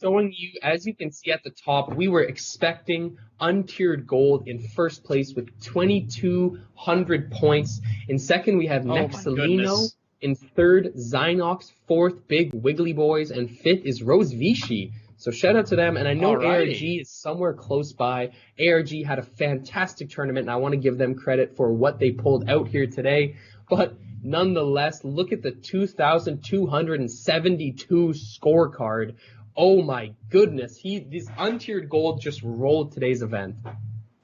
Showing you, as you can see at the top, we were expecting untiered gold in first place with 2,200 points. In second, we have Nexalino. In third, Zynox. Fourth, Big Wiggly Boys. And fifth is Rose Vichy. So shout out to them. And I know ARG is somewhere close by. ARG had a fantastic tournament, and I want to give them credit for what they pulled out here today. But nonetheless, look at the 2,272 scorecard. Oh my goodness. These untiered gold just rolled today's event.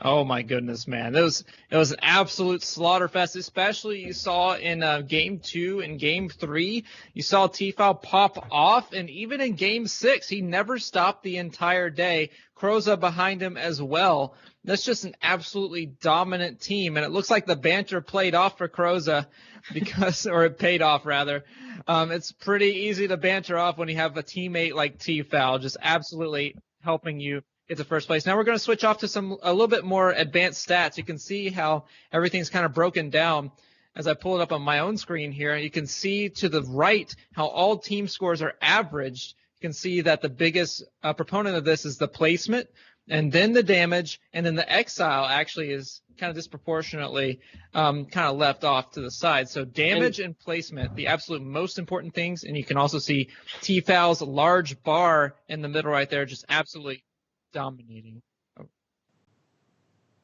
Oh my goodness, man! It was an absolute slaughterfest. Especially you saw in game 2 and game 3, you saw Tefal pop off, and even in game 6, he never stopped the entire day. Kroza behind him as well. That's just an absolutely dominant team, and it looks like the banter played off for Kroza or it paid off rather. It's pretty easy to banter off when you have a teammate like Tefal just absolutely helping you get to first place. Now we're going to switch off to a little bit more advanced stats. You can see how everything's kind of broken down as I pull it up on my own screen here. You can see to the right how all team scores are averaged. You can see that the biggest proponent of this is the placement, and then the damage, and then the exile actually is kind of disproportionately kind of left off to the side. So damage and placement, the absolute most important things, and you can also see Tefal's large bar in the middle right there, just absolutely dominating.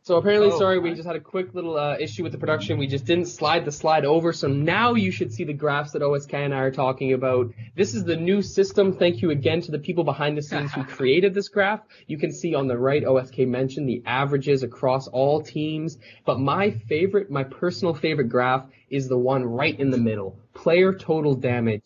So apparently, sorry, we just had a quick little issue with the production. We just didn't slide the slide over. So now you should see the graphs that OSK and I are talking about. This is the new system. Thank you again to the people behind the scenes who created this graph. You can see on the right, OSK mentioned the averages across all teams. But my personal favorite graph is the one right in the middle. Player total damage.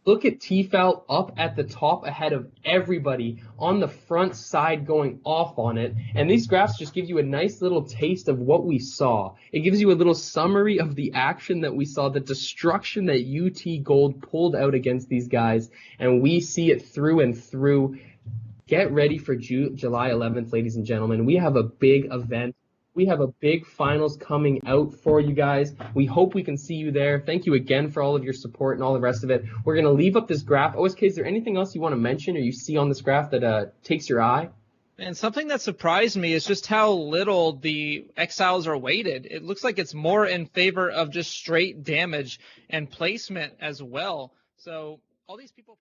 Look at Tefal up at the top ahead of everybody on the front side going off on it. And these graphs just give you a nice little taste of what we saw. It gives you a little summary of the action that we saw, the destruction that UT Gold pulled out against these guys. And we see it through and through. Get ready for July 11th, ladies and gentlemen. We have a big event. We have a big finals coming out for you guys. We hope we can see you there. Thank you again for all of your support and all the rest of it. We're going to leave up this graph. OSK, is there anything else you want to mention or you see on this graph that takes your eye? And something that surprised me is just how little the exiles are weighted. It looks like it's more in favor of just straight damage and placement as well. So all these people